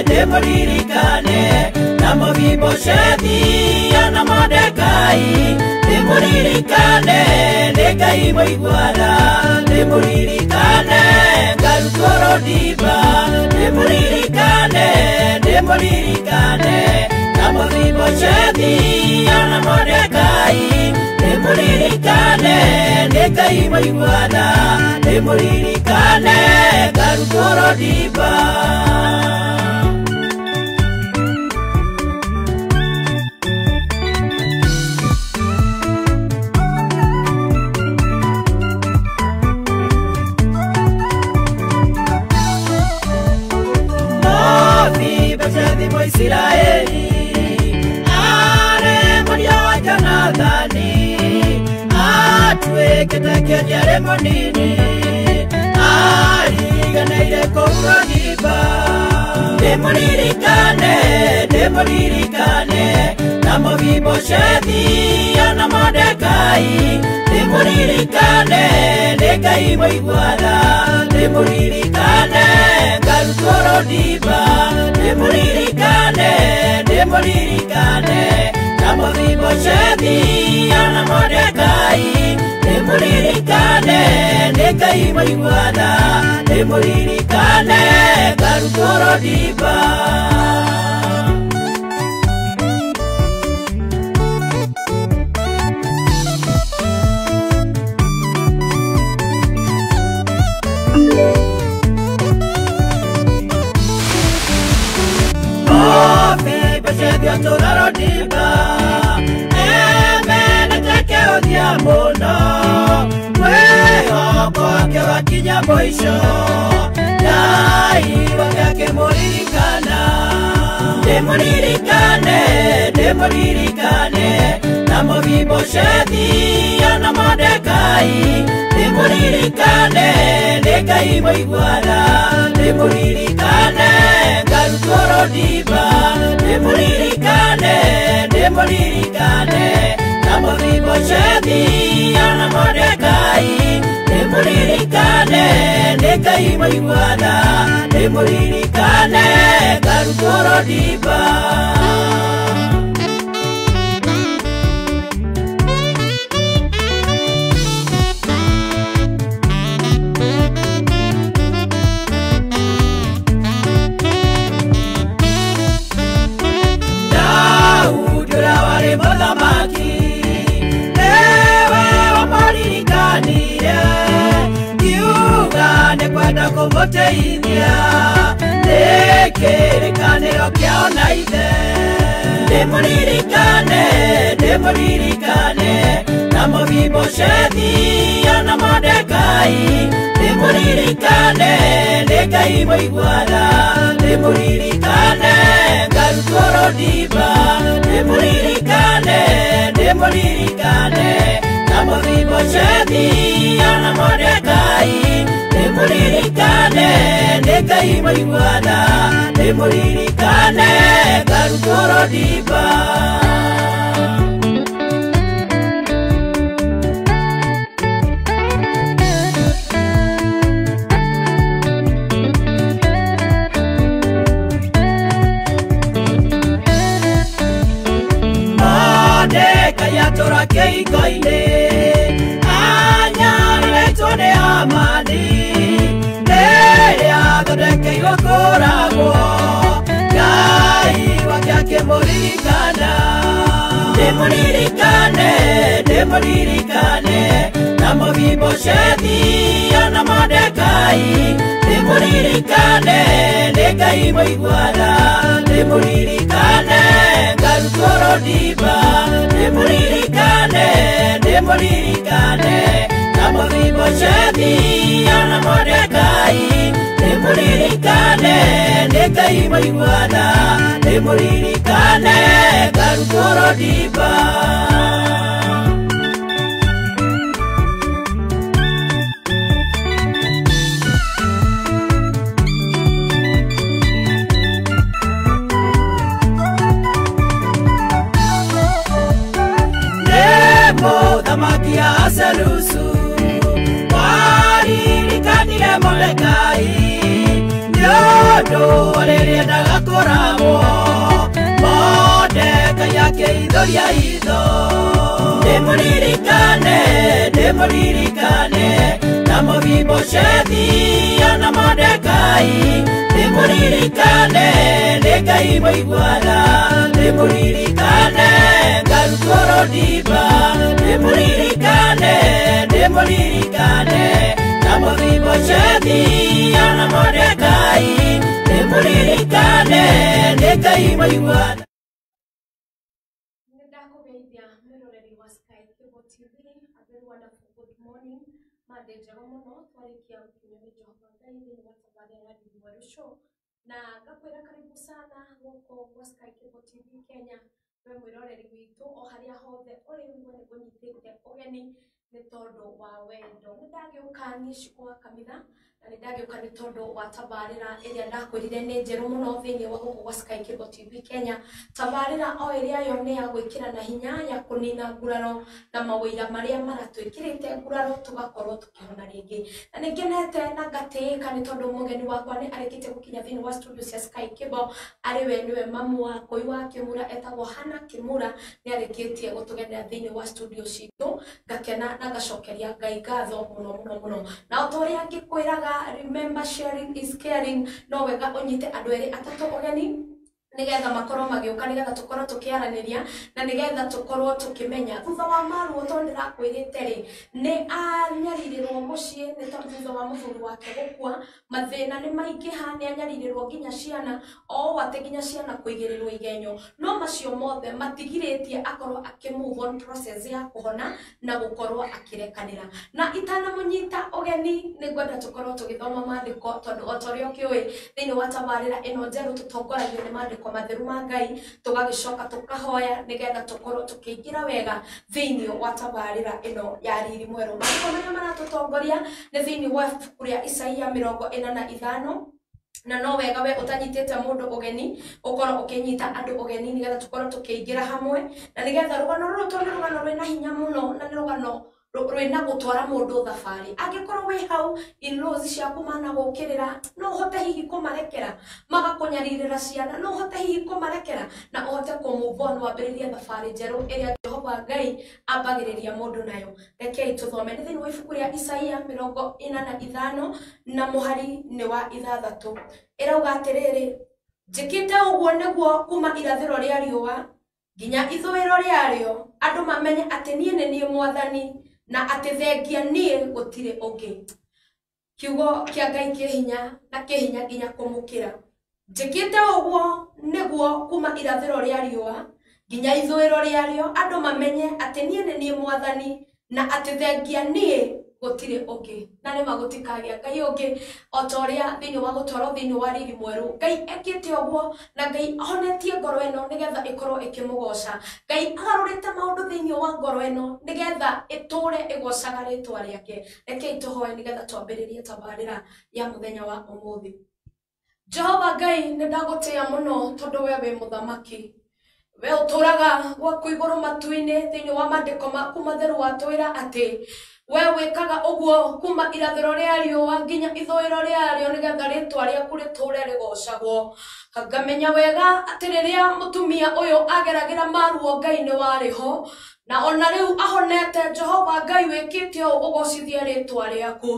Demuririkane, namo vivo shedia na Mordekai. Demuririkane, Negai moiguara. Demuririkane, Garukoro diba. Demuririkane, namo vivo shedia na Mordekai. Demuririkane, Negai moiguara. Demuririkane, Garukoro diba. Israeli, are moria wa Jonadani, atwe ketakia jare monini, ari ganeire kourodiba. Demuririkane, namo vivo shedia na Mordekai. Demuririkane, Negai moiguara. Demuririkane, Garukoro diba. Demuririkane, namo vivo shedia na Mordekai. Demuririkane, Negai moiguara. Demuririkane, Garukoro diba. Torarodiba, teke odiamono, kwa wakinya boisho, dai wakake moririkana. Demuririkane, namo vivo shedia na Mordekai. Demuririkane, Negai moiguara. Demuririkane, Garukoro diba. Demuririkane, namo vivo shedia na Mordekai. Demuririkane, Negai moiguara. Demuririkane, Garukoro diba. Kovote India, Nekerekane okiao naide. Demuririkane, namo vivo shedia na Mordekai. Demuririkane, Negai moiguara. Demuririkane, Garukoro diba. Demuririkane, namo vivo shedia na Mordekai. Demuririkane, Negai moiguara. Demuririkane, Garukoro diba. Mordekai atora keikoine, anyarire tone amani. Godeke yokoragwo, Gai wakiake moririkana. Demuririkane, namo vivo shedia na Mordekai. Demuririkane, Negai moiguara. Demuririkane, Garukoro diba. Demuririkane, namo vivo shedia na Mordekai. Ngai maiguana Nimuririkane Ngarutwo Dimba Muthamaki Asalusu waririkanire Mordekai nĩũndũ rĩrĩa ndagakoragwo Mordekai akĩihũria hitho ndĩmũririkane na Mephibosheti na Mordekai ndĩmũririkane nĩ Ngai mũiguana ndĩmũririkane ngarutwo Dimba ndĩmũririkane na Mephibosheti na Mordekai ndĩmũririkane nĩ Ngai mũiguana. Good morning. Mande njega muno twarikia gukinya ni Jehova Ngai thĩinĩ wa tabarĩra ya Ndindi Mwerũ Show na ngakwĩra karibu sana gũkũ kwa Sky Cable TV Kenya we mwĩroreri witũ o harĩa hothe ũrĩ wĩgue nĩ ũnyitĩte ũgeni nĩ tondũ wa wendo nĩ ndagĩũka niĩ Shiko wa Kanitha na nĩ ndagĩũka nĩ tondũ wa tabarĩra ĩrĩa ndakwĩrire nĩ njerũ mũno thĩinĩ wa gũkũ kwa Sky Cable TV Kenya tabarĩra o ĩrĩa yo nĩ ya gwĩkĩra na hinya ya kũnina nguraro na mawĩra marĩa maratwĩkĩrĩte nguraro tũgakorwo tũkĩhona rĩngĩ na nĩ ngenete na ngatĩĩka nĩ tondũ mũgeni wakwa nĩ arĩkĩte gũkinya thĩinĩ wa studio cia Sky Cable arĩ we nĩwe mamu wa Kũi wa Kĩmura etagwo Hannah Kĩmura nĩ arĩkĩtie gũtũgenera thĩinĩ wa studio citũ ngakena na ngacokeria Ngai ngatho mũno na o ta ũrĩa ngĩkwĩraga remember sharing is caring no wega ũnyite andũ erĩ atatũ ũgeni nigetha makorwo magĩũka nigetha tũkorwo tũkĩaranĩria na nigetha tũkorwo tũkĩmenya thutha wa maruo to ndĩrakwĩrĩte rĩ nĩ anyarirĩrwo mũciĩ nĩ tondũ thutha wa mũthuri wake gũkua mathĩna nĩ maingĩha nĩ anyarirĩrwo nginya ciana o atĩ nginya ciana kũigĩrĩrwo igenyo no macio mothe matigirĩtie akorwo akĩmove on process ya kũhona na gũkorwo akĩrekanĩra na itanamũnyita ũgeni nĩ ngwenda tũkorwo tũgĩthoma maandĩko tondũ o ta ũrĩa ũkĩũĩ thĩinĩ wa tabarĩra ĩno njerũ tũtongoragio nĩ maandĩko matheru ma Ngai tũgagĩcoka tũkahoya nigetha tũkorwo tũkĩingĩra wega thĩinĩ wa tabarĩra ĩno ya riri mwerũ maandĩko marĩa maratũtongoria nĩ thĩinĩ wa ibuku rĩa Isaia 45 na no wega we ũtanyitĩte mũndũ ũgeni ũkorwo ũkĩnyita andũ ũgeni nigetha tũkorwo tũkĩingĩra hamwe na nigetha rũgano rũrũ tondũ rũgano rwĩna hinya mũno na nĩ rũgano rwĩna gũtwara mũndũ thabarĩ angĩkorwo wĩ hau in-laws ciaku managũkĩrĩra no ũhote hihi kũmarekera magakũnyarirĩra ciana no ũhote hihi kũmarekera na ũhote kũ-move on wambĩrĩrie thabarĩ njerũ ĩrĩa Jehova Ngai ambagĩrĩria mũndũ nayo rekei tũthome nĩ thĩinĩ wa ibuku rĩa Isaia 45 na mũhari nĩ wa 6 ĩrauga atĩrĩrĩ njĩkĩte ũguo nĩguo kuma irathĩro rĩa riũa nginya ithũĩro rĩarĩo andũ mamenye atĩ niĩ nĩ niĩ Mwathani na atĩ thengia niĩ gũtirĩ ũngĩ kiugo kĩa Ngai kĩhinya na kĩhinya nginya kũmũkĩra njĩkĩte ũguo nĩguo kuma irathĩro rĩa riũa nginya ithũĩro rĩarĩo andũ mamenye atĩ niĩ nĩ niĩ Mwathani na atĩ thengia niĩ gũtirĩ ũngĩ na nĩ magũtikagĩa Ngai ũngĩ o ta ũrĩa thĩinĩ wa gũtwarwo thĩinĩ wa riri mwerũ Ngai ekĩte ũguo na Ngai ahonetie ngoro ĩno nigetha ĩkorwo ĩkĩmũgoca Ngai agarũrĩte maũndũ thĩinĩ wa ngoro ĩno nigetha ĩtũre ĩgocaga rĩtwa rĩake rekei tũhoe nigetha twambĩrĩrie tabarĩra ya mũthenya wa ũmũthĩ Jehova Ngai nĩ ndagũtĩĩa mũno tondũ we wĩ mũthamaki we ũtũraga gwaku igũrũ matu-inĩ thĩinĩ wa maandĩko maku matheru watwĩra atĩ we wĩkaga ũguo kuma irathĩro rĩa riũa nginya ithũĩro rĩarĩo nigetha rĩtwa rĩaku rĩtũre rĩgocagwo ngamenya wega atĩ rĩrĩa mũtumia ũyũ ageragĩra maruo Ngai nĩ warĩ ho na ona rĩu ahonete Jehova Ngai wĩkĩte ũũ ũgocithie rĩtwa rĩaku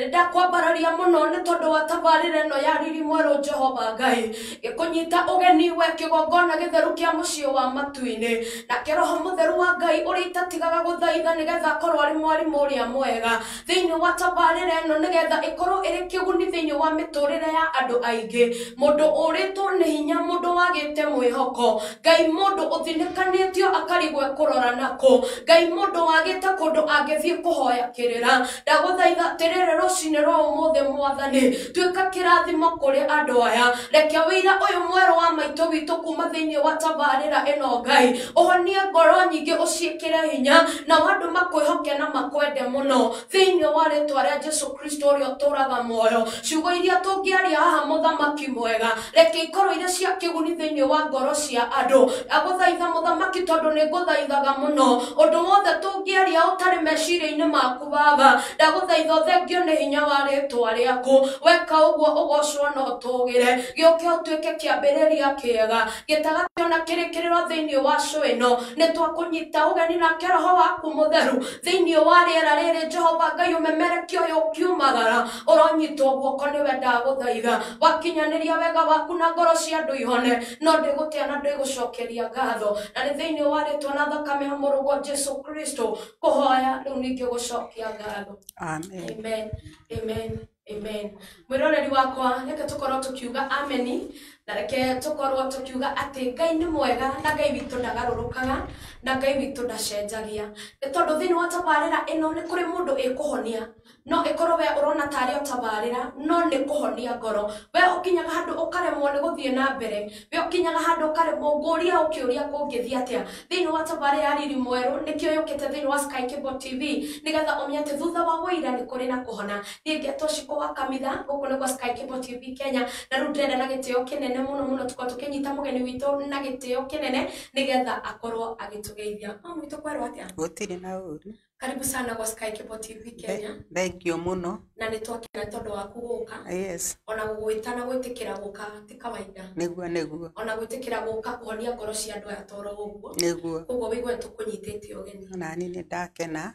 ndakwambararia mũno nĩ tondũ wa tabarĩra ĩno ya riri mwerũ Jehova Ngai gĩkũnyita ũgeni we kĩgongona gĩtheru kĩa mũciĩ wa matu-inĩ nake Roho Mũtheru wa Ngai ũrĩa itatigaga gũthaitha nigetha akorwo arĩ mwarimũ ũrĩa mwega thĩinĩ wa tabarĩra ĩno nigetha ĩkorwo ĩrĩ kĩguni thĩinĩ wa mĩtũrĩre ya andũ aingĩ mũndũ ũrĩtwo nĩ hinya mũndũ wagĩte mwĩhoko Ngai mũndũ ũthinĩkanĩtio akarigwo kũrora na ko ngai mundu wagite kundu angithie kuhoya kirira ndaguthaitha tirire rucine ro muthe mwathani tuika kirathimo kuri andu aya reke wira uyu mwero wa maito witu kuma thiini wa tabarira ino ngai uhonie ngoro nyingi uciikire hinya na wandu makwihoke na makwende muno thiini wa ritwa ria Jesu Kristo uria turaga moyo ciugo iria tungiaria haha muthamaki mwega reke ikorwo iria cia kiguni thiini wa ngoro cia andu aguthaitha muthamaki tondu ni nguthaithaga muno undu wothe tungiaria utari meciria-ini maku baba ndaguthaitha uthengio ni hinya wa ritwa riaku weka uguo ugocwo no tugire gioke utuike kiambiriria kiega gitagati ona kirikiriro thiini wa cwino ni twakunyita ugeni na roho waku mutheru thiini wa riera riri Jehova ngai umemerekio ukiumagara uronyitwo guoko niwe ndaguthaitha wakinyaniria wega waku na ngoro cia andu ihone no ndigutia na ndigucokeria ngatho na ni thiini wa ritwa na thakame ya murugo Jesu Kristo kuhoya riu ningi gucokia ngatho. Amen. Amen. Amen. Amen. Mwiroreri wakwa reke tukorwo tukiuga ameni na reke tukorwo tukiuga ati ngai ni mwega na ngai witu ndagarurukaga na ngai witu ndacenjagia ni tondu thiini wa tabarira ino ni kuri mundu ikuhonia no ikorwo we urona tari o tabarira no ni kuhonia ngoro we ukinyaga handu ukaremwo ni guthie na mbere we ukinyaga handu ukaremwo nguria ukiuria kungithie atia thiini wa tabarira ya riri mweru nikio yukite thiini wa Sky Cable TV nigetha umye ati thutha wa wira ni kuri na kuhona ningetwo wa kamitha guku ni gwa Sky Cable TV Kenya na riu ndenda na gitio kinene muno tukorwo tukinyita mugeni witu na gitio kinene nigetha akorwo agitugeithia mamu witu kwerwo atia gutiri na uru. Karibu sana kwa Sky Cable TV Kenya. Thank you muno. Na nitwakena tondu waku guka. Yes. Ona gugwitana gwitikira guka ti kawaida. Niguo. Ona gwitikira guka kuhonia ngoro cia andu aya toro uguo. Niguo. Uguo wigwe tukunyitite ugeni. Na ni ndakena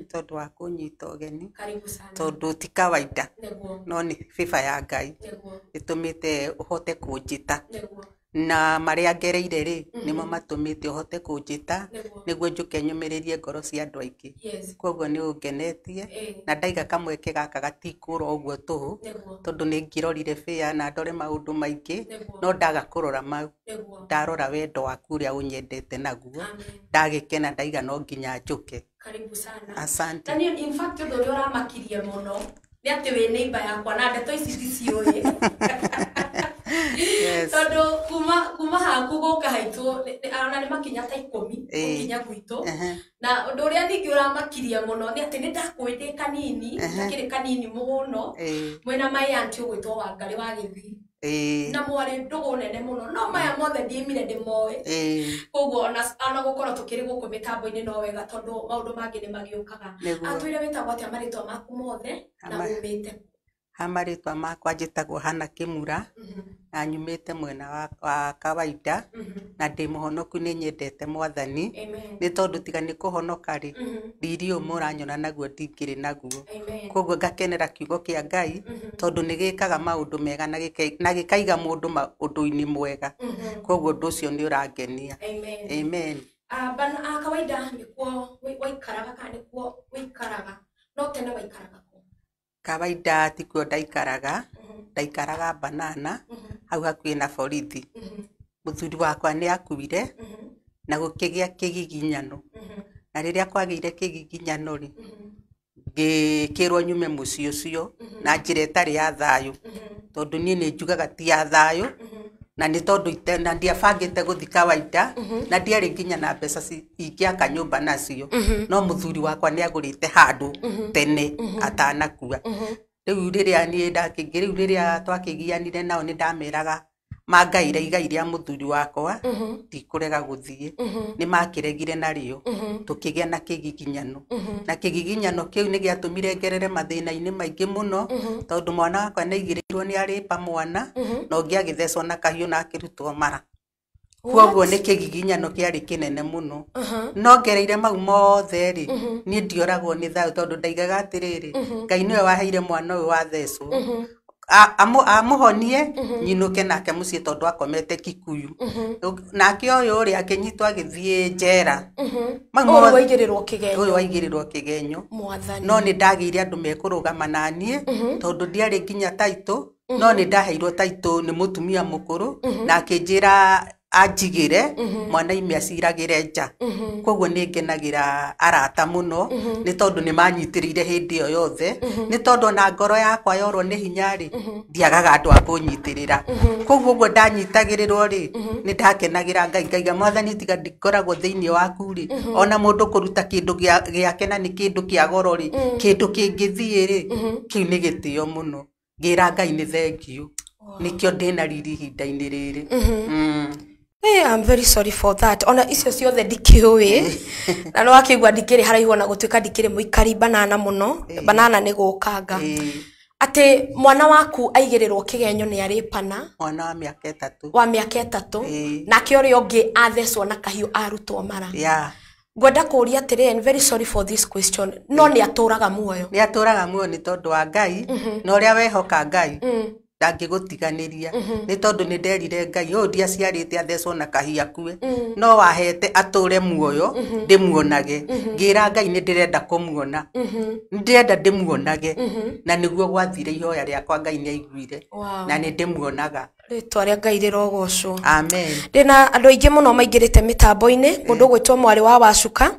tondu wa kunyita ugeni. Karibu sana. Tondu ti kawaida. Niguo. No ni fifa ya Ngai. Niguo. Itumite uhote kunjita. Niguo. Na maria ngereire ri nimo matumite uhote kunjita niguo njuke nyumiririe ngoro cia andu aingi. Koguo ni ungenetie na ndaiga kamweke gaka gatikuro uguo tu tondu ni ngirorire fia na ndore maundu maingi no ndaga kurora mau ndarora wendo waku uria unyendete naguo ndagikena ndaiga no nginya njuke. Karibu sana. Asante. Na in fact ndo uri uramakirie muno ni ati we neighbor yakwa na ndeto ici ciciuye. Yes. Tondu kuma haku guka haitu arona ni makinya ta 10 ukinya gwitu na undu uria ningi uramakiria muno ni ati ni ndakwende kanini ndakire kanini muno mwena mai anti ugwitwo Wangari wa Githii na mwari ndugu nene muno no maya mothe ndiimire ndimoe koguo ona gukorwo tukiri guku mitambo-ini no wega tondu maundu mangi ni magiukaga atwire witagwo atia maritwa maku mothe na umite Hamaritwa makwa njitagwo Hana Kimura na nyumite mwena wa kawaida na ndi muhonoku ni nyendete mwathani ni tondu tiga ni kuhonoka ri riri umuranyona naguo ndingiri naguo koguo ngakenera kiugo kia Ngai tondu ni gikaga maundu mega na gikaiga mundu maundu-ini mwega koguo ndu ucio ni urangenia. Amen. Bana kawaida nikuo waikaraga kana nikuo wikaraga no tene waikaraga kawaida tikuo ndaikaraga Banana hau hakuhi na borithi muthuri wakwa ni akuire na gukigia kigiginyano na riria kwagiire kigiginyano ri ngikirwo nyume mucio ucio na njira itari ya thayu tondu nie ni njugaga ti ya thayu na ni tondu na ndiabangite guthi kawaida na ndiari nginya na mbeca ingiaka nyumba nacio no muthuri wakwa ni agurite handu tene atanakua riu riria ni ndakingiri riria twakigianire nao ni ndameraga mangaire igai ria muthuri wakwa ndikurega guthie ni makiregire nario tukigia na kigiginyano na kigiginyano kiu ni giatumire ngerere mathina-ini maingi muno tondu mwana wakwa ni igirirwo ni aripa mwana no ngiagithecwo na kahiu na akirutwo mara koguo ni kigiginyano kiari kinene muno no ngereire mau mothe ri ni ndioragwo ni thayu tondu ndaigaga atiriri Ngai niwe waheire mwana uyu wa thecwo amuhonie nyinuke nake mucii tondu akomete Kikuyu nake uyu uri akinyitwo agithie njera uyu waigirirwo kigenyo no ni ndagiire andu mekurugama nanie tondu ndiari nginya taito no ni ndaheirwo taito ni mutumia mukuru na akinjira anjigire mwana ime aciragire nja koguo ningenagira arata muno ni tondu ni manyitirire hindi yo yothe ni tondu na ngoro yakwa yorwo ni hinyari ndiagaga andu a kunyitirira koguo uguo ndanyitagirirwo ri ni ndakenagira Ngai ngaiga mwathani tiga ndikoragwo thiini waku ri ona mundu kuruta kindu giake na ni kindu kia goro ri kindu kingithie ri kiu ni gitio muno ngira Ngai ni thengiu nikio ndina riri hinda-ini riri Hey, I'm very sorry for that. Ona icio ciothe ndikiũĩ na no akigwa ndikiri haraihu na gutuika ndikiri muikari banana muno banana ni gukanga ati mwana waku aigirirwo kigenyo ni aripana mwana wa miaka 3 wa miaka 3 na kiori ongi athecwo na kahiu arutwo mara ngwenda kuria atiri and very sorry for this question no ni aturaga muoyo ni tondu wa Ngai na uria wehoka Ngai ndangigutiganiria ni tondu ni nderire Ngai o ndia ciarite athecwo na kahia kue no wahete ature muoyo ndimuonage ngira Ngai ni ndirenda kumuona ndirenda ndimuonage na niguo gwathire ihoya riakwa Ngai ni aiguire na ni ndimuonaga ritwa ria Ngai rirogocwo amen ndina andu aingi muno maingirite mitambo-ini mundu gwitwo mwari wa Wacuka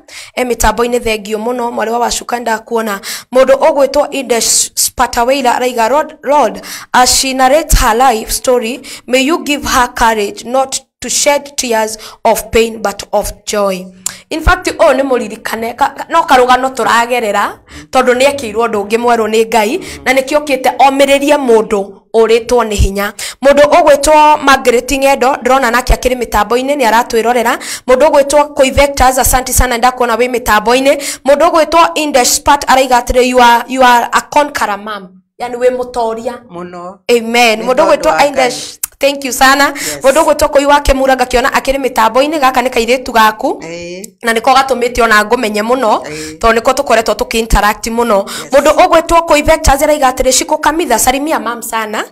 mitambo-ini thengio muno mwari wa Wacuka ndakuona mundu ogwitwo Indes Spataweila araiga Lord as she narrates her life story may you give her courage not to shed tears of pain but of joy. In fact o ni muririkane no karugano turagerera tondu ni ekirwo ndungi mweru ni Ngai na nikiokite omiririe mundu uritwo ni hinya mundu ogwitwo Margaret Ng'endo ndrona nake akiri mitambo-ini ni aratwirorera mundu ogwitwo Coivectors asante sana ndakuona wi mitambo-ini mundu ogwitwo Indes Spat araiga atire you are a conqueror mom yani we mutoria muno amen mundu ogwitwo Indes thank you sana mundu ogwitwo Koi wake muranga kiona akiri mitambo-ini gaka ni kairitu gaku na niko gatumite ona ngumenye muno to niko tukoretwo tukiinteract muno mundu ogwitwo Coivectors araiga atire shiko kamitha salimia mam sana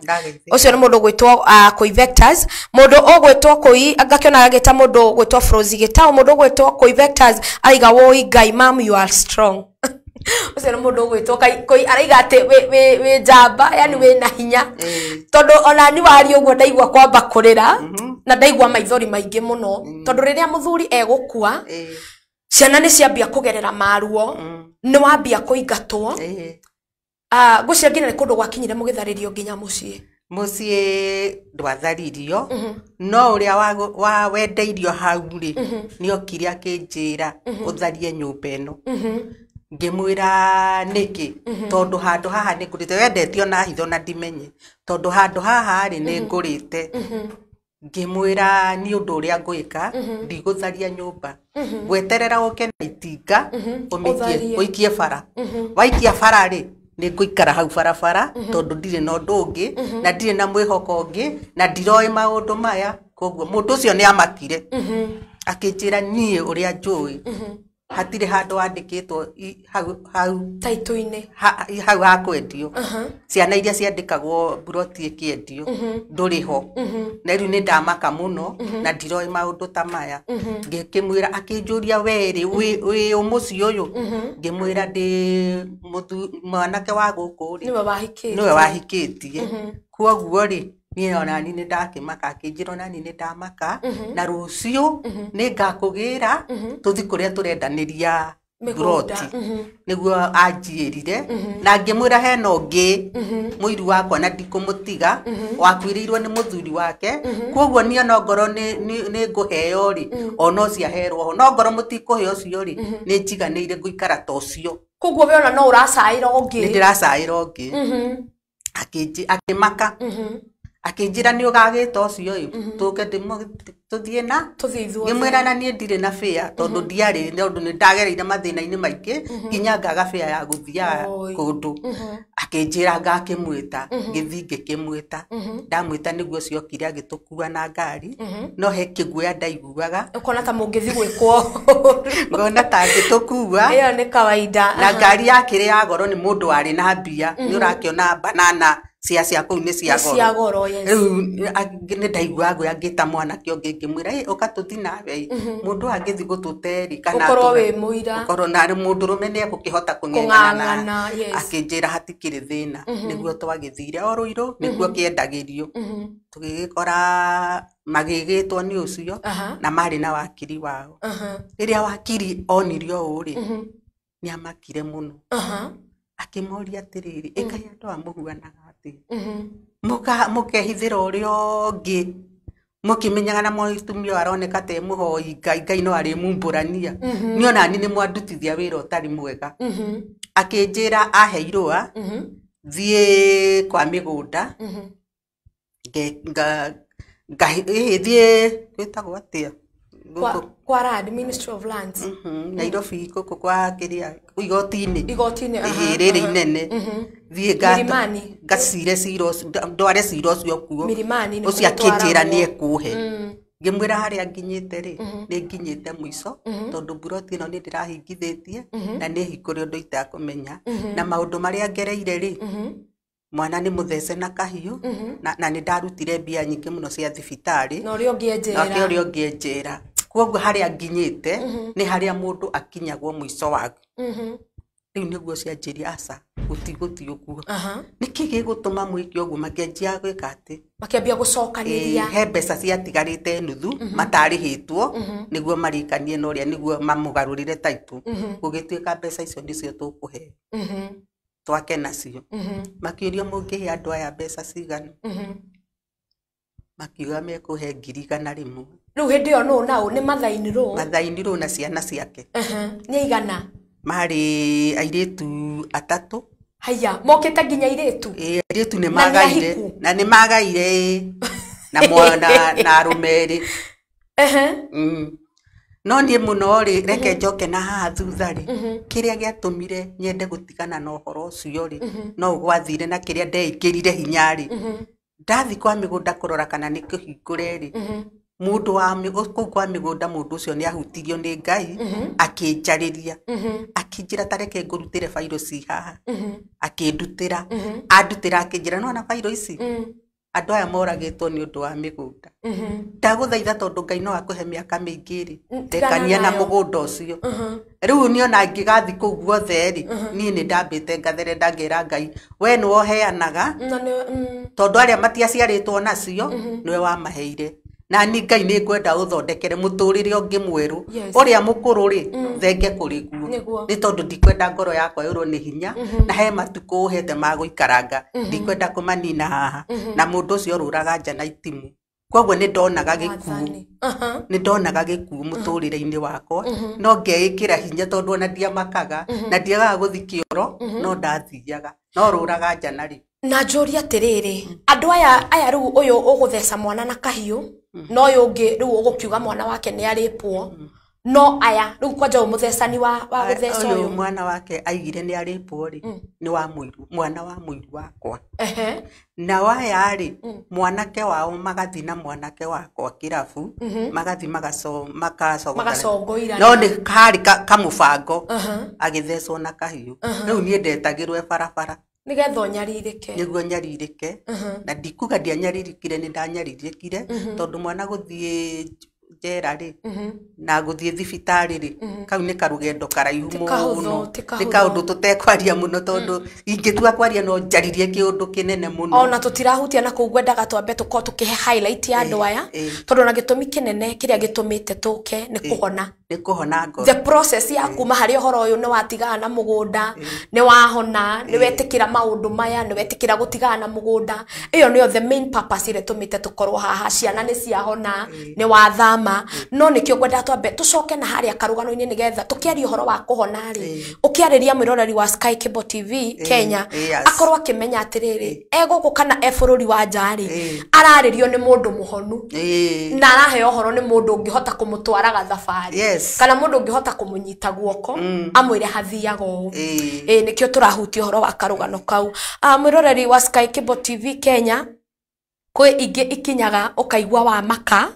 ucio ni mundu ogwitwo Coivectors mundu ogwitwo Koi agakiona agita mundu ogwitwo Frozi Gitao mundu ogwitwo Coivectors araiga woi Ngai mam you are strong ucio ni mundu ogwitwo Koi araiga ati we jamba yani we na hinya tondu ona ni wari uguo ndaigwa kwamba kurira na ndaigwa maithori maingi muno tondu riria muthuri egukua ciana ni ciambia kugerera maruo ni wambia kuingatwo gucia nginya ni kundu gwakinyire mugitharirio nginya mucii ndwatharirio no uria wa wendeirio hau ri ni okire akinjira utharie nyumba ino ngimwira niki tondu handu haha ni ngurite wendetio na hitho na ndimenye tondu handu haha ri ni ngurite ngimwira ni undu uria ngwika ndigutharia nyumba gweterera uke na itinga uikie bara waikia bara ri ni nguikara hau barabara tondu ndire na undu ungi na ndire na mwihoko ungi na ndiroi maundu maya koguo mundu ucio ni amakire akinjira nie uria njui hatire handu andikitwo hau taito-ini hau hakwendio ciana iria ciandikagwo buroti ikiendio nduriho na riu ni ndamaka muno na ndiroi maundu ta maya ngikimwira akinjuria weri wi umuci uyu ngimwira ndi mwanake wa guku ri niwe wahikitie koguo ri ni ona ni ndakimaka akinjira na ni ndamaka na rucio ni ngakugira tuthi kuria turendaniria broti niguo anjirire na ngimwira hena ungi muiru wakwa na ndikumutiga wakwiriirwo ni muthuri wake koguo ni ona ngoro ni nguheo ri ono ciaherwo no ngoro mutikuheo ucio ri ni njiganire nguikara ta ucio koguo we ona no uracaira ungi ni ndiracaira ungi akimaka akinjira ni ugagita ucio tuke tuthie na ngimwira na ni ndire na fea tondu ndiari tondu ni ndagereire mathina-ini maingi nginya ngaga fea ya guthia kundu akinjira ngakimwita ngithi ngikimwita ndamwita niguo ciokire agitukua na ngari no he kiguya ndaiguaga ukona ta mungithi gwikwo ngona ta ngitukua iyo ni kawaida na ngari yakire ya goro ni mundu ari na mbia ni urakiona banana cia kuu ni cia goro nä ndaigua ngå angä ta mwana kä ngä ngä mwä ra å ka tå thi nawe må ndå angä thi gå tå teri kanakorwo na må ndå rå me nä egå kä hota kå ng'eng'ana akä njä ra hatikä rä thä na nä guo twagä thire o rå irå nä guo kä endagä rio tå gä gä kora magä gä two nä å cio na marä na wakiri wao rä rä a wakiri onirio å rä nä amakire må no akä moria atä rä rä ä kaä andå a må huanaga atä må kehithä ra å rä a å ngä må kä menyaga na mwatumia aroneka te må hoi ngai no arä mumbå rania nä onani nä mwandutithia wä ra å tarä mwega akä njä ra ahe irå thiä kwa mä gå nda thiä gwä tagwo atä kwa RAD, Ministry of Lands. Nairobi kuko kwa kiria igoti-ini rä rä inene thiä ngacire ciros ndware ciros cio kuo å cio akä njä ra nä ekå he ngä mwä ra harä a nginyä te rä nä nginyä te må ico tondå mburoti ä no nä ndä rahingithä tie na nä hingå rä å ndå itakå menya na maå ndå marä a ngereire rä mwana nä må thece na kahiå na nä ndarutire mbia nyingä må no cia thibitarä na å rä o ngä njä ra koguo harä a nginyä te nä harä a må ndå akinyagwo må ico waku rä u nä guo cianjä aca gå tigå å guo nä kä gä gå tå ma mwä ke å guo makäanjia gwä ka atä makäambia gå cokanä he mbeca ciatigarä te nuthu matarä hä two nä guo marä kanie na å rä a nä guo mamå garå rä re taitå gå gä tuä ka mbeca icio nä cio tå kå he twake nacio makä rio må ngä he andå aya mbeca cigana makiuga mekå he 100 rĩmwe rĩu hĩndĩ ĩyo nũ naũ nĩ mathaini rũ na ciana ciake nĩ igana marĩ airĩtu 3 haya mokĩte nginya airĩtu airĩtu nĩ magaire na nĩ magaire na mwana na arũme erĩ no niĩ mũno rĩ reke njoke na haha thutha rĩ kĩrĩa gĩatũmire nyende gũtigana na ũhoro ũcio rĩ no gwathire na kĩrĩa ndeĩkĩrire hinya rĩ ndathi kwa mĩgũnda kũrora kana nĩ kĩhingũre rĩ mũndũ wa kũu kwa mĩgũnda mũndũ ũcio nĩ ahutirio nĩ Ngai akĩnjarĩria akĩnjĩra tareke ngũrutĩre bairo ci haha akĩndutĩra andutĩra akĩnjĩra no na bairo ici andũ aya moragĩtwo nĩ ũndũ wa mĩgũnda ndagũthaitha tondũ Ngai no akũhe mĩaka mĩingĩ rĩ ndekania na mũgũnda ũcio rĩu niĩ ona ngĩgathi kũu guothe rĩ niĩ nĩ ndambĩte ngathere ndangĩra Ngai we nĩ woheanaga tondũ arĩa matiaciarĩtwo nacio nĩwe wamaheire na ni Ngai nĩ ngwenda ũthondekere mũtũrĩre ũngĩ mwerũ ũrĩa mũkũrũ rĩ thenge kũrĩ guo nĩ tondũ ndikwenda ngoro yakwa yũrwo nĩ hinya na he matukũ ũhete magũikaranga ndikwenda kũmanina haha na mũndũ ũcio ũrũraga nja na itimũ koguo nĩ ndonaga gĩkuũ mũtũrĩre-inĩ wakwa no ngeĩkĩra hinya tondũ ona ndiamakaga na ndiagaga gũthi kĩoro no ndathiaga no rũraga nja na rĩ na njũria atĩrĩrĩ andũ aya rĩu ũyũ ũgũtheca mwana na kahiũ no ũyũ ũngĩ rĩu ũgũkiuga mwana wake nĩ arĩpwo no aya rĩu kwanja mũthecani wa gũtheca ũyũ mwana wake aigire nĩ arĩpwo rĩ nĩ wa mũiru mwana wa mũiru wakwa na waya rĩ mwanake wao magathi na mwanake wakwa kĩrabu magathi makacogora no nĩ harĩ kamũbango agĩthecwo na kahiũ rĩu niĩ ndetagĩrwo barabara nĩgetha ũnyarirĩke nĩguo nyarirĩke na ndikuga ndianyarirĩkire nĩ ndanyarirĩkire tondũ mwana gũthiĩ njera rĩ na gũthiĩ thibitarĩ rĩ kau nĩ karũgendo karaihu mũno nĩ kaũndũ tũtekwaria mũno tondũ ingĩtua kwaria no njaririe kĩũndũ kĩnene mũno ona tũtirahutia na kũu ngwendaga twambe tũkorwo tũkĩhe highlight ya andũ aya tondũ na gĩtũmi kĩnene kĩrĩa gĩtũmĩte tũke nĩ kũhona ngoro the process ya kuma harĩ ũhoro ũyũ nĩ watigana na mũgũnda nĩ wahona nĩ wetĩkĩra maũndũ maya nĩ wetĩkĩra gũtigana na mũgũnda ĩyo nĩyo the main purpose ĩrĩa tũmĩte tũkorwo haha ciana nĩ ciahona nĩ wathama no nĩkĩo ngwenda twambe tũcoke na harĩa karũgano-inĩ nĩgetha tũkĩaria ũhoro wa kũhona rĩ ũkĩarĩria mwĩroreri wa Sky Cable TV Kenya akorwo akĩmenya atĩrĩrĩ egũkũ kana bũrũri wa nja rĩ ararĩrio nĩ mũndũ mũhonu na araheo ũhoro nĩ mũndũ ũngĩhota kũmũtwaraga thabarĩ kana mũndũ ũngĩhota kũmũnyita guoko amwĩre hathiaga ũũ nĩkĩo tũrahutia ũhoro wa karũgano kau mwĩroreri wa Sky Cable TV Kenya kwĩ ingĩ ikinyaga ũkaigua wa maka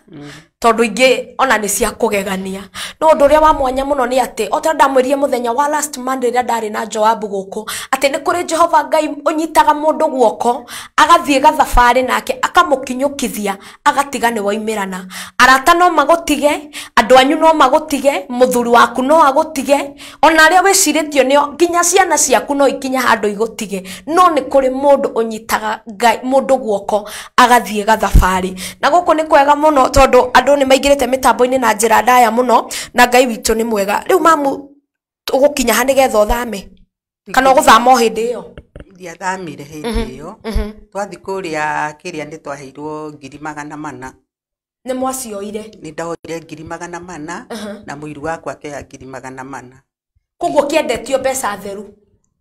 tondu ingi ona ni cia kugegania no ndu ria wa mwanya muno ni ati ota ndamwirie muthenya wa last Monday ria ndari na Joabu guku ati ni kuri Jehova Ngai unyitaga mundu guoko agathie gathabari nake akamukinyukithia agatiga ni waimirana arata no magutige andu anyu no magutige muthuri waku no agutige ona ria wiciritio nio nginya ciana ciaku no ikinya handu igutige no ni kuri mundu unyitaga Ngai mundu guoko agathie gathabari na guku ni kwega muno tondu andu ni maingirite mitambo-ini na njira ndaya muno na Ngai witu ni mwega riu mamu ugukinya ha nigetha uthame kana uguthama hindi iyo ndiathamire hindi iyo twathi kuria kiria ndi twaheirwo 400,000 ni mwacioire ni ndaoire 400,000 na muiru wakwa kea 400,000 koguo kiendetio mbeca theru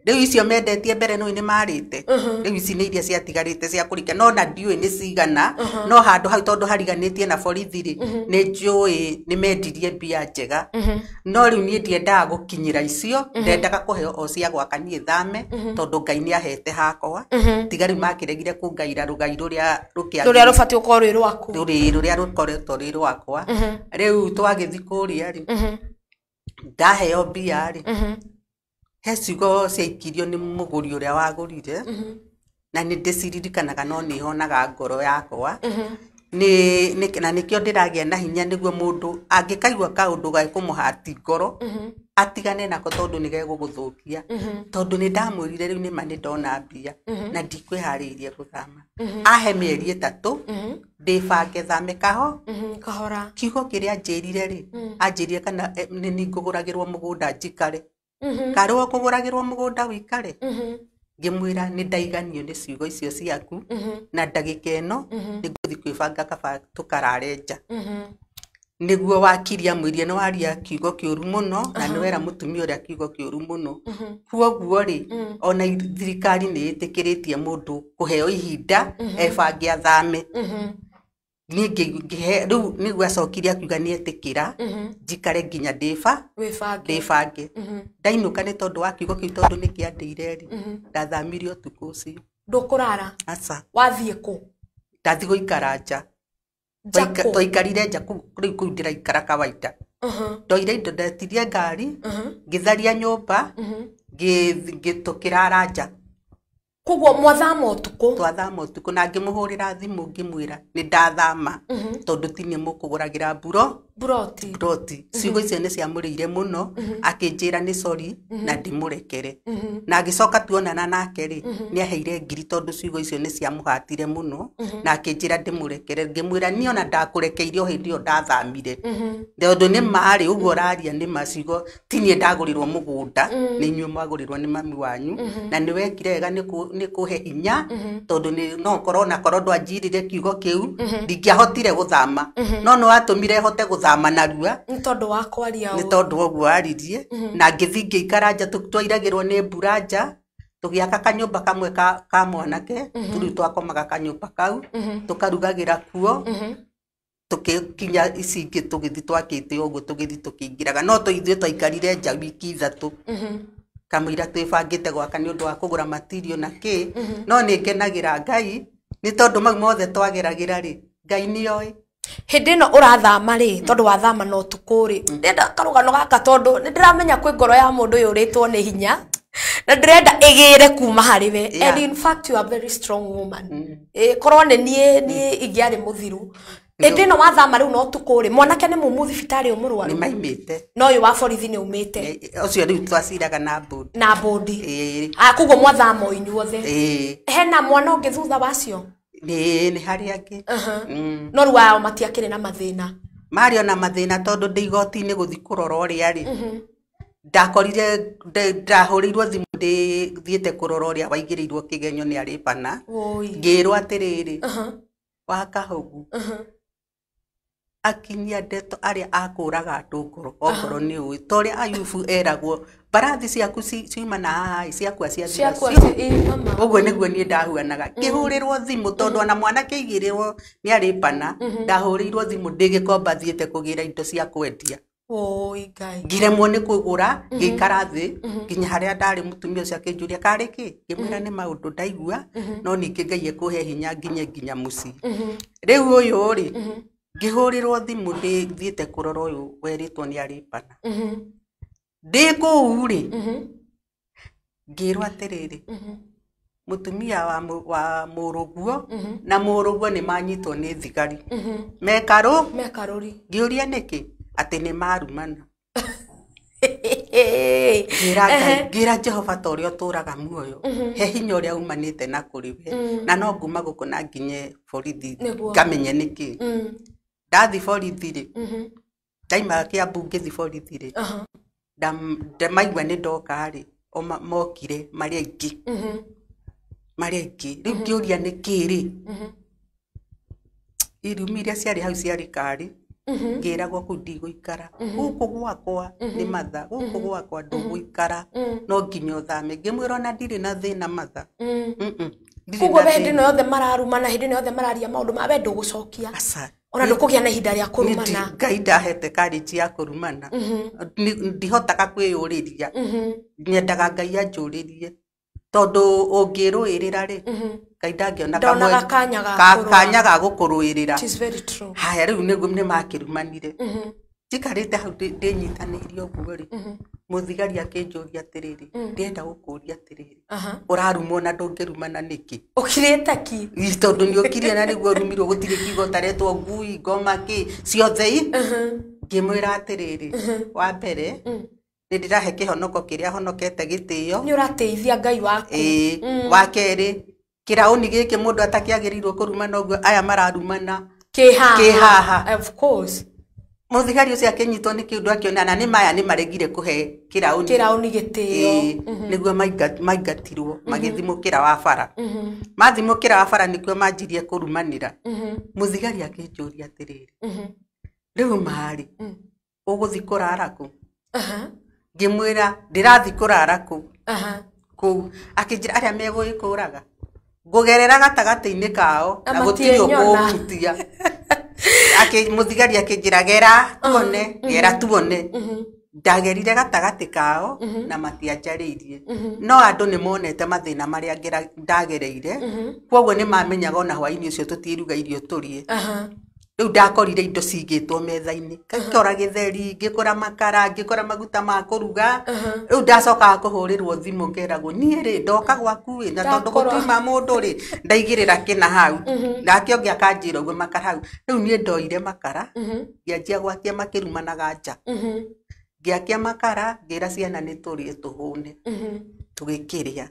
riu icio mendetie mbere no ni marite riu ici ni iria ciatigarite cia kurika no na ndiui ni cigana no handu hau tondu hariganitie na borithi ri ni njui ni mendirie mbia njega no riu ni ndiendaga gukinyira icio ndendaga kuheo o cia gwakanie thame tondu Ngai ni ahete hakwa tigari makiregire kungaira rugai ruria rubati ukorwo ri rwaku ruria rukoretwo ri rwakwa riu twagithi kuria ri ndaheo mbia ri hecigo ciaikirio ni muguri uria wagurire na ni ndiciririkanaga no ni honaga ngoro yakwa na nikio ndiragia na hinya niguo mundu angikaigua kaundu ga kumuhati ngoro atigane nako tondu ni geguguthukia tondu ni ndamwirire riu ni mani ndona mbia na ndikwihariirie guthama ahe mieri 3 ndibange thame kahora kiugo kiria njirire ri anjirie kana ni nguguragirwo mugunda njikare karwo kuguragirwo mugunda wikare ngimwira ni ndaiganio ni ciugo icio ciaku na ndagika ino niguthi kwibanga kaba tukararenja niguo wakiria mwirie no waria kiugo kiuru muno na ni wera mutumia uria kiugo kiuru muno kuoguo ri ona thirikari ni itikiritie mundu kuheo ihinda ebange athame riu niguo acokirie akiuga ni etikira njikare nginya ndibange ndainuka ni tondu wa kiugo kiu tondu ni kiandeire ri ndathamirio tuku ucio ndukurara aca wathie ku ndathi guikara nja toikarire nja riu kuu ndiraikara kawaida ndoire indo ndetirie ngari ngitharia nyumba ngitukirara nja koguo mwathama utuku twathama utuku na ngimuhurira thimu ngimwira ni ndathama tondu tini mukuguragira buroti ciugo icio ni ciamurire muno akinjira ni sorry na ndimurekere na agicoka tuonana nake ri ni aheire ngiri tondu ciugo icio ni ciamuhatire muno na akinjira ndimurekere ngimwira ni ona ndakurekeire o hindi o ndathamire tondu ni mari uguo raria ni macigo tini ndagurirwo mugunda ni nyu magurirwo ni mami wanyu na ni wekire wega ni kuhe hinya tondu ni no korona korondo anjirire kiugo kiu ndingiahotire guthama no atumire hote guthama narua ni tondu wa kwaria ni tondu oguo aririe na ngithi ngiikara nja twairagirwo ni mbura nja tugiaka kanyumba kamwe ka mwanake turi twakomaga kanyumba kau tukarugagira kuo tukikinya ici ingi tugithi twakite oguo tugithi tukingiraga no tuithie twaikarire nja wiki 3 kamwira twibangite gwaka ni undu wa kugura material na ki no ni ngenagira Ngai ni tondu mau mothe twageragira ri Ngai ni oi hindi no urathama ri tondu wathama no tukuri ndenda karugano gaka tondu ndiramenya kwi ngoro ya mundu yuritwo ni hinya na ndirenda igire kuma hariwe and in fact you are very strong woman korwo ni igiari muthiru indi no wathama riu no tukuri mwanake ni mumu thibitari umurwaru ni maimite no yu wa borithi ni umite ucio riu twaciraga na bodi kuguo mwathama inyuothe hena mwana ungi thutha wacio ni hari angi no riu wao matiakire na mathina mario na mathina tondu ndi igoti-ini guthi kurora uria ri ndakorire ndahurirwo thimu ndithiite kurora uria waigirirwo kigenyo ni aripana ngirwo atiriri wa kahugu akinyia ndeto aria akuraga andu ngoro okoro ni ui tori Ayubu eragwo barathi ciaku ciuma na hai ciakwa cia uguo niguo ni ndahuanaga kihurirwo thimu tondu ona mwana kiigirirwo ni aripana ndahurirwo thimu ndigikomba thiete kugira indo cia kwendia Ngai ngiremwo ni kugura ngikara thi nginya haria ndari mutumia ucio akinjuria kari ki ngimwira ni maundu ndaigua no ningi Ngai ekuhe hinya nginya muci riu uyu ri Ngihurirwo thimu thiete kurora uyu weritwo ni aripana. Ndi kuu ri. Ngirwo atiriri. Mutumia wa muruguo na muruguo ni manyitwo ni thigari. Mekaruri. Ngiuria niki ati ni marumana. Gira Jehova ta uria turaga muoyo he hinya uria umanite na kuriwe na no nguma guku na nginye borithi ngamenye niki ndathi borithi ri ndaima Kiambu ngithi borithi ri ndamaigua ni ndoka ri mokire mari aingĩ riu ngiuria niki ri irumi iria ciarĩ hau ciarĩ ngiragwo kuu ndigũikara guku gwakwa ni matha guku gwakwa ndũgũikara no nginya ũthame ngĩmwĩra ona ndirĩ na thĩna matha kuguo hĩndĩ ĩno yothe mararumana hĩndĩ ĩno yothe mararia maũndũ ma we ndũgũcokia ona ndũkũgĩa na ihinda rĩa kũrumana Ngai ndahete courage ya kũrumana ndihotaga kwĩyũrĩria nyendaga Ngai anjũrĩrie tondu ũngĩrũĩrĩra ri Ngai ndangĩona kanya ga gũkũrũĩrĩra. It is very true. Haya rĩu nĩguo nĩ makĩrumanire njikarĩte hau ndĩnyitanĩirie ũguo ri mũthigari akĩnjũria atĩrĩrĩ ndĩrenda gũkũria atĩrĩrĩ ũrarumwo na ndũngĩrumana nĩkĩ ũkirĩte ki tondũ nĩũkirire na nĩguo rumirwo gũtirĩ kiugo taretwo ngui ngoma kĩ ciothe ngĩmwĩra atĩrĩrĩ wa mbere ndĩrahe kĩhonoko kĩrĩa honokete gĩtĩo nĩ ũrateithia Ngai waku wa kerĩ kĩraũni gĩkĩ mũndũ atakĩagĩrĩirwo kũrumana ũguo aya mararumana kĩhaha of course mũthigari ũcio akĩnyitwo nĩ kĩũndũ akĩona nĩ maya nĩ maregire kũhe kĩraũni gĩtĩo nĩguo maingatirwo magĩthimũkĩra wa bara mathimũkĩra wa bara nĩkuo manjirie kũrumanĩra mũthigari akĩnjũria atĩrĩrĩ rĩu marĩ ũgũthi kũrara kũ ngĩmwĩra ndĩrathi kũrara kũ akĩnjĩra arĩa megũgĩkũraga ngũgerera gatagatĩ-inĩ kao na gũtirĩ ũkũhutia mũthigari akĩnjĩra gera tuone ndagerire gatagatĩ kao na matianjarĩirie no andũ nĩ monete mathĩna marĩa ndagereire kwoguo nĩ mamenyaga ona hwaĩ-inĩ ũcio tũtiruga irio tũrĩe rĩu ndakorire indo cigĩtwo metha-inĩ ngĩkora gĩtheri ngĩkora makara ngĩkora maguta ma kũruga rĩu ndacokaga kũhũrĩrwo thimũ ngeragwo niĩ rĩ ndoka gwaku na tondũ gũtuma mũndũ rĩ ndaigĩrĩra kĩna hau nake ũngĩ akanjĩra ũguo makara hau rĩu niĩ ndoire makara ngĩanjia gwakia makĩrumanaga nja ngĩakia makara ngĩra ciana nĩ tũrĩe tũhũne tũgĩkĩrĩa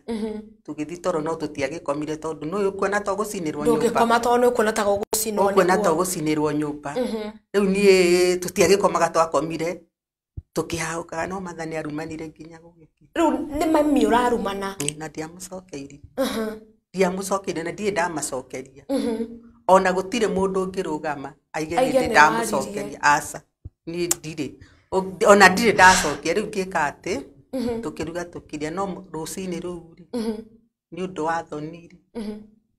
tũgĩthi toro no tũtiagĩkomire tondũ nĩ ũkuona to gũcinĩrwo nyũmba ndũngĩkoma tondũ nĩ ũkuona ta gũcinĩrwo nyũmba rĩu niĩ tũtiagĩkomaga twakomire tũkĩhaũkaga no matha nĩ arumanire nginya gũgĩkĩ rĩu nĩ mami ũrarumana na ndiamũcokeire na ndirĩ ndamacokeria ona gũtirĩ mũndũ ũngĩrũgama aige hĩndĩ ndamũcokeria aca niĩ ndirĩ ona ndirĩ ndacokia rĩu ngĩka atĩ tũkĩruga tũkĩrĩa no rũcinĩ rũu nĩ ũndũ wa thoni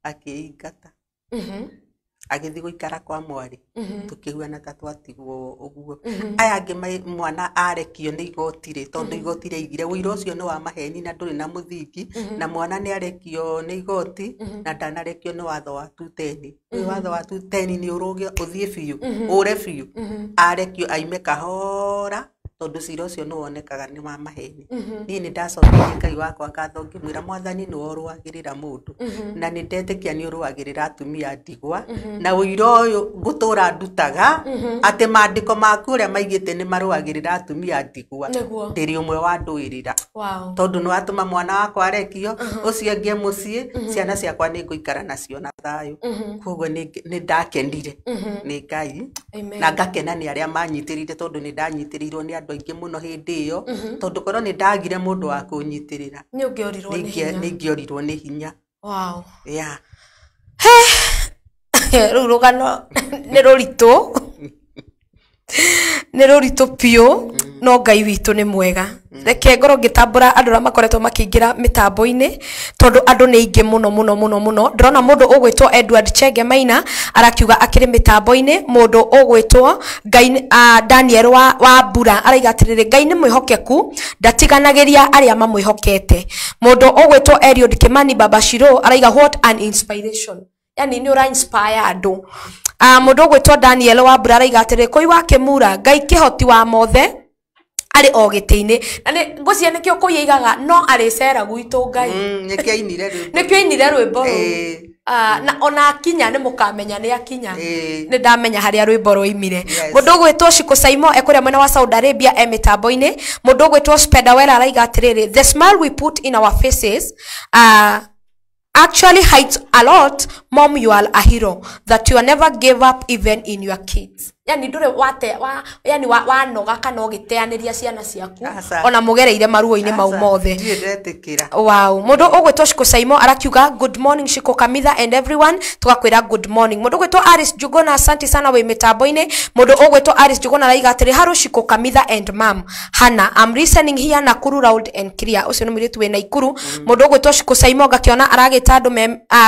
akĩingata agĩthi gũikara kwa mwarĩ tũkĩhuana ta twatigwo ũguo aya angĩ mwana arekio nĩ igoti rĩ tondũ igoti rĩaigire ũira ũcio nĩ wa maheni na ndũrĩ na mũthingi na mwana nĩ arekio nĩ igoti na ndanarekio nĩ watho wa 210 watho wa 210 nĩ ũrũgio ũthiĩ biũ ũre biũ arekio aime kahora tondu cira ũcio nĩ wonekaga nĩ wa maheni niĩ nĩ ndacokeria Ngai wakwa ngatho ngĩmwĩra mwathani nĩwe ũrũagĩrĩra mũndũ na nĩ ndetĩkia nĩ ũrũagĩrĩra atumia ndigwa na ũira ũyũ ngũtũra ndutaga atĩ maandĩko maku ũrĩa maigĩte nĩ marũagĩrĩra atumia ndigwa ndĩrĩ ũmwe wa ndũĩrĩra tondũ nĩ watũma mwana wakwa arekio ũcio ngĩ mũciĩ ciana ciakwa nĩ ngũikara nacio na thayũ kwoguo nĩ ndakenire nĩ Ngai na ngakena nĩ arĩa manyitĩrĩire tondũ nĩ ndanyitĩrĩirwo nĩ andũ aingĩ mũno hĩndĩ ĩyo tondũ korwo nĩ ndagire mũndũ wa kũnyitĩrĩra nĩ ngĩorirwo nĩ hinya rĩu rũgano nĩ rũritũ biũ no Ngai witũ nĩ mwega reke ngorwo ngĩtambũra andũ arĩa makoretwo makĩingĩra mĩtambo-inĩ tondũ andũ nĩ aingĩ mũno ndĩrona mũndũ ũgwĩtwo Edward Chege Maina arakiuga akĩrĩ mĩtambo-inĩ mũndũ ũgwĩtwo Daniel wa Mbura araiga atĩrĩrĩ Ngai nĩ mwĩhokeku ndatiganagĩria arĩa mamwĩhokete mũndũ ũgwĩtwo Eliud Kimani Baba Shiro araiga what an inspiration yani nĩ ũra inspire andũ Mundu gwitwo Daniel wa Mbura araiga atiri koi wa Kimura Ngai kihoti wa mothe ari o gitiini na ni ngucia nikio kuyigaga no ari cera gwitu Ngai nikio inire rwimbo na ona akinya ni mukamenya ni akinya ni ndamenya haria rwimbo roimire mundu gwitwo Shiko Saimo ekuria mwena wa Saudi Arabia emitambo-ini mundu gwitwo Spedawera araiga atiriri the smile we put in our faces actually hides a lot. Mom, you are a hero that you never gave up even in your kids. Yani ndure wate yani wanoga kana ogiteaniria ciana ciaku ona mugereire maruo-ini mau mothe. Wow, mundu ogwetwo Shiko Saimo arakiuga good morning Shiko Kamitha and everyone tugakwira good morning. Mundu ogwetwo Aris Jugona asante sana we mitambo-ini. Mundu ogwetwo Aris Jugona araiga atiri haro Shiko Kamitha and mom Hana I'm listening here Nakuru loud and clear. Ucio no miritu we Naikuru. Mundu ogwetwo Shiko Saimo gakiona aragita andu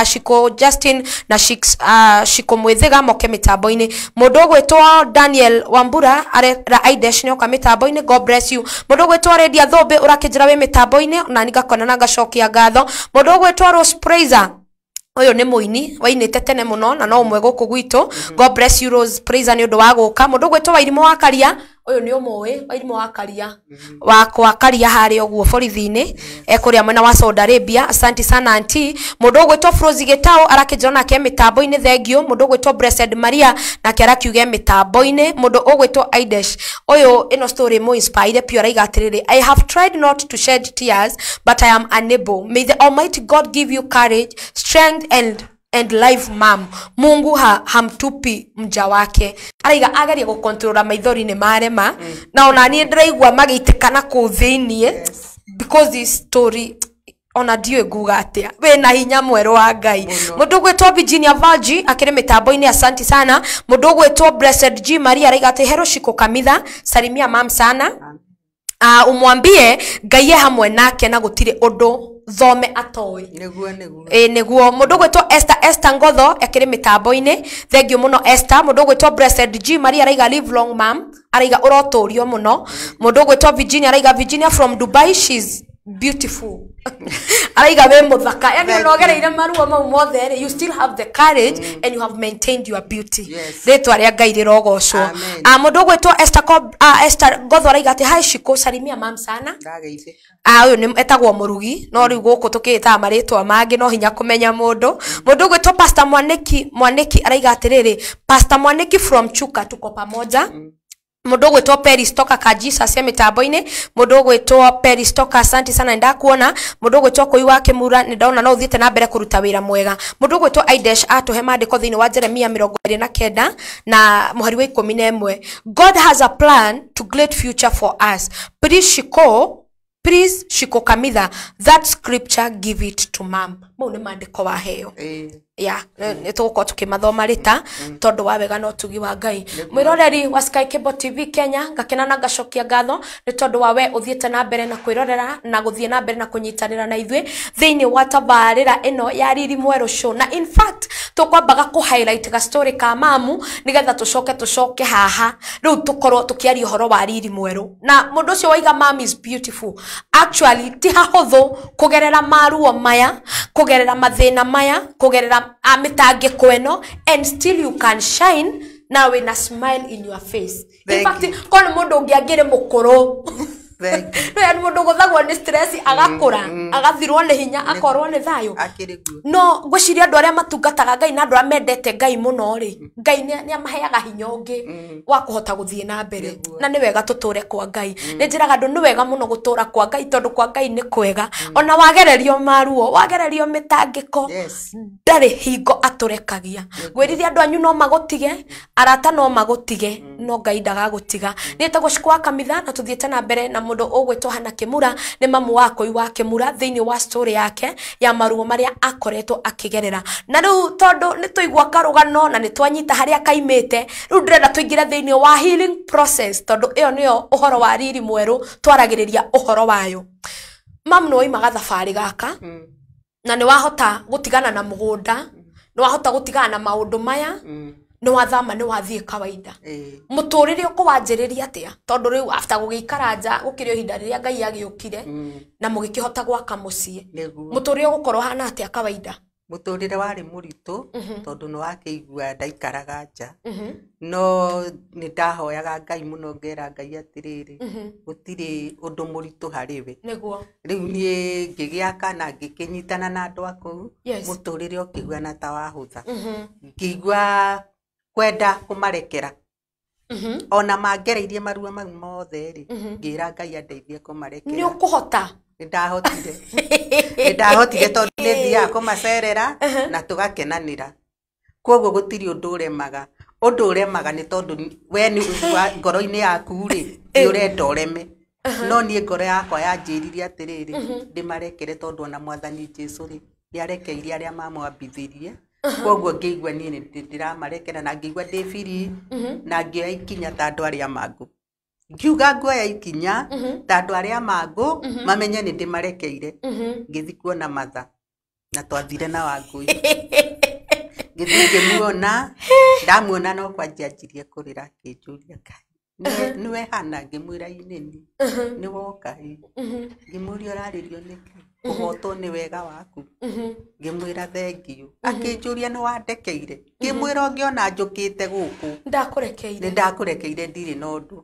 Shiko Justin na Shiko Mwethiga moke mitambo-ini. Mundu ogwetwo Daniel Wambura arera Aidesh nyoka mitambo-ini. God bless you. Mundu gwetwo Redia Thobe urakijira we mitambo-ini na nigakona na gacokia ngatho. Mundu gwetwo Rose Praiser oyo ni muini wainite tene muno na no umwe guku gwitu. God bless you Rose Praiser ni undu wa guka. Mundu gwetwo Wairimu wa Karia oyo ni umwe Wairimu wa Karia wa Karia hari oguo borithi-ini ekuria mwena wa Saudi Arabia. Asante sana auntie. Mundu gwetwo Frozi Getao arakijira na ke mitambo-ini thengio. Mundu gwetwo Blessed Maria na ke arakiuge mitambo-ini. Mundu ogwetwo Aidesh oyo ino story mo inspire pure aiga atiriri I have tried not to shed tears but I am unable. May the Almighty God give you courage, strength and life mom. Mungu hamtupi mja wake. Araiga ageria gukontrola maithori ni marema na ona ni ndiraigua magiitikana ku thiini because this story ona diwe guga atia we na hinya mwero wa Ngai. Mundu gwetwo Virginia Vaji akire mitambo-ini asante sana. Mundu gwetwo Blessed G Maria araiga ati hero Shiko Kamitha salimia mam sana umwambie Ngai hamwe nake na gutire undu thome atoi neguo. Mundu gwetwo Esther Ngotho akire mitambo-ini thengio muno Esther. Mundu gwetwo Blessed G Maria araiga live long mom araiga urotorio muno. Mundu gwetwo Virginia araiga Virginia from Dubai she's beautiful araiga we muthaka yani no gereire maruo mau mothe you still have the courage and you have maintained your beauty. Retwa ria Ngai rirogocwo. Mundu gwetwo Esther Ngotho araiga ati hi Shiko salimia mam sana uyu ni etagwo murugi no riu guku tukita maritwa mangi no hinya kumenya mundu. Mundu gwetwo Pastor Mwaniki araiga atiriri Pastor Mwaniki from Chuka tuko pamoja. Mundu gwetwo Peristoka Kajisa cia mitambo-ini. Mundu gwetwo Peristoka asante sana ndakuona. Mundu gwetwo Koi wa Kimura ni ndaona no uthiete na mbere kuruta wira mwega. Mundu gwetwo Aidesh atuhe mandiko thiini wa Jeremia 29 na muhari wa 11 God has a plan to great future for us. Please Shiko Kamitha that scripture give it to mom. Mau ni mandiko wa heo nitugukorwo tukimathoma rita tondu wa wega no tugi wa Ngai. Mwiroreri wa Sky Cable TV Kenya ngakena na ngacokia ngatho ni tondu wa we uthiete na mbere na kwirorera na guthie na mbere na kunyitanira na ithwe thiini wa tabarira ino ya Riri Mweru show. Na in fact tukwambaga ku highlight ga story ka mamu nigetha tucoke haha riu tukorwo tukiaria uhoro wa Riri Mweru. Na mundu ucio waiga mom is beautiful actually ti hahuthu kugerera maruo maya kugerera mathina maya kugerera amitangiko eno and still you can shine now with a smile in your face. In fact kono mundu ungiagire mukuru no ya mundu guthagwo ni stress agakura agathirwo ni hinya akorwo ni thayo no gwiciria andu aria matungataga Ngai na andu amendete Ngai muno ri Ngai ni amaheaga hinya ungi wa kuhota guthie na mbere na ni wega tuture kwa Ngai. Ni njiraga andu ni wega muno gutura kwa Ngai tondu kwa Ngai ni kwega ona wagererio maruo wagererio mitangiko ndari hingo aturekagia gwiriria andu anyu no magutige arata no magutige no Ngai ndagagutiga. Ni ta gucikwa Kamitha na tuthiete na mbere na mundu ogwetwo Hana Kimura ni mamu wa Koi wa Kimura thiini wa story yake ya maruo maria akoretwo akigerera. Na riu tondu ni tuigwa karugano na ni twanyita haria kaimite riu ndirenda tuingire thiini wa healing process tondu iyo niyo uhoro wa Riri Mweru twaragiriria uhoro wayo. Mam no imaga thabari gaka na ni wahota gutigana na mugunda ni wahota gutigana na maundu maya ni wathama ni wathie kawaida muturire uko wanjiriria atia tondu riu after gugikara nja gukirio hinda riria Ngai agiukire na mugikihota gwaka mucie muturire gukorwo hana atia kawaida Mũtũrĩre warĩ mũritũ tondũ nĩ wakĩigua ndaikaraga nja no nĩ ndahoyaga Ngai mũno ngera Ngai atĩrĩrĩ gũtirĩ ũndũ mũritũ harĩ we rĩu niĩ ngĩgĩa kana ngĩkĩnyitana na andũ a kũu mũtũrĩre ũkĩiguana ta wahũtha ngĩigua kwenda kũmarekera ona mangereirie marua mau mothe rĩ ngĩra Ngai andeithie kũmarekera nĩ ũkũhota ndahotire tondũ nĩ thiaga kũmacerera na tũgakenanĩra koguo gũtirĩ ũndũ ũremaga nĩ tondũ we nĩ ngoro-inĩ yaku rĩ nĩ ũrenda ũreme no niĩ ngoro yakwa yanjĩrire atĩrĩrĩ ndĩmarekere tondũ ona Mwathani Jesũ rĩ nĩarekeire arĩa mamwambithirie koguo ngĩigua niĩ nĩ ndĩramarekera na ngĩigua ndĩ free na ngĩoya ikinya ta andũ arĩa mangũ ngiuga nguoya ikinya ta andũ arĩa mangũ mamenye nĩ ndĩmarekeire ngĩthi kuona Matha na twathire na Wangũi ngĩthi ngĩmuona ndamuona no kwanjĩanjirie kũrĩra akĩnjũria Ngai nĩwe hana ngĩmwĩra ineni nĩ woka ngĩmũria ũrarĩrio nĩkĩ kũhotwo nĩ wega waku ngĩmwĩra thengiũ akĩnjũria nĩ wandekeire ngĩmwĩra ũngĩona njũkĩte gũkũ ndakũrekeire ndirĩ na ũndũ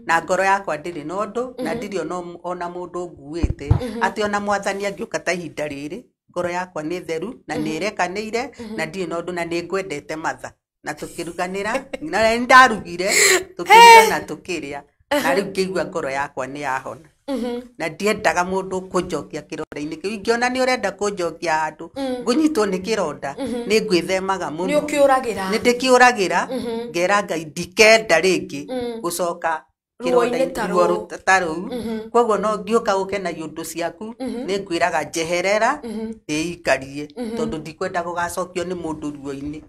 na ngoro yakwa ndĩrĩ na ũndũ na ndirĩ ona mũndũ nguĩte atĩ ona Mwathani angĩũka ta ihinda rĩrĩ ngoro yakwa nĩ theru na nĩ ĩrekanĩire na ndirĩ na ũndũ na nĩ ngwendete Matha na tũkĩruganĩra na nĩ ndarugire tũkĩruga na tũkĩrĩa na rĩu ngĩigua ngoro yakwa nĩ yahona na ndiendaga mũndũ kũnjokia kĩronda-inĩ kĩu ingĩona nĩ ũrenda kũnjokia handũ ngũnyitwo nĩ kĩronda nĩ ngwĩthemaga mũno nĩ ndĩkĩũragĩra ngera Ngai ndikenda rĩngĩ gũcoka kĩronda-inĩ ta rũu koguo no ngĩũka gũkenagio ũndũ ciaku nĩ ngwĩraga njeherera ĩikarie tondũ ndikwenda gũgacokio nĩ mũndũ ruo-inĩ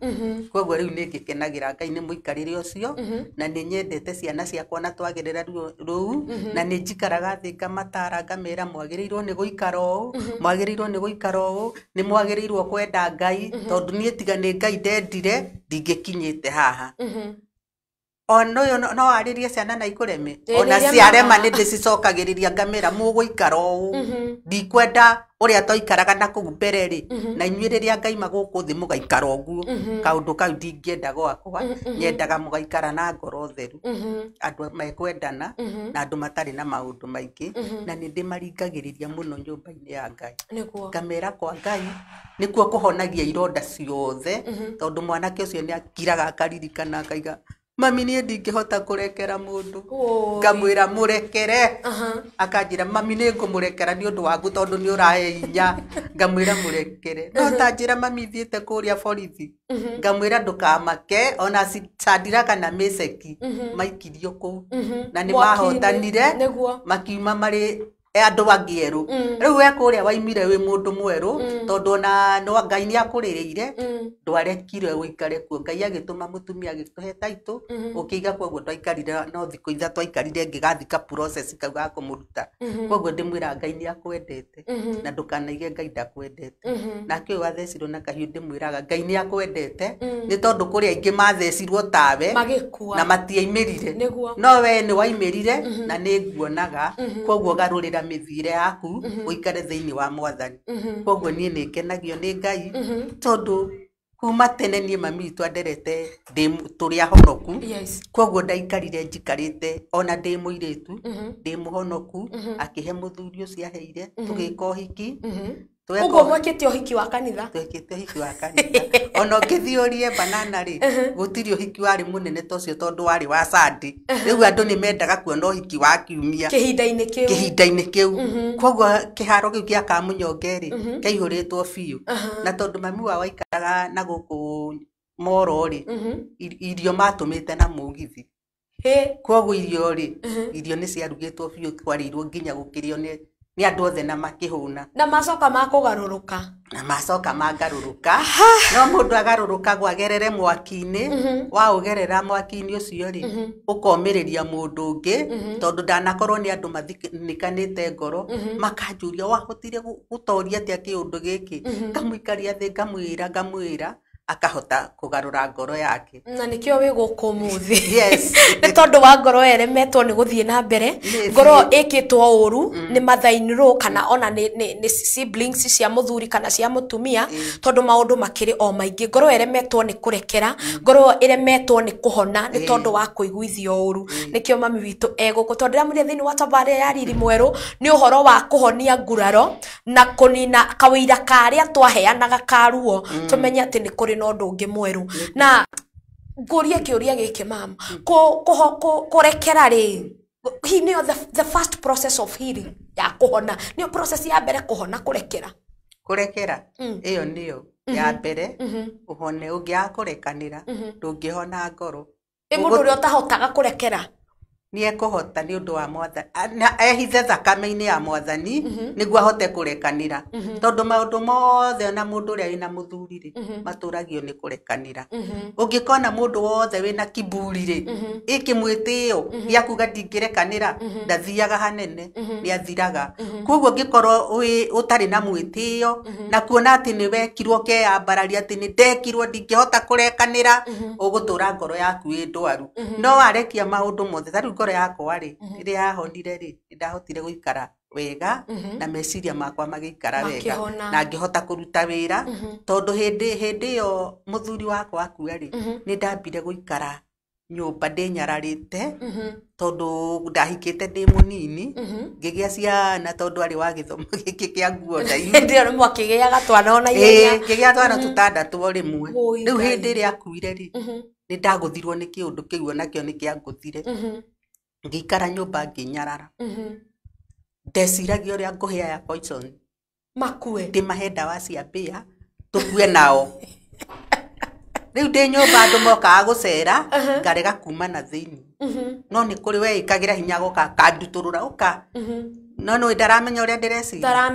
koguo rĩu nĩ ngĩkenagĩra Ngai nĩ mũikarĩre ũcio na nĩ nyendete ciana ciakwa na twagerera rũu na nĩ njikaraga thĩ ngamatara ngamera mwagĩrĩirwo nĩ gũikara ũũ mwagĩrĩirwo nĩ gũikara ũũ nĩ mwagĩrĩirwo kwenda Ngai tondũ niĩ tiga nĩ Ngai ndendire ndingĩkinyĩte haha ono yo no arĩrie ciana na ikũreme ona ciarema nĩ ndĩcicokagĩrĩria ngamera mũgũikara ũũ ndikwenda ũrĩa twaikaraga na kũu mbere rĩ na inyuĩ rĩrĩa ngaima gũkũ thĩ mũgaikara ũguo kaũndũ kau ndingĩenda gwakwa nyendaga mũgaikara na ngoro theru andũ mekwendana na andũ matarĩ na maũndũ maingĩ na nĩ ndĩmaringagĩrĩria mũno nyũmba-inĩ ya Ngai ngamera kwa Ngai nĩkuo kũhonagia ironda ciothe tondũ mwanake ũcio nĩ akiraga akaririkana akaiga mami niĩ ndingĩhota kũrekera mũndũ ngamwĩra mũrekere akanjĩra mami nĩ ngũmũrekera nĩ ũndũ waku tondũ nĩ ũrahe hinya ngamwĩra mũrekere no tanjĩra mami thiĩte kũrĩa borithi ngamwĩra ndũkamake ona Shadraka kana Meshaki maikirio kũu na nĩ mahotanire makiuma marĩ andũ angĩerũ rĩu we kũrĩa waimire wĩ mũndũ mwerũ tondũ ona Ngai nĩ akũrĩrĩire ndwarekire ũikare kuo Ngai agĩtũma mũtumia agĩtũhe taitũ ũkĩiga koguo twaikarire no thikũ ithatũ twaikarire ngĩgathika process kau ga kũmũruta koguo ndĩmwĩra Ngai nĩ akwendete na ndũkanaige Ngai ndakwendete nake ũyũ athecirwo na kahiũ ndĩmwĩraga Ngai nĩ akwendete nĩ tondũ kũrĩ aingĩ mathecirwo tawe na matiaimĩrire no we nĩ waimĩrire na nĩ nguonaga koguo garũrĩra mĩthiĩre yaku ũikare thĩinĩ wa Mwathani koguo niĩ nĩ ngenagio nĩ Ngai tondũ kuma tene niĩ mami witũ anderete tũrĩ ahonoku koguo ndaikarire njikarĩte ona ndĩ mũirĩtu ndĩ mũhonoku akĩhe mũthuri ũcio aheire tũgĩka ũhiki ũguo mwĩkĩte ũhiki wa kanitha twĩkĩte ũhiki wa kanitha ona ũkĩthiũrie Banana rĩ gũtirĩ ũhiki warĩ mũnene ta ũcio tondũ warĩ wa Sunday rĩu andũ nĩ mendaga kuona ũhiki wa kiumia kĩhinda-inĩ kĩu koguo kĩharo kĩu gĩa Kamũnyonge rĩ kĩaihũrĩtwo biũ na tondũ mami wao aikaraga na gũkũ Moro rĩ irio matũmĩte na mũgithi koguo irio rĩ irio nĩ ciarugĩtwo biũ kwarĩirwo nginya gũkĩrĩo nĩ andũ othe na makĩhũna na macoka makũgarũrũka na macoka mangarũrũka no mũndũ agarũrũka gwagerere mwaki-inĩ wa ũgerera mwaki-inĩ ũcio rĩ ũkomĩrĩria mũndũ ũngĩ tondũ ndanakorwo nĩ andũ mathikanĩte ngoro makanjũria wahotire gũtoria atĩa kĩũndũ gĩkĩ ngamũikaria thĩ ngamwĩra akahota kugarura ngoro yake na nikio we gukumuthi yes ni tondu wa ngoro eremetwo ni guthie na mbere ngoro ikitwo uru ni mathainiro kana ona ni siblings cia muthuri kana cia mutumia tondu maundu makiri o maingi ngoro eremetwo ni kurekera ngoro eremetwo ni kuhona ni tondu wa kuiguithio uru nikio mami witu eguko tondu ramire thini wa tabare ya riri mweru ni uhoro wa kuhonia nguraro na kunina kawira karia twaheanaga karuo tumenye ati ni kuri no ndungi mweru na nguria kiuria giki mama kurekera ri he knew the first process of healing ya kuhona ni process ya mbere kuhona kurekera iyo niyo ya mbere uhone ungia kurekanira ndungihona ngoro mundu uri utahotaga kurekera ni ekuhota ni undu wa mwathani ehithe thakame-ini ya mwathani niguo ahote kurekanira tondu maundu mothe na mundu uria wina muthuri ri maturagio ni kurekanira ungikona mundu wothe wina kiburi ri ikimwitio ya kuga ndingirekanira ndathiaga hanene ni athiraga koguo ngikorwo utari na mwitio na kuona ati ni wekirwo ke ambararia ati ni ndekirwo ndingihota kurekanira ugutura ngoro yaku i ndwaru no arekia maundu mothe tari ngoro yakwa ri ri yahonire ri ndahotire guikara wega na meciria makwa magikara wega na ngihota kuruta wira tondu hindi yo muthuri wakwa akua ri ni ndambire guikara nyumba ndinyararite tondu ndahikite ndi munini ngigia ciana tondu ari wa githomo giki kia nguo ndaihu ndio mwakigiaga twana ona ihenya ngigia twana tutandatu o rimwe riu hindi ri akuire ri ni ndaguthirwo ni kiundu kiu nakio ni kianguthire ngikara nyumba nginyarara ndeciragia uria nguhia ya poison makue ndimahe ndawa cia mbia tukue nao riu ndi nyumba andu mokaga gucera ngarega kuma na thiini no ni kuri we ikagira hinya goka kanduturura uka no no ndaramenya uria ndireciria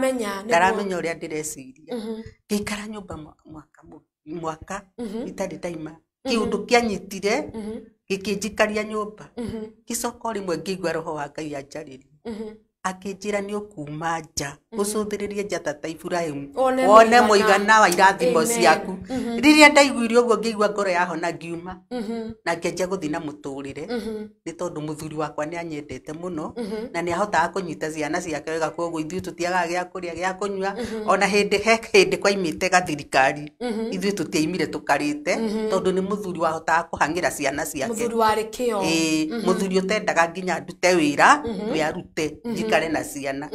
ndaramenya uria ndireciria ngikara nyumba mwaka itari daima kiundu kianyitire gikinjikaria nyumba gicoko rimwe ngigwa roho wa Ngai anjaririe akinjira ni ukuma nja ucuthiririe njata ta Ibrahim wone muigana wa irathimo ciaku riria ndaiguire uguo ngigwa ngoro yahona ngiuma na ngenja guthi na muturire ni tondu muthuri wakwa ni anyendete muno na ni ahotaga kunyita ciana ciake wega koguo ithuĩ tutiagaga gĩa kuria gĩa kunyua ona hindi kwaimite gathirikari ithuĩ tutiaimire tukarite tondu ni muthuri wahotaga kuhangira ciana ciake muthuri wari kio muthuri utendaga nginya ndute wira we arute njikare na ciana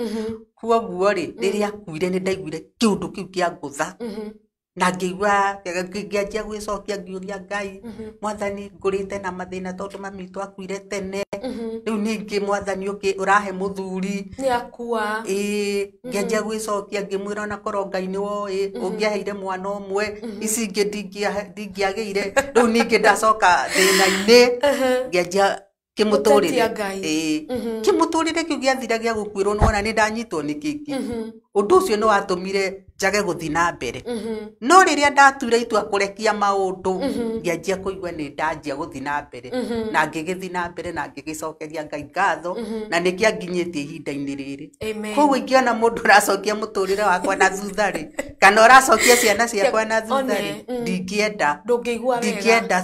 kuoguo ri riria akuire ni ndaiguire kiundu kiu kia ngutha na ngigwa ngianjia gwicokia ngiuria Ngai mwathani ngurite na mathina tondu mami tu akuire tene riu ningi mwathani urahe muthuri ni akua ngianjia gwicokia ngimwira na korwo Ngai ni woi ungiaheire mwana umwe ici ingi ndingiageire riu ningi ndacoka thina-ini ngianjia kimuturire kimuturire kiu giathiragia gukwirwo nona ni ndanyitwo ni kiki undu ucio ni watumire njage guthi na mbere no riria ndature itua kurekia maundu ngianjia kuigua ni ndanjia guthi na mbere na ngigithi na mbere na ngigicokeria Ngai ngatho na nikia nginyitie ihinda-ini riri koguo ingiona mundu uracokia muturire wakwa na thutha ri kana uracokia ciana ciakwa na thutha ri ndingienda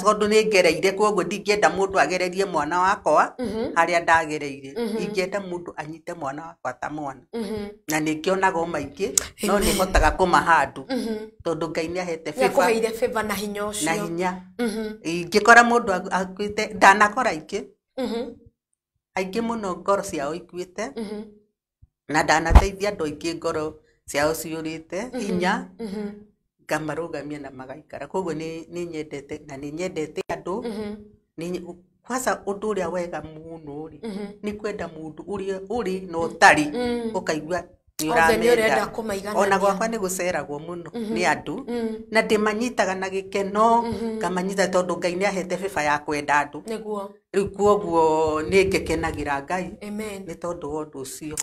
tondu ni ngereire koguo ndingienda mundu agererie mwana wakwa haria ndagereire ingienda mundu anyite mwana wakwa ta mwana na nikionaga o maingi no ni hotaga kumahandu tondu Ngai ni ahete favor na hinya ucio na hinya ingikora mundu akuite ndanakora aingi muno ngoro ciao ikuite na ndanateithia andu aingi ngoro ciao ciurite hinya ngamarugamia na magaikara koguo ni nyendete na ni nyendete andu kwasa undu uria wega muno ri ni kwenda mundu uri no utari ukaigua ona gwakwa ni guceragwo muno ni andu na ndimanyitaga na gikeno ngamanyita tondu Ngai ni ahete favor ya kwenda andu riu kuoguo ni ngikenagira Ngai ni tondu wa undu ucio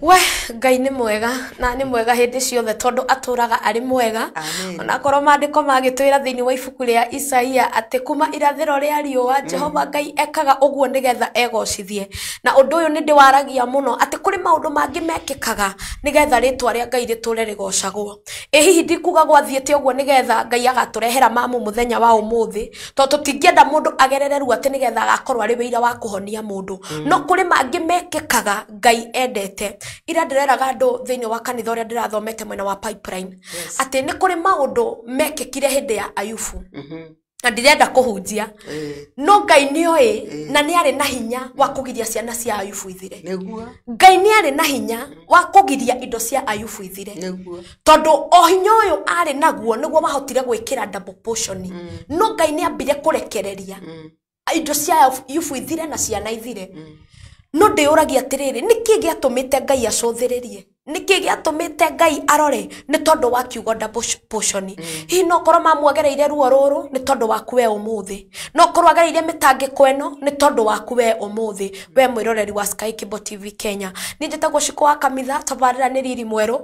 we Ngai nĩ mwega na nĩ mwega hĩndĩ ciothe tondu atũraga ari mwega. Ona korwo maandĩko magĩtwĩra thĩinĩ wa ibuku rĩa Isaia atĩ kuma irathĩro rĩa riũa Jehova Ngai ekaga ũguo nĩgetha egocithie. Na ũndũ ũyũ nĩ ndĩwaragia mũno atĩ kũrĩ maũndũ mangĩ mekĩkaga nĩgetha rĩtwa rĩa Ngai rĩtũre rĩgocagwo. Ĩ hihi ndikuga gwathiĩte ũguo nĩgetha Ngai agatũrehera mamu mũthenya wa ũmũthĩ tondũ tũtingĩenda mũndũ agerere ruo atĩ nĩgetha agakorwo arĩ wĩira wa kũhonia mũndũ. No kũrĩ mangĩ mekĩkaga Ngai endete. Ira ndĩreraga andũ thĩinĩ wa kanitha ũrĩa ndĩrathomete mwena wa Pipeline atĩ nĩ kũrĩ maũndũ mekĩkire hĩndĩ ya Ayubu. Na ndirenda kũhunjia no Ngai nĩoĩ na nĩ arĩ na hinya wa kũgiria ciana cia Ayubu ithire. Ngai nĩ arĩ na hinya wa kũgiria indo cia Ayubu ithire tondũ o hinya ũyũ arĩ naguo nĩguo mahotire gwĩkĩra double portion. No Ngai nĩ ambire kũrekereria indo cia Ayubu ithire na ciana ithire. No ndĩũragia atĩrĩrĩ nĩkĩ gĩatũmĩte Ngai acũthĩrĩrie? Nĩkĩ gĩatũmĩte Ngai arore? Nĩ tondũ wa kiugo double portion. Hihi no korwo mamwogereire ruo rũrũ nĩ tondũ waku we ũmũthĩ. No korwo agereire mĩtangĩko ĩno nĩ tondũ waku we ũmũthĩ. We mwĩroreri wa Sky Cable TV Kenya. Nĩ njĩtagwo Shiko wa Kamitha tabarĩra nĩ Riri Mwerũ.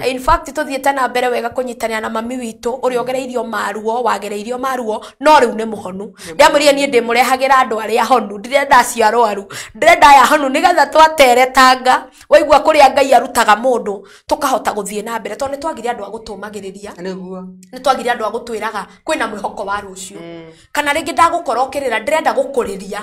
In fact tũthiĩte na mbere wega kũnyitanĩra na mami witũ ũrĩa ogereirio maruo wagereirio maruo no rĩu nĩ mũhonu. Ndĩamũrire niĩ ndĩmũrehagĩra andũ arĩa honu ndirenda acio arwaru. Ndĩrenda aya honu nĩgetha twatere tanga waigua kũrĩa Ngai arutaga mũndũ tukahota gũthiĩ na mbere tondũ nĩ twagire andũ a gũtũmagĩrĩria. Nĩ twagire andũ a gũtwĩraga kwĩna mwĩhoko wa rũciũ. Kana rĩngĩ ndagũkorwo kĩrĩra ndĩrenda gũkũrĩria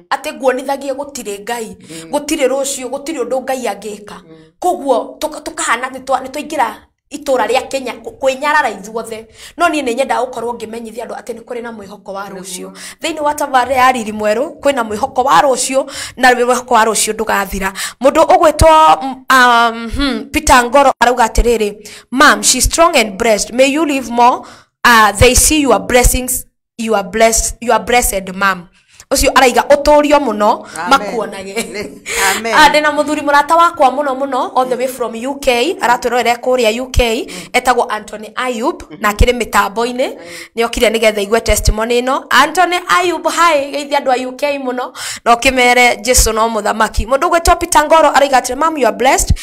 atĩ nguonithagie gũtirĩ Ngai gũtirĩ rũciũ gũtirĩ ũndũ Ngai angĩka. Koguo tukahana nĩ twaingĩra itura rĩa Kenya kwĩnyarara ithuothe. No niĩ nĩ nyendaga gũkorwo ngĩmenyithia andũ atĩ nĩ kũrĩ na mwĩhoko wa rũciũ. Thĩinĩ wa tabarĩra ya Riri Mwerũ kwĩna mwĩhoko wa rũciũ na mwĩhoko wa rũciũ ndũgathira. Mũndũ ũgwĩtwo Peter Ngoro arauga atĩrĩrĩ, "Mom, she's strong and blessed. May you live more. They see your blessings. You are blessed, mom." Ucio araiga ũtũrio mũno makuonage. Amen. Na mũthuri mũrata wakwa mũno all the way from UK aratwĩrorera kũrĩa UK etagwo Anthony Ayub na akĩrĩ mĩtambo-inĩ nĩ okire nĩgetha igue testimony ĩno. Anthony Ayub hi geithia andũ a UK mũno na ũkĩmere Jesu no mũthamaki. Mũndũ ũgwĩtwo Peter Ngoro araiga atĩrĩ, "Mom, you are blessed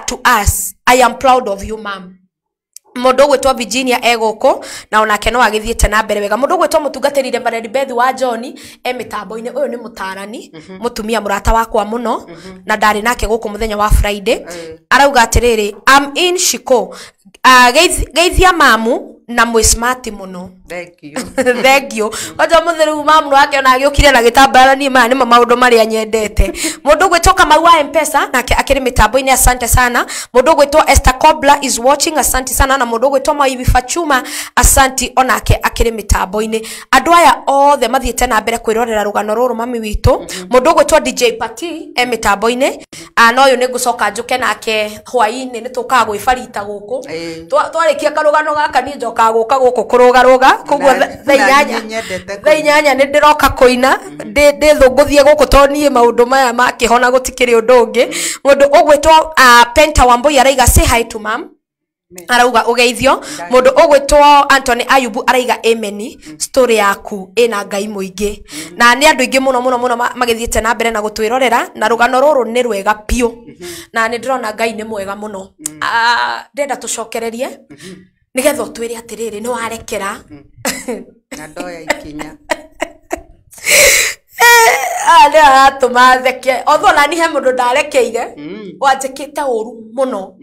to us. I am proud of you, mom." Mũndũ ũgwĩtwo Virginia egũkũ na onake no agĩthiĩte na mbere wega. Mũndũ ũgwĩtwo mũtungatĩri Reverend Beth wa John mĩtambo-inĩ ũyũ nĩ mũtarani mũtumia mũrata wakwa mũno na ndarĩ nake gũkũ mũthenya wa Friday. Arauga atĩrĩrĩ, "I'm in Shiko. Geithia mamu na mwĩ smart mũno." Thank you. Thank you. Wacha mũtheru mamu wake ona agĩokire na gĩtambara niĩ maya nĩ maũndũ marĩa nyendete. Mũndũ ũgwĩtwo Kamau wa M-Pesa nake akĩrĩ mĩtambo-inĩ asante sana. Mũndũ ũgwĩtwo Esther Kobla is watching asante sana na mũndũ ũgwĩtwo Maibi Fachuma asante onake akĩrĩ mĩtambo-inĩ. Andũ aya othe mathiĩte na mbere kwĩrorera rũgano rũrũ mami witũ. Mũndũ ũgwĩtwo DJ Pati mĩtambo-inĩ. No ũyũ nĩ ngũcoka njũke nake hwaĩ-inĩ nĩ tũkaga gwĩbarita gũkũ. Twarĩkia karũgano gaka niĩ njokaga gũka gũkũ kũrũgarũga. Koguo thaa inyanya nĩ ndĩroka kũina ndĩthũngũthie gũkũ tondũ niĩ maũndũ maya makĩhona gũtikĩrĩ ũndũ ũngĩ. Mũndũ ũgwĩtwo Penta Wambui araiga say hi to mom. Arauga ũgeithio. Mũndũ ũgwĩtwo Anthony Ayubu araiga ameni. Story yaku ĩna Ngai mũingĩ. Na nĩ andũ aingĩ mũno magĩthiĩte na mbere na gũtwĩrorera na rũgano rũrũ nĩ rwega piũ. Na nĩ ndĩrona Ngai nĩ mwega mũno. Ndenda tũcokererie nĩgetha ũtwĩre atĩrĩrĩ nĩ warekera na ndoya ikinya. Nĩ aratũma theke although nani he mũndũ ndarekeire wanjĩkĩte ũru mũno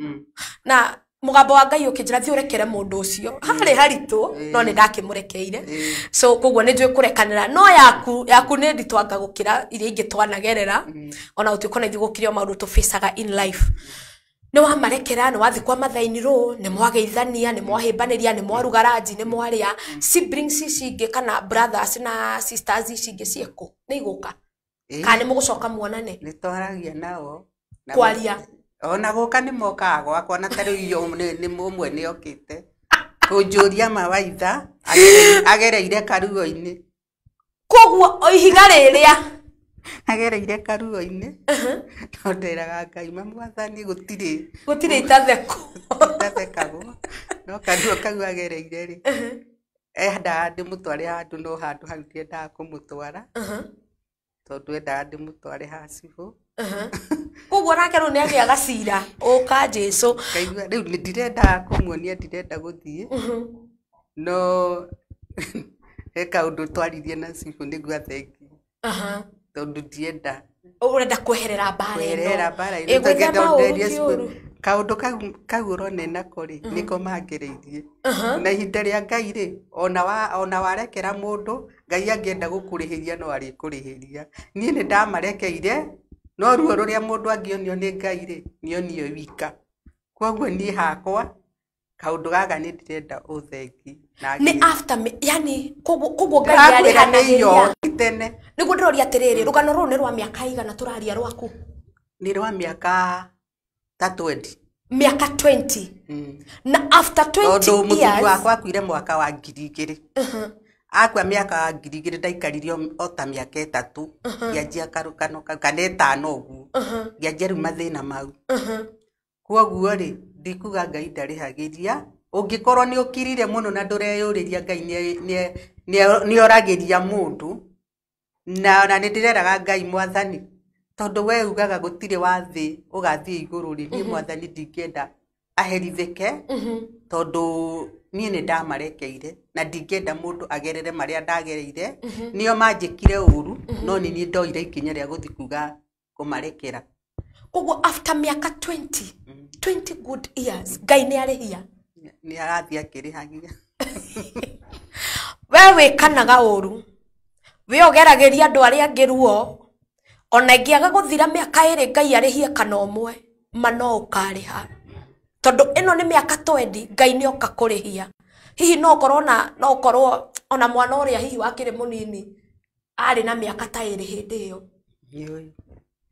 na mũgambo wa Ngai ũkĩnjĩra thiĩ ũrekere mũndũ ũcio harĩ haritũ no nĩ ndakĩmũrekeire. So koguo nĩ njũĩ kũrekanĩra no yaku nĩ nditwanga gũkĩra iria ingĩ twanagerera ona ũtuĩko na ithuĩ gũkĩrĩ o maũndũ tũfacaga in life. Nĩ wamarekera nĩ wathi kwa mathainirũ nĩ mwageithania nĩ mwahĩmbanĩria nĩ mwaruga ranji nĩ mwarĩa. Siblings ici ingĩ kana brothers na sisters ici ingĩ ciĩkũ nĩ igũka kana nĩ mũgũcoka muonane? Nĩ twaragia nao kwaria ona gũka nĩ mokaga gwakwa na tarĩu iyo nĩ mũmwe nĩ okĩte kũnjũria mawaitha agereire karuo-inĩ. Koguo ihiga rĩrĩa agereire karuo-inĩ no nderaga Ngai mamwathani gũtirĩ itathekagwo no karuo kau agereire rĩ endaga ndĩmũtware handũ no handũ hau ndiendaga kũmũtwara tondũ endaga ndĩmũtware ha cibũ Koguo nake ru nĩagĩa gacira ũka Jesu kaigua rĩu ndirenda kũmuonia ndirenda gũthiĩ no eka ũndũ twaririe na cibu nĩguo athengi tondũ ndienda urenda kweherera mbara ĩno ĩgwetha kaũndũ kau ũrona nako rĩ nĩko mangĩrĩirie na ihinda rĩa Ngai rĩ ona warekera mũndũ Ngai angĩenda gũkũrĩhĩria no arĩkũrĩhĩria niĩ nĩ ndamarekeire no ruo rũrĩa mũndũ angĩonio nĩ Ngai rĩ nĩonio wika koguo niĩ hakwa kaũndũ gaga nĩ ndĩrenda ũthengi ni after me yani koguo Ngai arĩhanagĩria tene nĩguo ndĩroria atĩrĩrĩ rũgano rũrũ nĩ rwa mĩaka igana tũraria rwaku nĩ rwa mĩaka ta 20 miaka 20 na after 20 years mũthuri wakwa akuire mwaka wa 2000 akwa miaka wa 2000 ndaikaririo o ta miaka 3 ngianjia karũkano kana 5 ũguo ngianjia rĩu mathĩna mau koguo rĩ ndikuga Ngai ndarĩhagĩria ũngĩkorwo nĩ ũkirire mũno na ndũreyũrĩria Ngai nĩ oragĩria mũndũ na nĩ ndĩreraga Ngai Mwathani tondũ we ugaga gũtirĩ wathĩ ũgathiĩ igũrũ rĩ niĩ Mwathani ndingĩenda aherithĩke tondũ niĩ nĩ ndamarekeire na ndingĩenda mũndũ agerere marĩa ndagereire nĩo manjĩkire ũru no nĩ niĩ ndoire ikinya rĩa gũthiĩ kuga kũmarekera koguo after miaka 20 good years Ngai nĩ arĩhia nĩ arathiĩ akĩrĩhagia we wĩkanaga ũru we ũgeragĩria andũ arĩa angĩ ruo ona ingĩaga gũthira mĩaka 2 Ngai arĩhie kana ũmwe no ũkarĩha tondũ ĩno nĩ mĩaka 20 Ngai nĩ oka kũrĩhia hihi no ũkorwo ona mwana ũrĩa hihi wakĩrĩ mũnini arĩ na mĩaka ta 2 hĩndĩ ĩyo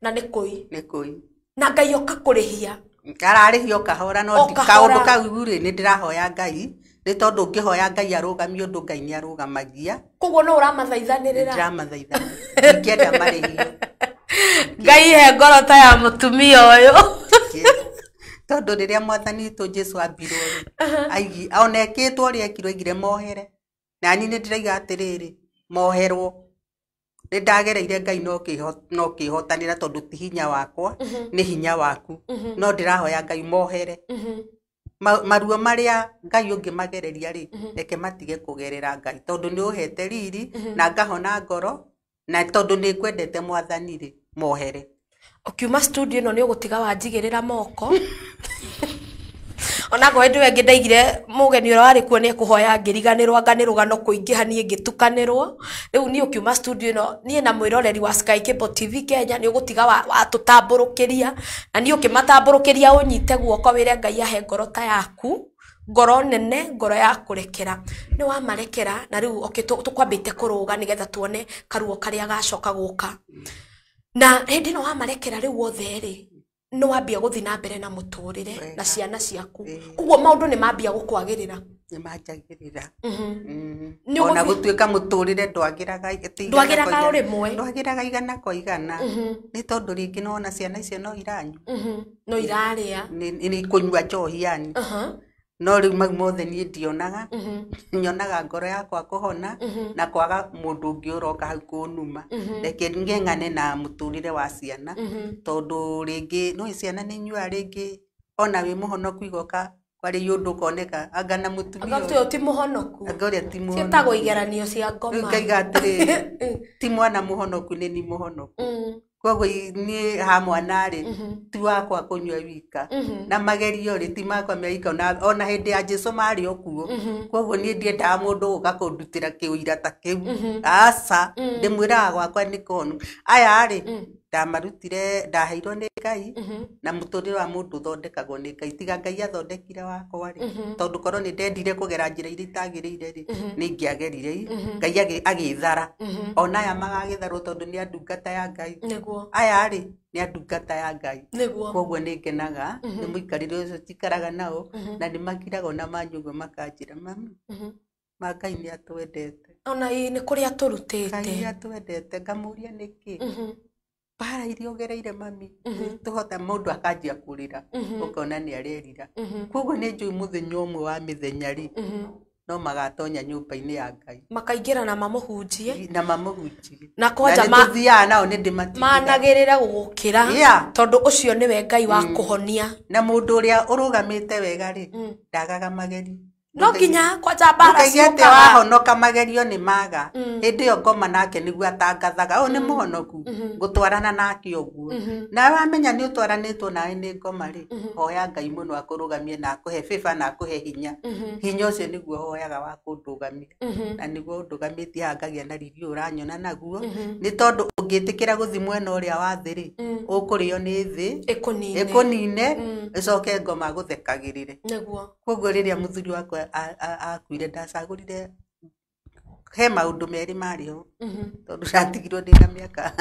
na nĩ kũi na Ngai oka kũrĩhia ararĩhio kahora no kaũndũ kau rĩ nĩ ndĩrahoya Ngai nĩ tondũ ũngĩhoya Ngai arũgamie ũndũ Ngai nĩ arũgamagia koguo no ũramathaithanĩrĩra ndiramathaithanĩrĩra ingĩenda marĩhio Ngai he ngoro ta ya mũtumia ũyũ tondũ rĩrĩa Mwathani witũ Jesu ambirwo rĩ ona ekĩtwo ũrĩa ekirwo aigire mohere na niĩ nĩ ndĩraiga atĩrĩrĩ moherwo nĩ ndagereire Ngai no kĩhotanĩra tondũ ti hinya wakwa nĩ hinya waku no ndĩrahoya Ngai mohere maruo marĩa Ngai ũngĩmagereria rĩ reke matige kũgerera Ngai tondũ nĩ ũhete riri na ngahona ngoro na tondũ nĩ kwendete Mwathani rĩ mohere ukiuma studio ĩno nĩ ũgũtiga wanjigĩrĩra moko ona ngo ndĩ wengĩ ndaigire mũgeni ũrĩa warĩ kuo nĩ ekũhoya ngĩriganĩrwo anga nĩ rũgano kũingĩha niĩ ngĩtukanĩrwo rĩu niĩ ukiuma studio ĩno niĩ na mwĩroreri wa Sky Cable TV Kenya nĩ ũgũtiga watũtambũrũkĩria na niĩ ũkĩmatambũrũkĩria ũnyite guoko wĩre Ngai ahe ngoro ta yaku ngoro nene ngoro ya kũrekera nĩ wamarekera na rĩu tũkwambĩte kũrũga nĩgetha tuone karuo karĩa gacoka gũka na hĩndĩ ĩno wamarekera rĩu wothe rĩ no wambia gũthiĩ na mbere na mũtũrĩre na ciana ciaku ũguo maũndũ nĩ mambia gũkwagĩrĩra nĩ manjagĩrĩra ona gũtuĩka mũtũrĩre ndwagĩraga rĩmwe ndwagĩraga igana kwa igana nĩ tondũ rĩngĩ nona ciana icio no iranyua no irarĩa nĩ kũnyua njohi yani no rĩu mau mothe niĩ ndionaga nyonaga ngoro yakwa kũhona na kwaga mũndũ ũngĩ ũroka hau kũnuma reke ng'eng'ane na mũtũrĩre wa ciana tondũ rĩngĩ no ciana nĩ nyua rĩngĩ ona wĩ mũhonoku igoka kwarĩ ũndũ ũkoneka anga na mũtumia ũyũ ti mũhonoku anga ũrĩa ti mũhonoku ciĩtagwo igeranio cia ngoma ngaiga atĩrĩrĩ ti mwana mũhonoku nĩ ni mũhonoku koguo niĩ ha mwana rĩ ti wakwa kũnyua wika na magerio rĩ ti makwa meika ona hĩndĩ ya Jesu marĩ o kuo koguo niĩ ndiendaga mũndũ gũka kũndutĩra kĩũira ta kĩu aca ndĩmwĩraga gwakwa nĩ konu aya rĩ ndamarutire ndaheirwo nĩ Ngai na mũtũrĩre wa mũndũ ũthondekagwo nĩ Ngai tiga Ngai athondekire wakwa rĩ tondũ korwo nĩ ndendire kũgera njĩra iria itagĩrĩire rĩ nĩ ingĩagerire Ngai agĩthara ona aya magagĩtharwo tondũ nĩ andungata ya Ngai aya rĩ nĩ andungata ya Ngai koguo nĩ ngenaga nĩ mũikarĩre ũcio tikaraga nao na nĩ makiraga ona manyuguo makanjĩra mami ma Ngai nĩ atwendete ona nĩ kũrĩa tũrutĩte Ngai atwendete ngamũria nĩkĩ bara iria ũgereire mami tũhota mũndũ akanjia kũrĩra ũkona nĩ arerira koguo nĩ njũĩ mũthenya ũmwe wa mĩthenya rĩ no magatonya nyũmba-inĩ ya Ngai makaingĩra na mamũhunjie na mamũhunjie na kwanja mathiaga nao nĩ ndĩmatigĩra managĩrĩre gũgũkĩra tondũ ũcio nĩwe Ngai wa kũhonia na mũndũ ũrĩa ũrũgamĩte wega rĩ ndagaga mageri no nginya kwanja bara cioka wahonoka magerio nĩ maga hĩndĩ ĩyo ngoma nake nĩguo atangathaga ũyũ nĩ mũhonoku ngũtwarana nake ũguo na wamenya nĩ ũtwaranĩtwo nawe nĩ ngoma rĩ hoya Ngai mũno akũrũgamie na akũhe favor na akũhe hinya ũcio nĩguo hoyaga wa kũndũgamia na nĩguo ndũgamĩtie haha ngagĩa na riri ũranyona naguo nĩ tondũ ũngĩtĩkĩra gũthi mwena ũrĩa wa thĩ rĩ ũkũrĩo nĩ thĩ ĩkũnine ĩcoke ngoma gũthekagĩrĩre koguo rĩrĩa mũthuri wakwa akuire ndacagũrire he maũndũ merĩ marĩho tondũ ndatigirwo ndĩna mĩaka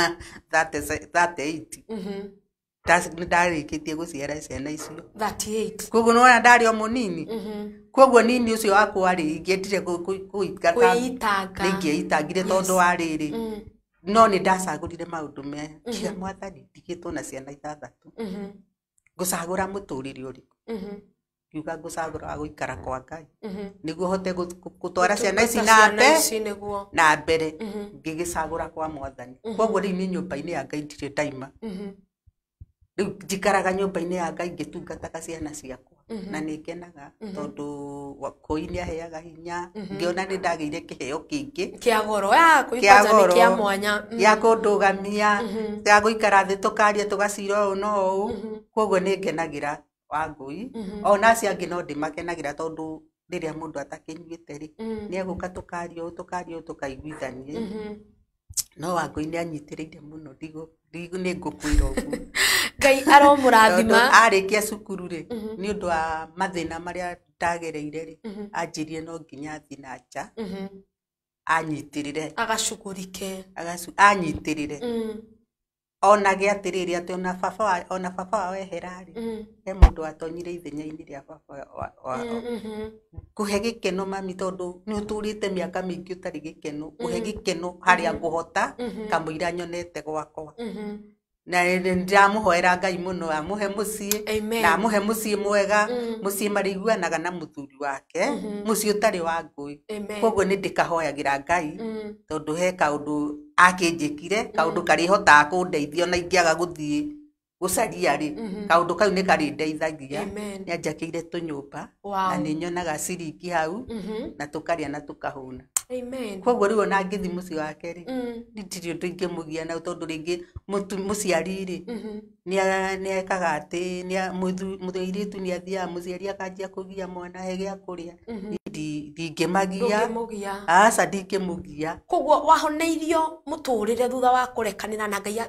38 ndarĩkĩtie gũciara ciana icio 38 koguo nĩwona ndarĩ o mũnini koguo nini ũcio wakwa rĩ ingĩendire kwĩitanga ingĩitangire tondũ wa rĩrĩ no nĩ ndacagũrire maũndũ merĩ Mwathani ndigĩtwo na ciana 6 ngũcagũra mũtũrĩre ũrĩkũ kiuga ngũcagũra wa gũikara kwa Ngai nĩguo hote gũtwara ciana ici na mbere ngĩgĩcagũra kwa Mwathani koguo rĩu nĩ nyũmba-inĩ ya Ngai ndirĩ ndaima rĩu njikaraga nyũmba-inĩ ya Ngai ngĩtungataga ciana ciakwa na nĩ ngenaga tondũ Kũi nĩ aheaga hinya ngĩona nĩ ndagĩire kĩheo kĩingĩ kĩa goro kĩa mwanya gĩa kũndũgamia gĩa gũikara thĩ tũkaria tũgacira ũũ no ũũ koguo nĩ ngenagĩra Wangũi ona acio angĩ no ndĩmakenagĩra tondũ rĩrĩa mũndũ atakĩnyuĩte rĩ nĩ egũka tũkaria ũũ tũkaiguithanie no Wangũi nĩ anyitĩrĩire mũno nĩ ngũkwĩra ũguo Ngai aromũrathima arĩkia cukuru rĩ nĩ ũndũ wa mathĩna marĩa ndagereire rĩ anjirie no nginya athiĩ na nja anyitĩrĩre agacugurike anyitĩrĩre onage atĩrĩrĩ atĩ ona baba wao ehera rĩ he mũndũ watonyire ithenya-inĩ rĩa baba kũhe gĩkeno mami tondũ nĩ ũtũrĩte mĩaka mĩingĩ ũtarĩ gĩkeno kũhe gĩkeno harĩa ngũhota kamũira nyonete gwakwa na ndĩramũhoera Ngai mũno amũhe mũciĩ na amũhe mũciĩ mwega mũciĩ marĩiguanaga na mũthuri wake mũciĩ ũtarĩ wa ngũĩ koguo nĩ ndĩkahoyagĩra Ngai tondũ he kaũndũ akĩnjĩkire kaũndũ karĩhotaga kũndeithia ona ingĩaga gũthiĩ gũcaria rĩ kaũndũ kau nĩ karĩndeithagia nĩ anjakĩire tũnyũmba na nĩ nyonaga ciringi hau na tũkarĩa na tũkahũna koguo rĩu ona ngĩthi mũciĩ wake rĩ ndirĩ ũndũ ingĩmũgia na tondũ rĩngĩ mũciari rĩ nĩ ekaga atĩ mũirĩtu nĩ athiaga mũciari akanjia kũgia mwana he gĩa kũrĩa ndingĩmagia aca ndingĩmũgia koguo wahoneirio mũtũrĩre thutha wa kũrekanĩra na Ngai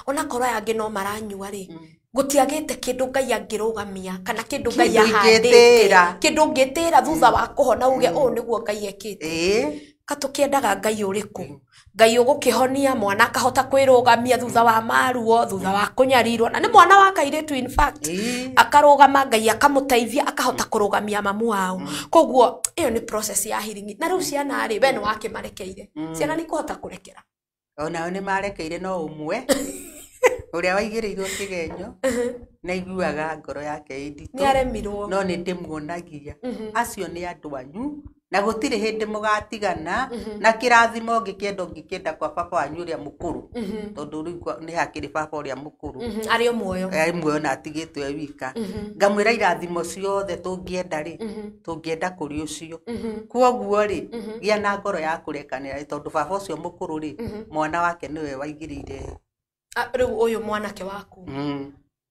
ona korwo angĩ no maranyua rĩ gũtiagĩte kĩndũ Ngai angĩrũgamia kana kĩndũ Ngai ahandĩte kĩndũ ngĩtĩra thutha wa kũhona uge ũũ nĩguo Ngai ekĩte katũkĩendaga Ngai ũrĩkũ Ngai ũgũkĩhonia mwana akahota kwĩrũgamia thutha wa maruo thutha wa kũnyarirwo na nĩ mwana wa kairĩtu in fact akarũgama Ngai akamũteithia akahota kũrũgamia mamu wao koguo ĩyo nĩ process ya healing na rĩu ciana rĩ we nĩ wakĩmarekeire ciana nĩ kũhota kũrekera onao nĩ marekeire no ũmwe ũrĩa waigĩrĩirwo kĩgenyo na iguaga ngoro yake nditũ nĩ aremirwo no nĩ ndĩmuonagia acio nĩ andũ anyu na gũtirĩ hĩndĩ mũgatigana na kĩrathimo ũngĩkĩenda kwa baba wanyu ũrĩa mũkũrũ tondũ rĩu nĩ hakĩrĩ baba ũrĩa mũkũrũ arĩ muoyo na atigĩtwo e wika ngamwĩra irathimo ciothe tũngĩenda rĩ tũngĩenda kũrĩ ũcio koguo rĩ gĩa na ngoro ya kũrekanĩra tondũ baba ũcio mũkũrũ rĩ mwana wake nĩwe waigĩrĩire rĩu ũyũ mwanake waku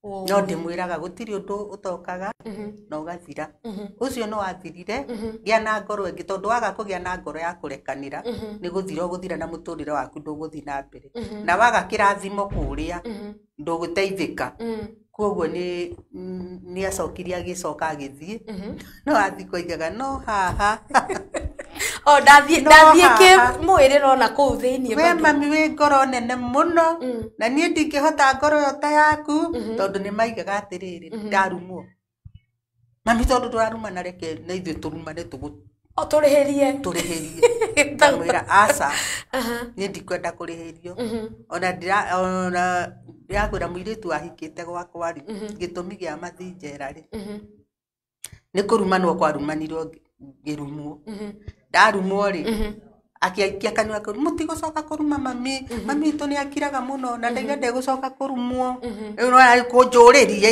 no ndĩmwĩraga gũtirĩ ũndũ ũtokaga na ũgathira ũcio no wathirire gĩa na ngoro ĩngĩ tondũ waga kũgĩa na ngoro ya kũrekanĩra nĩ gũthira ũgũthira na mũtũrĩre waku ndũgũthiĩ na mbere na waga kĩrathimo kũrĩa ndũgũteithĩka koguo nĩ acokirie agĩcoka agĩthiĩ no athi koigaga no haha ndathiĩ kĩmwĩrĩra ona kũu thĩinĩ we mami wĩ ngoro nene mũno na niĩ ndingĩhota ngoro yo ta yaku tondũ nĩ maigaga atĩrĩrĩ ndarumwo mami tondũ ndũraruma na reke na ithuĩ tũrumane tũrĩhĩrie ndamwĩra aca niĩ ndikwenda kũrĩhĩrio ona ndĩrakwĩra mũirĩtu ahikĩte gwakwa rĩ gĩtũmi gĩa mathi njera rĩ nĩ kũrumanwo kwarumanirwo ngirumo ndarumo ri akiaikia kanua ko mutigocoka kuruma mami mami to ni akiraga muno na ndege gucoka kurumwo no ari kunjuriria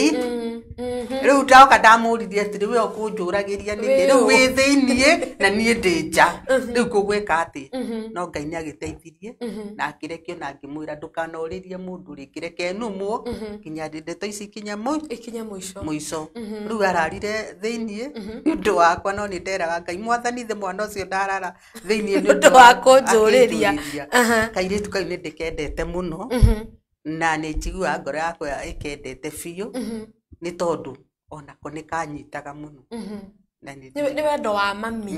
riu ndaoka ndamuririe atiri we okunjuragiria ni riu wi thiinie na nie ndija riu kugwika ati no Ngai ni agiteithirie na akirekio na ngimwira ndukanoririe mundu rikireke numwo kinya ndeto ici kinya muico riu ararire thiinie ndu wakwa no ni nderaga Ngai mwathani the mwana ucio ndarara thiinie ndu akonjuriria kairitu kau ni ndikendete muno na ni njigua ngoro yakwa ikendete biu ni tondu ona ko ni kanyitaga muno na ni wendo wa mami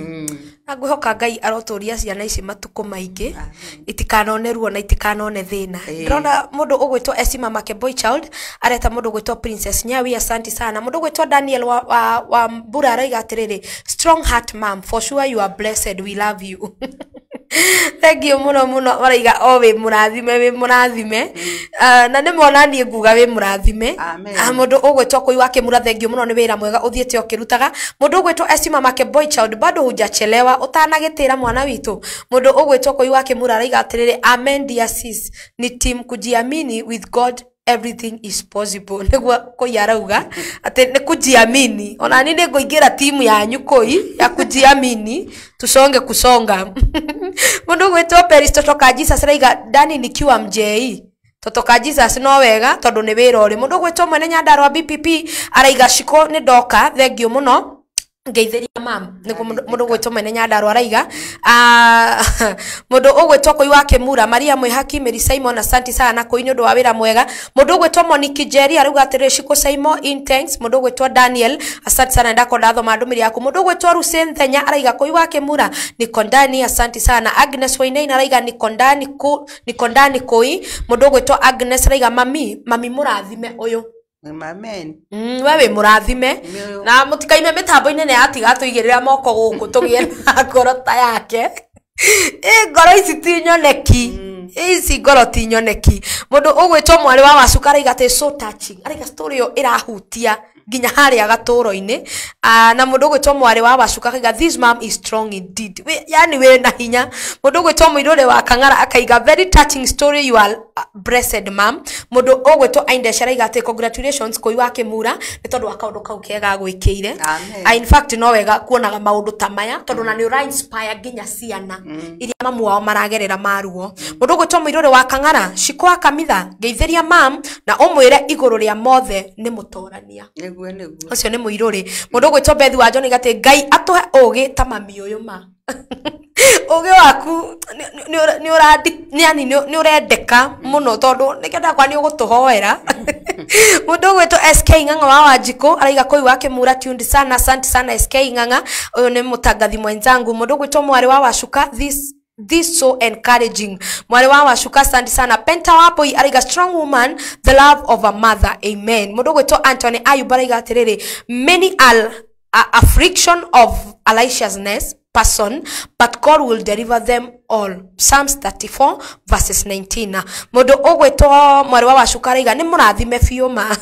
na ngwihoka Ngai aroturia ciana ici matuko maingi itikanonerwo na itikanone thina ndona mundu ugwitwo Esima Makeboy Child areta mundu ugwitwo Princess Nyawi asante sana mundu ugwitwo Daniel wa Mbura araiga atiriri strong heart mom for sure you are blessed we love you thank you muno maraiga o we murathime na ni mona ni nguga we murathime mundu ugwitwo Koi wake mura thank you muno ni wira mwega uthiete okirutaga mundu ugwitwo Esima Makeboy Child bado hujachelewa utanagitira mwana witu mundu ugwitwo Koi wake mura araiga atiriri amen dear sis ni team kujiamini with God everything is possible niguo Koi arauga ati ni kujiamini ona ni ngoingira timu yanyu Koi ya kujiamini tusonge kusonga mundu gwitwo Peristotoka Jesus araiga Dani nikiwa mjei Totoka Jesus no wega tondu ni wira uri mundu gwitwo Mwene Nyandarua BPP araiga shiko ni doka thank you muno ngeithiria mam niguo mundu gwitwo Mwene Nyandarua araiga mundu ugwitwo Koi wake mura Maria Mwihaki Mary Simon asante sana Koi ni undu wa wira mwega mundu ugwitwo Monique Jerry arauga atiri shiko Simon in thanks mundu ugwitwo Daniel asante sana ndako ndathoma ndumiri yaku mundu ugwitwo Rusen Thenya araiga Koi wake mura niko ndani asante sana Agnes Wainaina araiga niko ndani Koi mundu ugwitwo Agnes araiga mami murathime uyu amen wewe murathime na mutikaime mitambo ine ne atiga tuigirira moko guku tugie na ngorota yake ngoro ici ti nyoneki ici ngoro ti nyoneki mundu ugwitwo Mwari wa Wacuka araiga te so touching araiga story yo irahutia ginya haria gaturo-ini na mundu gwitwo Mwari wa Wacuka akaiga this mom is strong indeed yani we na hinya mundu gwitwo Muirure wa Kang'ara akaiga very touching story you are blessed mom mundu ugwitwo Aindesh araiga ati congratulations Koi wake mura ni tondu wa kaundu kau kega gwikire in fact no wega kuonaga maundu ta maya tondu na ni ura inspire ginya ciana iria mamu wao maragerera maruo mundu gwitwo Muirure wa Kang'ara shikwa kamitha ngeithiria mom na umwire iguru ria mothe ni mutorania ucio ni Muirure mundu gwitwo Bethi wa John gati Ngai atuhe ugi ta mami uyu ma ugi waku ni urendeka muno tondu nikenda kwa ni ugutuhoera mundu gwitwo SK Ng'ang'a wa Wanjiku araiga Koi wake mura tuned sana asante sana SK Ng'ang'a uyu ni mutangathi mwenzangu mundu gwitwo Mwari wa Wacuka this so encouraging Mwari wa Wacuka asante sana Penta wapo araiga strong woman the love of a mother amen mundu gwitwo Anthony Ayub araiga atiriri many are affliction of licentiousness person but God will deliver them all Psalms 34 verses 19 mundu ugwitwo Mwari wa Wacuka araiga ni murathime biu ma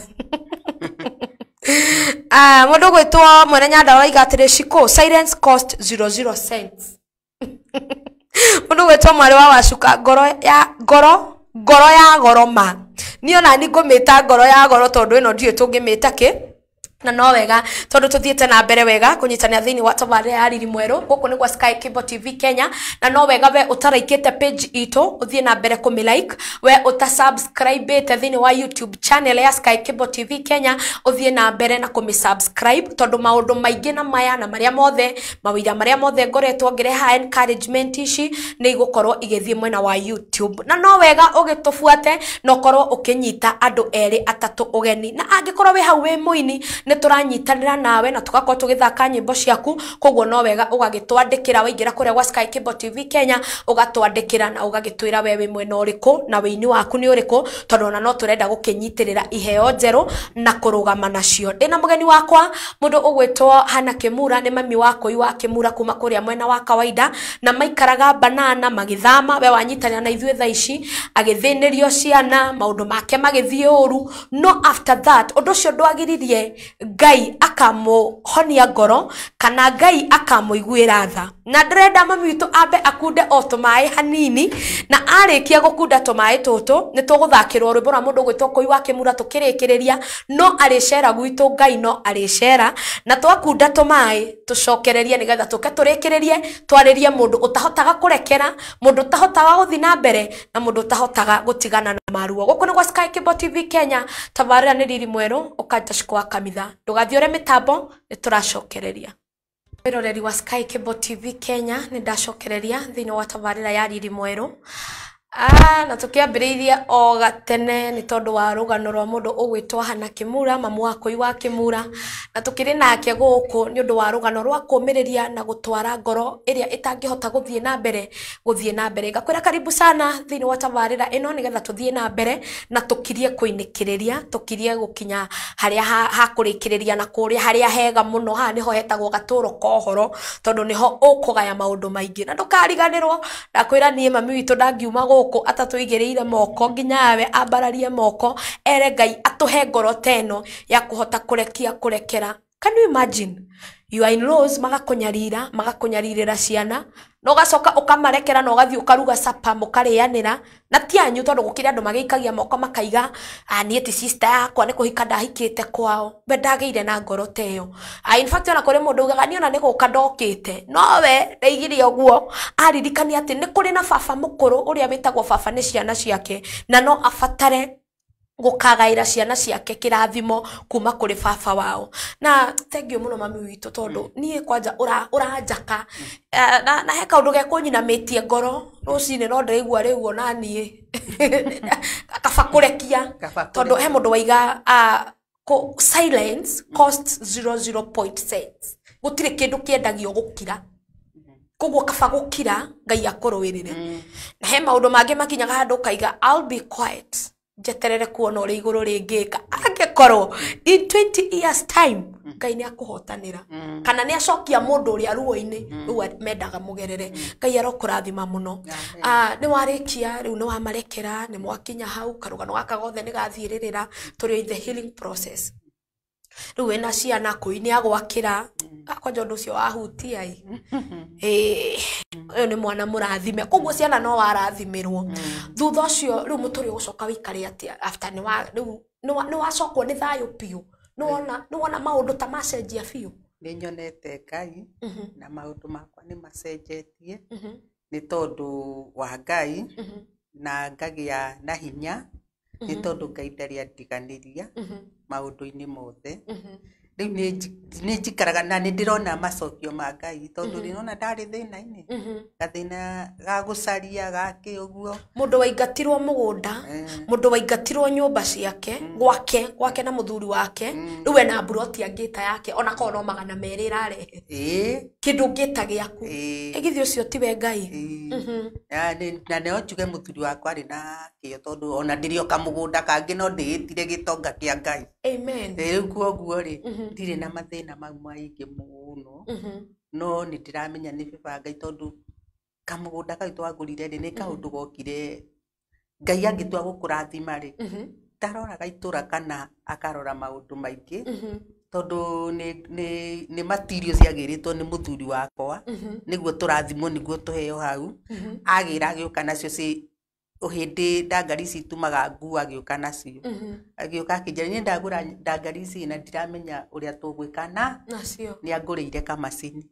mundu gwitwo Mwene Nyandarua araiga atiri shiko silence cost 00 cents mundu gwitwo Mwari wa Wacuka ngoro ya goroma niona ni ngumita ngoro ya goro tondu ino ndiye tungimita ki na no wega tondu tuthiete na mbere wega kunyitania thini wa tabarira ya Riri Mweru guku ni kwa Sky Cable TV Kenya na no wega we utaraikite page ito uthie na mbere kumilike we utasubscribe te thini wa YouTube channel ya Sky Cable TV Kenya uthie na mbere na kumisubscribe tondu maundu maingi na maya na maria mothe mawira maria mothe ngoretwo ngireha encouragement ici ni igukorwo igithie mwena wa YouTube na no wega ugitufuate no korwo ukinyita andu eri atatu ugeni na angikorwo we hau we muini ni turanyitanira nawe na tugakorwo tugithaka nyimbo ciaku koguo no wega ugagitwandikira waingira kuria gwa Sky Cable TV Kenya ugatwandikira na ugagitwira wewe mwena uriku na weini waku ni uriku tondu na no turenda gukinyitirira iheo njeru na kurugama nacio ndina mugeni wakwa mundu ugwitwo Hana Kimura ni mami wa Koi wa Kimura kuma kuria mwena wa kawaida na maikaraga Banana magithama we wanyitanira na ithuĩ thaa ici agithinirio ciana maundu make magithie uru no after that undu cio ndwagiririe Ngai akamuhonia ngoro kana Ngai akamuiguira tha. Na ndĩrenda mami witũ ambe akunde o tũmaĩ hanini, na arĩkia gũkunda tũmaĩ tũtũ nĩ tũgũthakĩrwo rwĩmbo rwa mũndũ gwĩtwo Kũi wa Kĩmura tũkĩrĩkĩrĩria. No arĩcera gwitũ, Ngai no arĩcera, na twakunda tũmaĩ tũcokererie nĩgetha tũke tũrĩkĩrĩrie twarĩrie mũndũ ũtahotaga kũrekera, mũndũ ũtahotaga gũthiĩ na mbere, na mũndũ ũtahotaga gũtigana na maruo. Gũkũ nĩ gwa Sky Cable TV Kenya, tabarĩra nĩ Riri Mwerũ, ũkanja Shikwa Kamitha. Ndũgathiĩ ũrĩa mĩtambo nĩ tũracokereria. Mwĩroreri wa Sky Cable TV Kenya nĩ ndacokereria thĩinĩ wa tabarĩra ya Riri Mwerũ. Na tũkĩambĩrĩirie o gatene nĩ tondũ wa rũgano rwa mũndũ ũgwĩtwo Hannah Kĩmura, mamu wa Kũi wa Kĩmura, na tũkĩrĩ nake gũkũ nĩ ũndũ wa rũgano rwa kũũmĩrĩria na gũtwara ngoro ĩrĩa ĩtangĩhota gũthiĩ na mbere. Ngakwĩra karibu sana thĩinĩ wa tabarĩra ĩno nĩgetha tũthiĩ na mbere na tũkirie kũinĩkĩrĩria, tũkirie gũkinya harĩa hakũrĩkĩrĩria na kũrĩa harĩa hega mũno. Haha nĩho hetagwo gatũrũ ka ũhoro, tondũ nĩho ũkũgaya maũndũ maingĩ. Na ndũkariganĩrwo, ndakwĩra niĩ mami witũ ndangiuma gũkũ atatũigĩrĩire moko nginya we ambararie moko, ere Ngai atũhe ngoro teno ya kũhota kũrekera. Can you imagine? You are in-laws magakunyarirĩra ciana, na ũgacoka ũkamarekera na ũgathiĩ ũkaruga sapa mũkarĩanĩra, na ti anyu tondũ gũkĩrĩ andũ magĩikagia moko makaiga niĩ ti sister yakwa nĩ kũhika ndahikĩte kwao. We ndagĩire na ngoro teyo. In fact ona kũrĩ mũndũ ugaga niĩ ona nĩ gũka ndokĩte, no we ndaigire ũguo aririkania atĩ nĩ kũrĩ na baba mũkũrũ ũrĩa wĩtagwo baba nĩ ciana ciake, na no abatare gũkagaĩra ciana ciake kĩrathimo kuma kũrĩ baba wao. Na thengiũ mũno mami witũ tondũ niĩ kwanja ũranjaka na he kaũndũ gekũnyinamĩtie ngoro rũcinĩ, no ndĩraigua rĩu ona niĩ kaba kũrekia, tondũ he mũndũ waiga silence costs 0.6. Gũtirĩ kĩndũ kĩendagio gũkira, koguo kaba gũkira Ngai akũrũĩrĩre. Na he maũndũ mangĩ makinyaga handũ ukaiga I'll be quiet, jeterere kuona ũrĩa igũrũ rĩngĩka. Angĩkorwo in 20 years time Ngai nĩ akũhotanĩra, kana nĩ acokia mũndũ ũrĩa ruo-inĩ rĩu mendaga mũgerere. Ngai arokũrathima mũno. Nĩ warĩkia rĩu nĩ wamarekera, nĩ mwakinya hau, karũgano gaka gothe nĩ gathiĩrĩrĩra, tũrĩ the healing process. Rĩu wĩna ciana Kũi nĩ agwakĩra, kwanja ũndũ ũcio wahutia ũyũ nĩ mwana mũrathime, koguo ciana no warathimĩrwo. Thutha ũcio rĩu mũtũrĩ ũgũcoka wĩikare atĩa after nĩ wacokwo nĩ thayũ piũ, nĩ wona maũndũ ta macenjia biũ? Nĩ nyonete Ngai na maũndũ makwa nĩ macenjetie nĩ tondũ wa Ngai, na ngagĩa na hinya nĩ tondũ Ngai ndarĩ andiganĩria maũndũ-inĩ mothe. Rĩu nĩ njikaraga na nĩ ndĩrona macokio ma Ngai, tondũ nĩrona ndarĩ thĩna-inĩ, gathĩna ga gũcaria gake ũguo. Mũndũ waingatirwo mũgũnda, mũndũ waingatirwo nyũmba ciake gwake na mũthuri wake, rĩu ena mburoti angĩta yake, ona korwo no 200 ĩrarehe kĩndũ ngĩta gĩaku. Githĩ ũcio tiwe Ngai? Na nĩo njuge mũthuri wakwa arĩ na kĩo, tondũ ona ndĩrĩoka mũgũnda kangĩ no ndĩĩtire gĩtonga kĩa Ngai. Amen. Rĩu kuoguo rĩ ndirĩ na mathĩna mau maingĩ mũno, no nĩ ndĩramenya nĩ baba Ngai, tondũ kamũgũnda kau twagũrire rĩ nĩ kaũndũ gokire Ngai angĩtua gũkũrathima rĩ, ndaroraga itũra kana akarora maũndũ maingĩ, tondũ nĩ materials ciagĩrĩtwo nĩ mũthuri wakwa, nĩguo tũrathimwo nĩguo tũheo hau. Agĩra agĩũka nacio ũhĩndĩ ndangari ici tumaga nguo agĩũka nacio, agĩũka akĩnjĩra niĩ ndagũra ndangari ici na ndiramenya ũrĩa tũgwĩka nacio, nĩ angũrĩire kamacini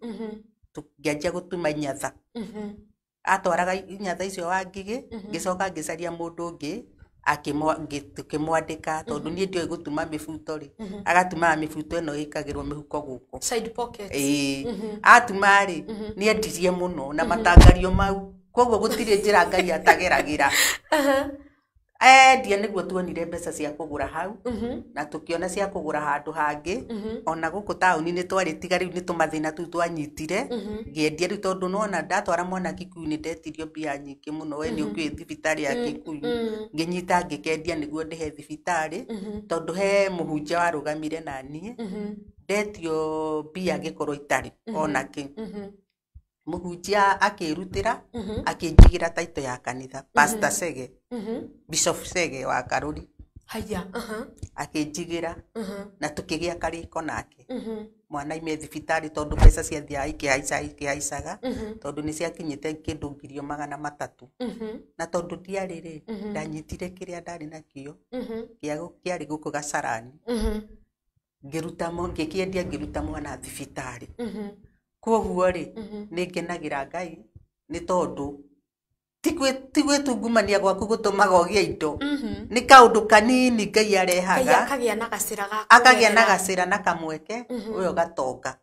tũngĩanjia gũtuma inyatha. Atwaraga inyatha icio wa ngigĩ, ngĩcoka ngĩcaria mũndũ ũngĩ tukĩmwandĩka, tondũ niĩ ndioĩ gũtuma mĩbuto rĩ, agatumaga mĩbuto ĩno ĩkagĩrwo mĩhuko gũkũ side pocket. Atuma rĩ nĩ endirie mũno na matangario mau, koguo gũtirĩ njĩra Ngai atageragĩra. Endia nĩguo tuonire mbeca cia kũgũra hau, na tũkĩona cia kũgũra handũ hangĩ, ona gũkũ taũni-inĩ twarĩtiga. Rĩu nĩ tũmathĩna tũu twanyitire ngĩendia rĩu, tondũ nona ndatwara mwana Kikuyu nĩ ndetirio mbia nyingĩ mũno. We nĩ ũkĩũĩ thibitarĩ ya Kikuyu, ngĩnyita ngĩkendia nĩguo ndĩhe thibitarĩ, tondũ he mũhunjia warũgamire na niĩ, ndetio mbia ngĩkorwo itarĩ ona kĩ. Mũhunjia akĩrutĩra akĩnjigĩra taito ya kanitha, Pastor Sege, Bishop Sege wa Karuri. haya akinjigira na tukigia kariko nake mwana ime thibitari tondu pesa cia thia ikihaicaga tondu ni ciakinyite kindu 300,000 na tondu ndiari ri ndanyitire kiria ndari nakio kiari guku Gacarani ngiruta mo ngikiendia ngiruta mwana thibitari koguo ri ningenagira Ngai ni tondu tigwe tungumania gwaku gutumaga ogia indo ni kaundu kanini Ngai arehaga akagia na gacira na kamweke uyo gatonga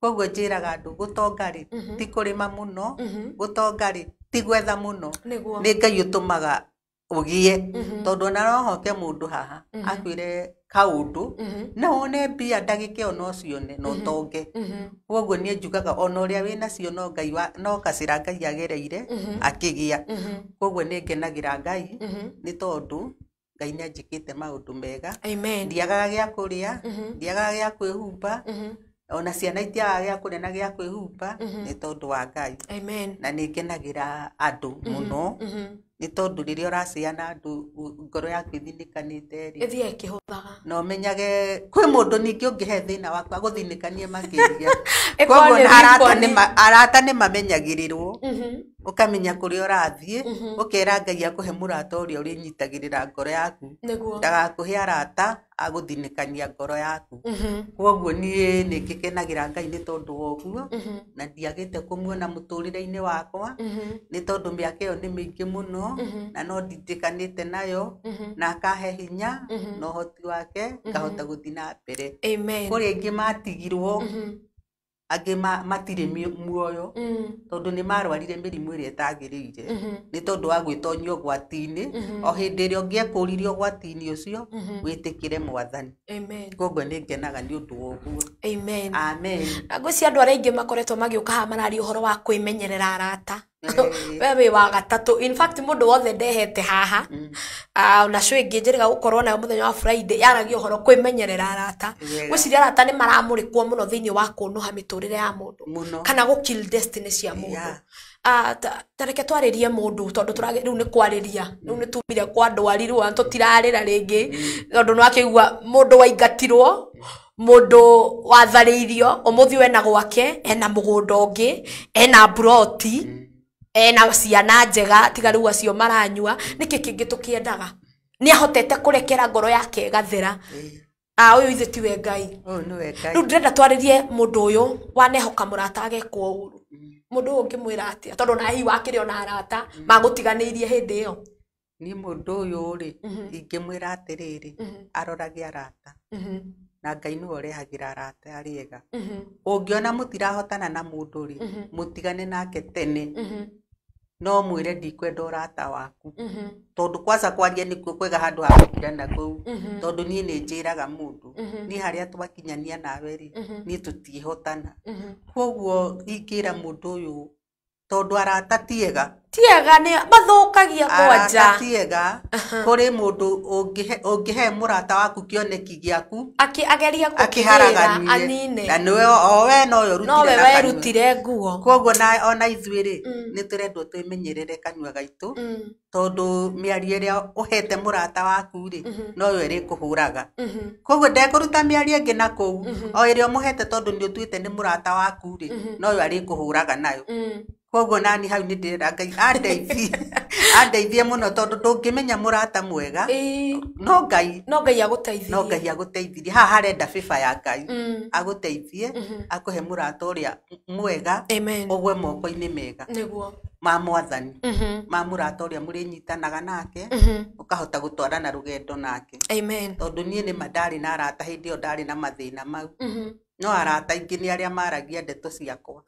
koguo njiraga andu gutonga ri ti kurima muno gutonga ri ti gwetha muno ni Ngai utumaga ugie tondu na rohoke mundu haha akwire kaundu na one mbia ndagike ono cione no tonge koguo nie njugaga ono uria wina cio no Ngai no gacira Ngai agereire akigia koguo ni ngenagira Ngai ni tondu Ngai ni anjikite maundu mega ndiagaga gia kuria ndiagaga gia kwihumba ona ciana itiaga gia kuria na gia kwihumba ni tondu wa Ngai na ni ngenagira andu muno ni tondu riria uraciana andu ngoro yaku ithinikanite ri ithia ikihuthaga no menyage kwi mundu ningi ungihe thina wakwa guthinikanie makiria koguo arata ni mamenyagirirwo ukamenya kuria urathie ukera Ngai akuhe murata uria urinyitagirira ngoro yaku ndagakuhe arata aguthinikania ngoro yaku koguo nie nikigenagira Ngai ni tondu woguo na ndiagite kumuona muturire-ini wakwa ni tondu miaka iyo ni mingi muno na no nditikanite nayo na akahe hinya no hoti wake ngahota guthi na mbere kuri ingi matigirwo angi matire muoyo tondu ni marwarire mirimu iria itagirire ni tondu wa gwitonyio gwatini o hindi ria ngiekuririo gwatini ucio witikire Mwathani koguo ni ngenaga ni undu woguo amen ngwiciria andu aria ingi makoretwo magiuka ha marari uhoro wa kwimenyerera arata wewe wa gatatu in fact mundu wothe ndehete haha na cyo ingi njiriga gukorwo nayo muthenya wa Friday yaragia uhoro kwimenyerera arata gwiciria arata ni maramurikwo muno thiini wa kunuha miturire ya mundu kana gu kill destiny cia mundu tareke twaririe mundu tondu riu ni kwariria riu ni tumire kwa ndwarirwo tutirarira ringi tondu no akigua mundu waingatirwo mundu wathariirio umuthi wena gwake ena mugunda ungi ena broti ena ciana njega tiga riu acio maranyua niki kingi tukiendaga ni ahotete kurekera ngoro yake gathera uyu ithe tiwe Ngai riu ndirenda twaririe mundu uyu wanehoka murata agekwo uru mundu ungimwira atia tondu na hi wakire ona arata magutiganiirie hindi iyo ni mundu uyu ri ingimwira atiriri aroragia arata na Ngai ni orehagira arata ariega ungiona mutirahotana na mundu ri mutigane nake tene no mwire ndikwenda urata waku tondu kwaca kwaria nikuo kwega handu ha gukirana kuu tondu nie ni njiraga mundu ni haria twakinyania nawe ri ni tutihotana koguo ikira mundu uyu tondu arata tiega ni mathukagia kwanja tiega kuri mundu ungihe murata waku kioneki giaku ageria akiharagania anine na niwe owe no rutire nguo koguo na ona ithuiri ni turendwo twimenyerere kanua gaitu tondu miario iria uhete murata waku ri no yo iri kuhuraga koguo ndekuruta miario ingi na kou o iria muhete tondu ni utuite ni murata waku ri no yo ari kuhuraga nayo koguo nani hau ni ndira Ngai andeithie muno tondu ndungimenya murata mwega no Ngai aguteithie haha harenda biba ya Ngai aguteithie akuhe murata uria mwega ugwe moko-ini mega ma Mwathani ma murata uria murinyitanaga nake ukahota gutwarana rugendo nake tondu nie ni mandari na arata hindi o ndari na mathina mau no arata ingi ni aria maragia ndeto ciakwa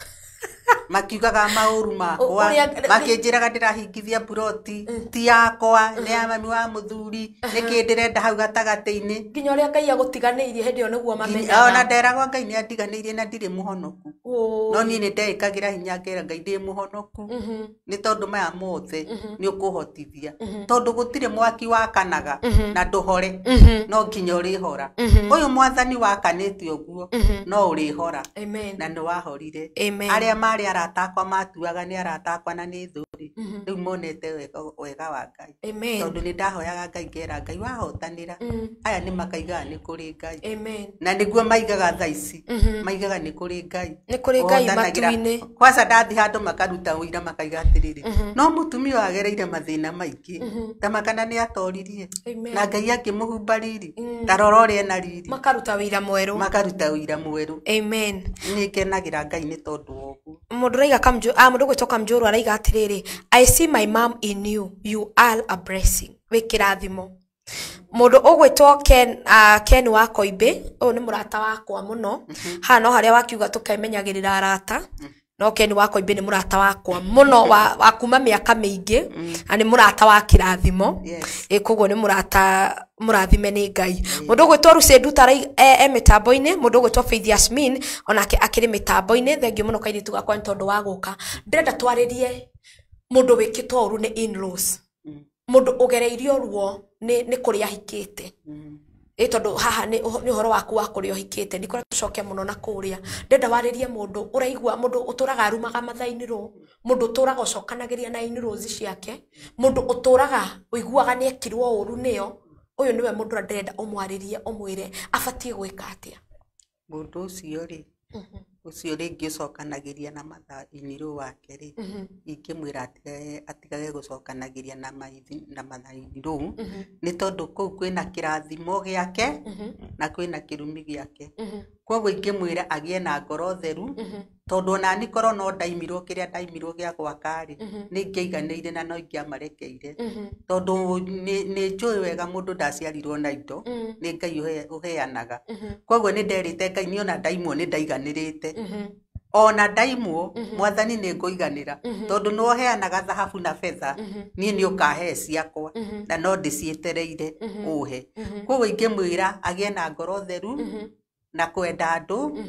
makiugaga mauru makwa makinjiraga ndirahingithia buroti ti yakwa ni ya mami wa muthuri niki ndirenda hau gatagati-ini nginya uria Ngai agutiganiirie hindi yo niguo mamenyaga ona nderagwa Ngai ni andiganiirie na ndire muhonoku no nie ni ndekagira hinya ngera Ngai ndi muhonoku ni tondu maya mothe ni ukuhotithia tondu gutire mwaki wakanaga na nduhore no nginya urihora uyu Mwathani wakanite uguo no urihora na ni wahorire aria mari arata akwa matuaga ni arata akwa na ni thuri riu monete wega wa Ngai tondu ni ndahoyaga Ngai ngera Ngai wahotanira aya ni makaigaga ni kuri Ngai na niguo maigaga thaici maigaga ni kuri Ngai matu-ini kwasa ndathi handu makaruta uira makaiga atiriri no mutumia agereire mathina maingi tamakana ni atoririe na Ngai akimuhumba riri tarora uria ena riri makaruta wira mweru amen ni kenagira Ngai ni tondu ogu mundu raiga mundu gwitoka mjuru araiga atiriri I see my mom in you are a blessing wikirathimo mundu ugwitwo Ken wa Koimbe uyu ni murata wakwa muno hano haria wakiuga tukaimenyagirira arata no Ken wa Koimbe ni murata wakwa muno wa kuma miaka mingi ani murata wa kirathimo koguo ni murathime ni Ngai mundu ugwitwo Ruce Nduta mitambo-ini mundu ugwitwo Faith Yasmin onake akiri mitambo-ini thengio muno kairitu gakwa ntondu wa guka ndirenda twaririe mundu wikitwo uru ni in-laws mundu ugereirio ruo ni kuria hikite tondu haha ni horo waku wa kuria hikite ndikora tucoke muno na kuria ndenda waririe mundu uraigua mundu uturaga arumaga mathainiro mundu uturaga ucokanagiria na in-laws ciake mundu uturaga uiguaga ni ekirwo uru niyo uyu niwe mundu ndenda umwaririe umwire afatie gwika atia mundu ucio ri ucio ringi ucokanagiria na mathainiro wake ri ingimwira atigage gucokanagiria na mathainiro ni tondu kuu kwina kirathimo giake na kwina kirumi giake koguo ingimwira agie na ngoro theru tondu ona ni korwo no ndaimirwo kiria ndaimirwo gia gwakari ni ngeiganiire na no ingiamarekeire tondu ni njui wega mundu ndaciarirwo na indo ni Ngai uheanaga koguo ni nderite Ngai ni ona ndaimwo ni ndaiganirite ona ndaimwo mwathani ni nguiganira tondu no heanaga thahabu na fedha ni ukahe ciakwa na no ndicietereire uhe koguo ingimwira agie na ngoro theru na kwenda andu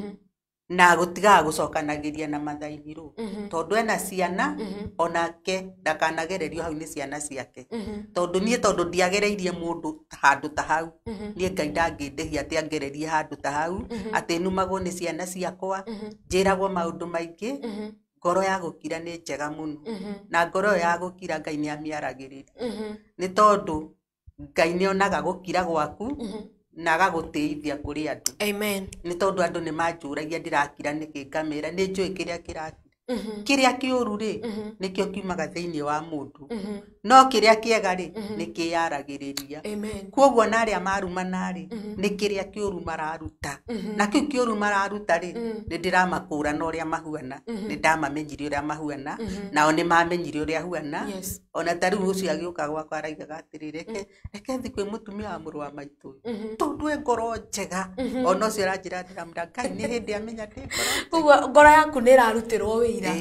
na gutiga gucokanagiria na mathainiro tondu ena ciana onake ndakanagererio hau ni ciana ciake tondu ndiagereirie mundu handu ta hau ni Ngai ndangindehia ati angererie handu ta hau ati numagwo ni ciana ciakwa njiragwo maundu maingi ngoro ya gukira ni njega muno na ngoro ya gukira Ngai ni amiaragiriria ni tondu Ngai ni onaga gukira gwaku na agaguteithia kuri andu amen ni tondu andu ni manjuragia ndirakira niki ngamira ni njui kiria kiuru ri nikio kiumaga thiini wa mundu no kiria kiega ri nikiyaragiriria koguo na aria marumana ri ni kiria kiuru mararuta na kiu kiuru mararuta ri ni ndiramakura na uria mahuana ni ndamamenyire uria mahuana nao ni mamenyire uria huana ona tariu ucio agiuka gwakwa araigaga atirire reke thi kwi mutumia wa muru wa maitu tondu ngoro njega ona ucio aranjira ndiramura Ngai ni hindi amenya ndi koguo ngoro yaku ni irarutirwo wira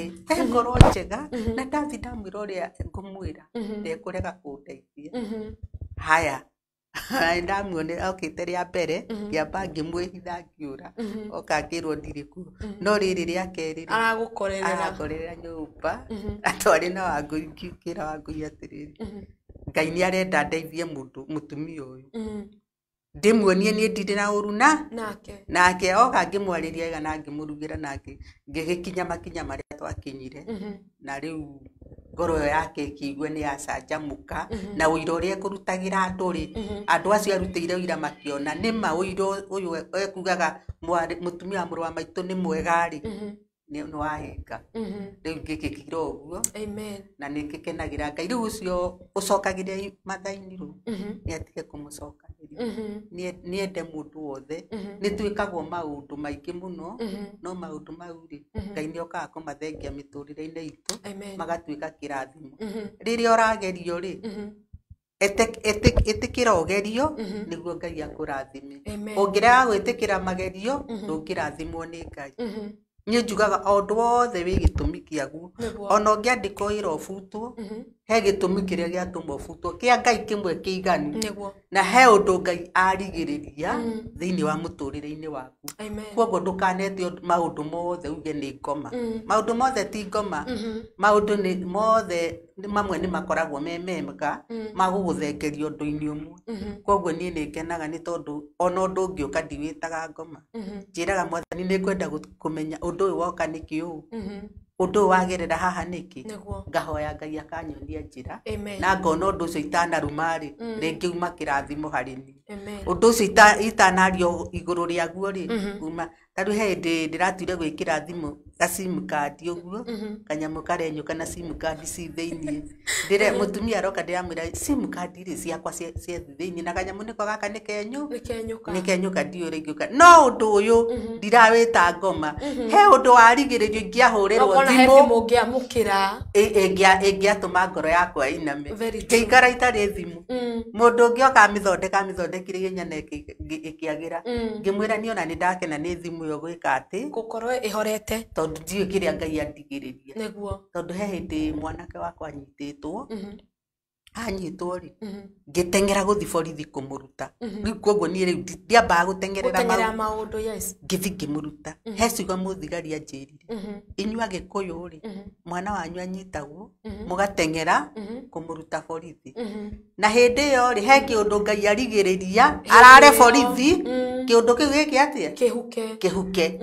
ngoro njega na ndathi ndamwira uria ngumwira ndekurega kundeithia haya ndamuone okite ria mbere ngiamba ngimwihitha ngiura okangirwo ndiriku no riri ria keri aragukorerera nyumba atwari na wangu ngikira wangu atiriri Ngai ni arenda ndeithie mutumia uyu ndimuonie ni ndiri na uruna nake oka ngimwariria ega na ngimurugira nake ngigikinya makinya maria twakinyire na riu ngoro yake ikigwe ni acanjamuka na uiro uria kurutagira andu ri andu acio arutire uira makiona ni ma uiro uyu ekugaga mutumia muru wa maitu ni mwega ri ni wahinga riu ngikikira uguo na nikikenagira Ngai riu ucio ucokagiria mathainiro ni atige kumucokagiria ni ende mundu wothe ni twikagwo maundu maingi muno no maundu mau ri Ngai ni okaga kumathengia miturire-ini itu magatwika kirathimo riria oragerio ri etikira ugerio niguo Ngai akurathime ungirega gwitikira magerio ndungirathimwo ni Ngai ni njugaga ondu wothe wi gitumi kiagu ona ungiandika wira ubutwo he gitumi kiria giatuma ubutwo kia Ngai kimwe kiiganu na he undu Ngai arigiriria thiini wa muturire-ini waku koguo ndukanete maundu mothe uge ni ngoma maundu mothe ti ngoma maundu ni mothe mamwe ni makoragwo memega maguguthengeria undu-ini umwe koguo nie ni ngenaga ni tondu ona undu ungiuka ndiwitaga ngoma njiraga mwathani ni ngwenda kumenya undu uyu woka niki uu undu wagerera haha niki Niguo. ngahoya Ngai akanyonia njira Amen. na ngona undu ucio itanaruma ri ringi uma kirathimo hari ni Amen. undu ucio itanario iguru riaguo ri uma tari hindi ndiratire gwikira thimu ga sim card uguo kanyamu karenyuka na sim card ci thiini ndire mutumia aroka ndiramwira sim card ri ciakwa cia thiini na kanyamu niko gaka nikenyuka ndiure ngiuka no undu uyu ndirawita ngoma he undu warigiririo ngiahurirwo thimu ngiamukira ingiatuma ngoro yakwa iname ngikara itari thimu mundu ungi oka mithondekire ginyana ikiagira ngimwira ni ona ni ndakena ni thimu yo gwika ati gukorwo ihorete tondu ndiwe kiria Ngai andigiriria niguo tondu he hindi mwanake wakwa anyititwo anyitwo ri ngitengera guthi borithi kumuruta riu koguo ni riu ndiambaga gutengerera maundu yes ngithi ngimuruta he ciugo muthigari anjirire inyua gikuyu ri mwana wanyu anyitagwo mugatengera kumuruta borithi na hindi yo ri he kiundu Ngai arigiriria arare borithi kiundu kiu giki atia kihuke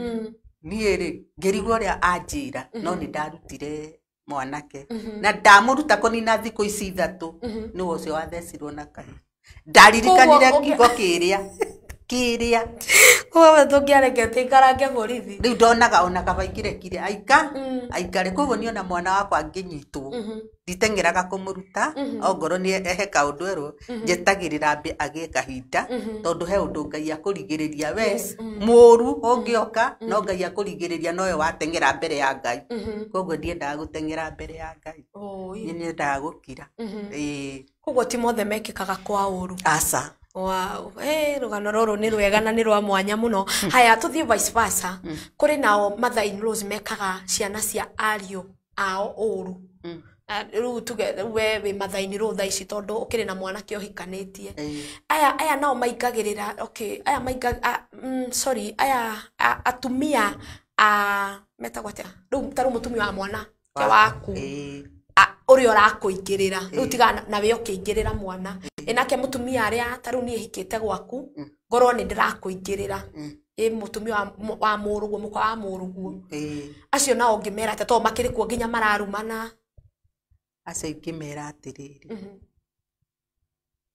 ni ri ngirigwo ria anjira no ni ndarutire mwanake na ndamuruta konina thiku ici 3 ni ucio wathecirwo na kai ndaririkanire kigo kiria wewe tungiarekete ikarange borithi riu ndonaga ona kabaingire kire aikare koguo ni ona mwana wakwa nginyitwo nditengeraga kumuruta ongoro ni ehe kaundu ero njetagirira ambe agie kahinda tondu he undu Ngai akurigiriria we muru ungioka no Ngai akurigiriria noyo watengera mbere ya Ngai koguo ndiendaga gutengera mbere ya Ngai ni ndiendaga gukira koguo ti mothe mekikaga kwa uru aca wow rugano ruru ni rwega na ni rwa mwanya muno haya tuthie vice versa kuri nao mother in laws mekaga ciana cia ario ao uru riu tuge we mother in law tha ici tondu ukiri na mwana kio hikanitie aya nao maingagirira okay aya maiga sorry aya atumia metagwa atia riu taru mutumia wa mwana ke waku uri orakuingirira riu tiga na we ukiingirira mwana enake mutumia aria taru ni hikite gwaku ngorwo ni ndirakuingirira mutumia wa muruguo mukwa wa muruguo acio nao ngimera te to makiri kuo nginya mararumana acio ingimera atiriri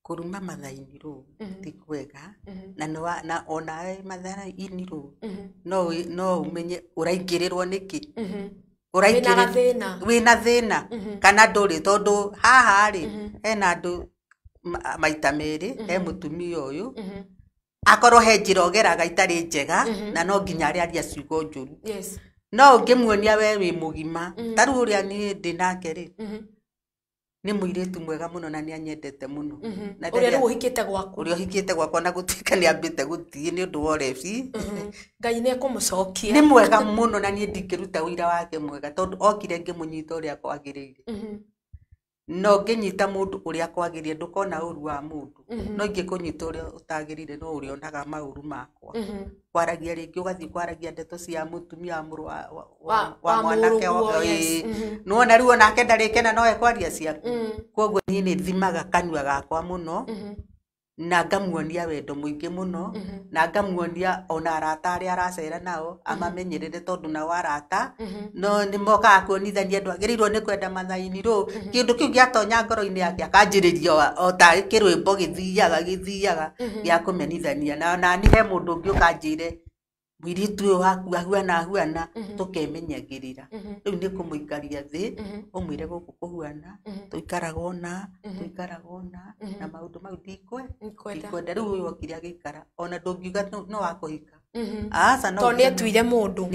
kuruma mathainiro ti kwega na ona mathainiro no umenye uraingirirwo niki wina thina kana nduri tondu haha ri hena andu maita meri he mutumia uyu akorwo he njira ogeraga itari njega na no nginya aria ciugo njuru no ngimuonia we wi mugima taru uria ni ndinake ri ni muiritu mwega muno na ni anyendete muno na uria riu uhikite gwakwa na gutika ni ambite guthii ni undu worefi Ngai ni ekumucokia ni mwega muno na ni ndingiruta uira wake mwega tondu okire ngimunyita uria kwagirire no nginyita mundu uria kwagirire ndukona uru wa mundu no ingikunyita uria utagirire no uria onaga mauru makwa kwaragia ringi ugathi kwaragia ndeto cia mutumia muru wa mwanake no na riu onake ndarikena no ekwaria ciaku koguo ni ni thimaga kanua gakwa muno na ngamuonia wendo muingi muno na ngamuonia ona arata aria aracera nao amamenyerere tondu na warata no ni moka kuonithania ndwagirirwo ni kwenda mathaini ru kindu kiu giatonya ngoro-ini yake akanjiriria o ta kirwimbo githiaga gia kumenithania na ni he mundu ungi ukanjire mwiritu uyu ahuana tukemenyagirira riu ni kumuikaria thi umwire guku kuhuana tuikaragona na maundu mau ndikwenda riu uyu okire agikara ona ndungiuga no wakuhika aca no ni etuire mundu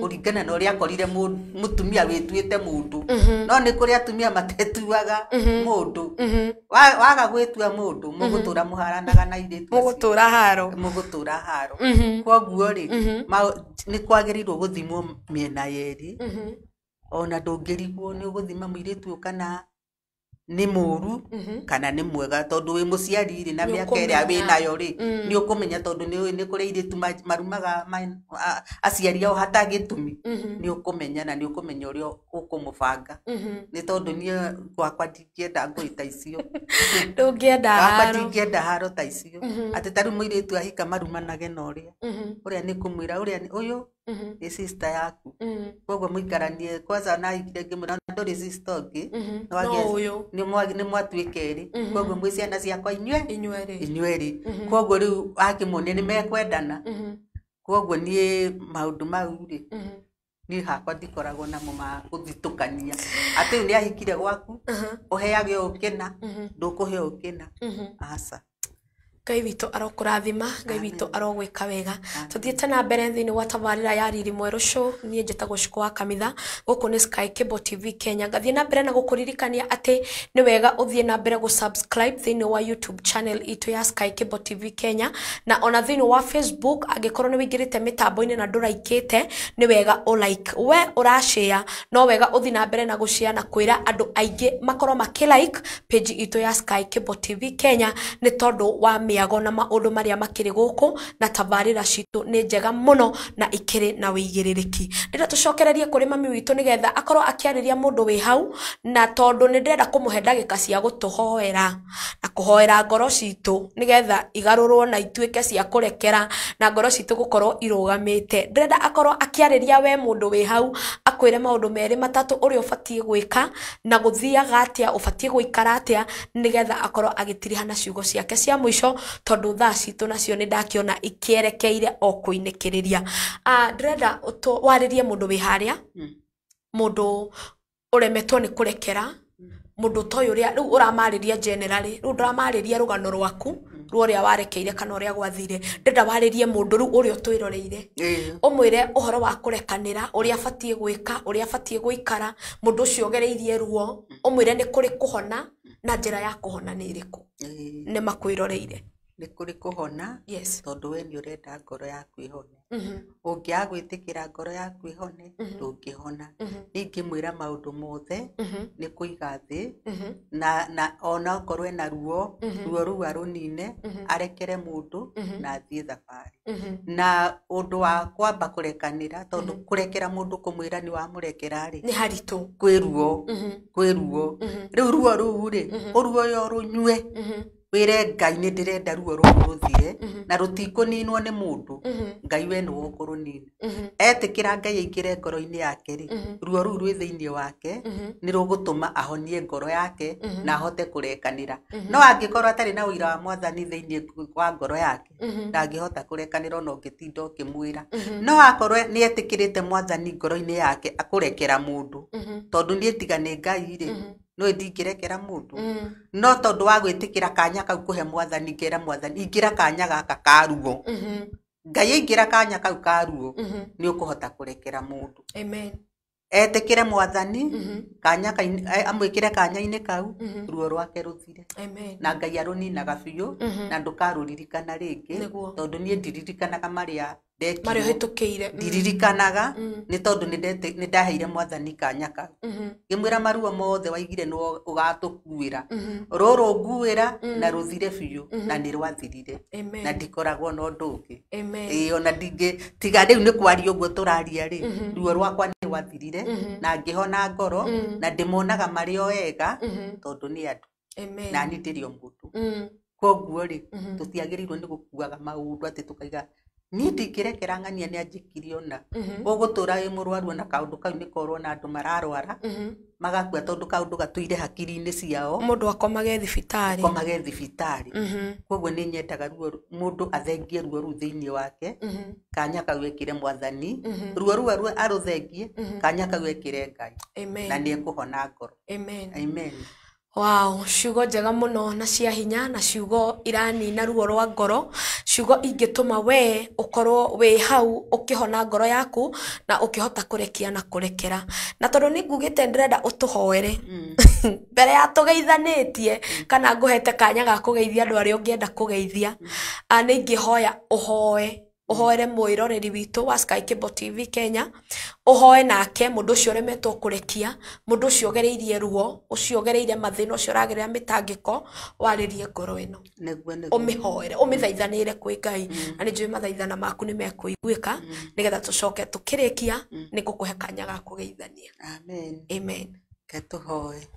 kuringana na uria akorire mutumia wituite mundu no ni kuri atumia matetuaga mundu waga gwitua mundu mugutura muharanaga na iritu mugutura haro koguo ri ni kwagirirwo guthimwo miena yeri ona ndungirigwo ni guthima mwiritu kana ni muru kana ni mwega tondu wi muciari ri na miaka iria wi nayo ri ni ukumenya tondu ni kuri iritu marumaga aciari ao hatagitumi ni ukumenya na ni ukumenya uria ukumubanga ni tondu ni gwakwa ndingienda ngui ta icio ndingienda haro ta icio ati tari muiritu ahika marumanage na uria ni kumwira uria uyu ni sister yaku koguo muikaranie kwanza na ikire ngimura ndori sister ngi ni mwatuikeri koguo mwi ciana ciakwa inyueri koguo riu akimone ni mekwendana koguo ni maundu mau ri ni hakwa ndikoragwo na mama guthitukania ati ni ahikire gwaku uheage ukena ndukuhe ukena asa Ngai witũ arokũrathima, Ngai witũ arogwĩka wega. Tuthiĩte na mbere thĩinĩ wa tabarĩra ya Riri Mwerũ Show, niĩ njĩtagwo Shiko wa Kamitha, gũkũ nĩ Sky Cable TV Kenya. Ngathiĩ na mbere na gũkũririkania atĩ nĩ wega ũthiĩ na mbere gũsubscribe thĩinĩ wa YouTube channel itũ ya Sky Cable TV Kenya, na ona thĩinĩ wa Facebook angĩkorwo nĩ wĩingĩrĩte mĩtambo-inĩ na ndũraikĩte, nĩ wega ũlike. We ũrashare, no wega ũthiĩ na mbere na gũshare na kwĩra andũ aingĩ makorwo makĩlike page itũ ya Sky Cable TV Kenya, nĩ tondũ wa miago na maundu maria makiri guku na tabarira citu ni njega muno na ikiri na wigirирiki. Ndira tucokererie kuri mami witu nigetha akorwo akiariria mundu wi hau na tondu ni ndenda kumuhe ndagika cia gutuhoera na kuhoera ngoro citu nigetha igarurwo na ituike cia kurekera na ngoro citu gukorwo irugamite. Ndenda akorwo akiariria we mundu wi hau akwire maundu meri matatu uri ubatie gwika na guthiaga atia ubatie guikara atia nigetha akorwo agitiriha na ciugo ciake cia mwisho tondu thaa citu nacio ni ndakiona ikierekeire o kuinikiriria. Ndrenda waririe mundu wi haria mundu uremetwo ni kurekera mundu toyo ria riu uramariria generally riu ndramariria rugano rwaku ruoria warekeire kana uria gwathire. Ndenda waririe mundu riu uria twiroreire umwire uhoro wa kurekanira uria fatie gwika uria fatie guikara mundu ucio gereirie ruo umwire ni kuri kuhona na njira ya kuhona ni iriku ni makwiroreire ni kuri kuhona yes tondu we ni urenda ngoro yaku ihone ungiagwitikira ngoro yaku ihone ndungihona ingimwira maundu mothe ni kuiga thi na ona korwe na ruo ruo arunine arekere mundu na athie thabari na undu wa kwamba kurekanira tondu kurekera mundu kumwira ni wa murekera ri ni haritu kwiruo riu ruo ru ri ruo yo runywe wire Ngai ni ndirenda ruo ruthire na rutikuninwo ni mundu Ngai we ni wokurunini etikira Ngai aikire ngoro-ini yake ri ruo ru rwi thiini wake ni rugutuma ahonie ngoro yake na ahote kurekanira no angikorwo atari na uira wa mwathani thiini wa ngoro yake ndangihota kurekanira no ngitinda ukimwira no akorwo ni etikirite mwathani ngoro-ini yake akurekera mundu tondu ni etigane Ngai ri no ndingirekera mundu no tondu wa gwitikira kanya kau kuhe mwathani ngera mwathani ingira kanya gaka karuo Ngai ingira kanya kau karuo ni ukuhota kurekera mundu amen etikire mwathani kanya amwikire kanya-ini kau ruo rwake ruthire amen na Ngai aruninaga biu na ndukaruririkana ringi tondu ni ndiririkanaga maria Mario hitukire ndiririkanaga ni tondu ni ndaheire mwathani kanya kau ngimwira maruo mothe waigire no ugatukuira roro nguira na ruthire biu na ni rwathirire na ndikoragwo no ndungi ona ndingi tiga riu ni kwari uguo turaria ri ruo rwakwa ni rwathirire na ngihona ngoro na ndimonaga mari o ega tondu ni andu na ni ndirio mundu koguo ri tutiagirirwo ni gukuaga maundu ati tukaiga ni ndikirekera ng'ania ni anjikirio na ugutura wi murwaru na kaundu kau ni korwo na andu mararwara magakua tondu kaundu gatuire hakiri-ini ciao mundu akomage thibitari koguo ni nyendaga ruo mundu athengie ruo ru thiini wake kanya kau ekire mwathani ruo ru aruthengie kanya kau ekire Ngai na ni ekuhona ngoro amen Wow, ciugo njega muno na cia hinya na ciugo iranina ruo rwa ngoro, ciugo ingituma we ukorwo we hau ukihona ngoro yaku na ukihota kurekia na kurekera. Na tondu ni ngugite ndirenda utuhoere mbere ya tugeithanitie kana nguhete kanya ga kugeithia andu aria ungienda kugeithia ni ingihoya uhoere mwiroreri witu wa Sky Cable TV Kenya uhoe nake mundu ucio remetwo kurekia mundu ucio gereirie ruo ucio gereire mathina ucio ragerera mitangiko waririe ngoro ino umihoere umithaithanire kwi Ngai na ni njui mathaithana maku ni mekuiguika nigetha tucoke tukirikia ni ngukuhe kanya ga kugeithania amen ketuhoe.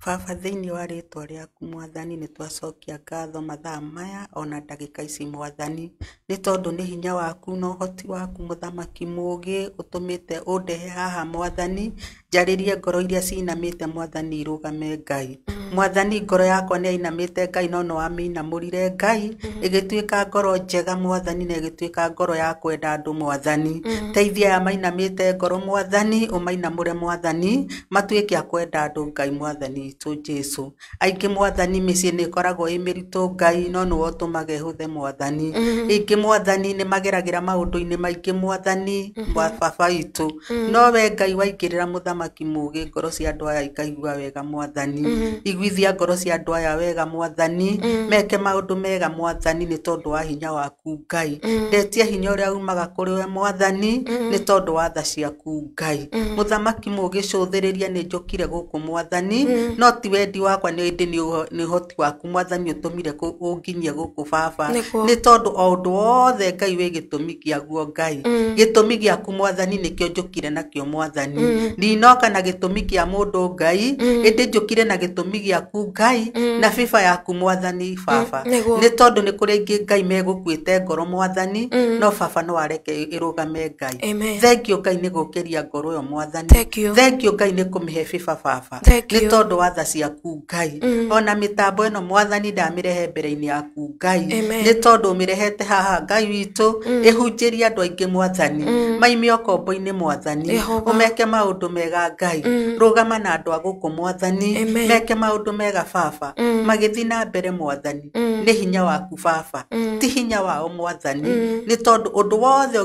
Baba, thĩinĩ wa rĩtwa rĩaku Mwathani, nĩ twacokia ngatho mathaa maya ona ndagĩka ici Mwathani, nĩ tondũ nĩ hinya waku na ũhoti waku mũthamaki mũũgĩ ũtũmĩte ũndehe haha Mwathani, njarĩrie ngoro iria cinamĩte Mwathani irũgame Ngai. Mwathani, ngoro yakwa nĩ ainamĩte Ngai, no wamĩinamũrire Ngai, ĩgĩtuĩka ngoro njega Mwathani, na ĩgĩtuĩka ngoro ya kwenda andũ Mwathani. Teithia aya mainamĩte ngoro Mwathani, ũmainamũre Mwathani, matuĩke a kwenda andũ Ngai Mwathani to Jesu. Aingĩ Mwathani mĩciĩ nĩ ĩkoragwo ĩ mĩritũ Ngai, no nĩwe ũtũmaga ĩhũthe Mwathani. Aingĩ Mwathani nĩ mageragĩra maũndũ-inĩ maingĩ Mwathani baba witũ, no we Ngai waingĩrĩra mũthamaki mũũgĩ ngoro cia andũ aya ikaigua wega Mwathani. Iguithia ngoro cia andũ aya wega Mwathani, meke maũndũ mega Mwathani, nĩ tondũ wa hinya waku Ngai. Ndetia hinya ũrĩa umaga kũrĩ we Mwathani, nĩ tondũ wa tha ciaku Ngai. Mũthamaki mũũgĩ cũthĩrĩria nĩ njũkire gũkũ Mwathani, no ti wendi wakwa nĩ nĩ ũhoti waku Mwathani ũtũmire ũnginyie gũkũ baba, nĩ tondũ o ũndũ wothe Ngai wĩ gĩtũmi kĩaguo Ngai. Gĩtũmi gĩaku Mwathani nĩkĩo njũkire nakĩo Mwathani. Ndinoka na gĩtũmi kĩa mũndũ Ngai, ĩndĩ njũkire na gĩtũmi gĩaku Ngai na biba yaku Mwathani baba, nĩ tondũ nĩ kũrĩ aingĩ Ngai megũkuĩte ngoro Mwathani, no baba no areke ĩrũgame Ngai. Thengiũ Ngai nĩ gũkĩria ngoro ĩyo Mwathani. Thengiũ Ngai nĩ kũmĩhe biba baba, nĩ tondũ wa tha ciaku Ngai. Ona mĩtambo ĩno Mwathani ndamĩrehe mbere-inĩ yaku Ngai, nĩ tondũ ũmĩrehete haha Ngai witũ ĩhunjĩrie andũ aingĩ Mwathani, maime ũkombo-inĩ Mwathani, ũmeke maũndũ mega Ngai. Rũgama na andũ a gũkũ Mwathani, meke maũndũ mega baba, magĩthiĩ na mbere Mwathani. Nĩ hinya waku baba, ti hinya wao Mwathani, nĩ tondũ ũndũ wothe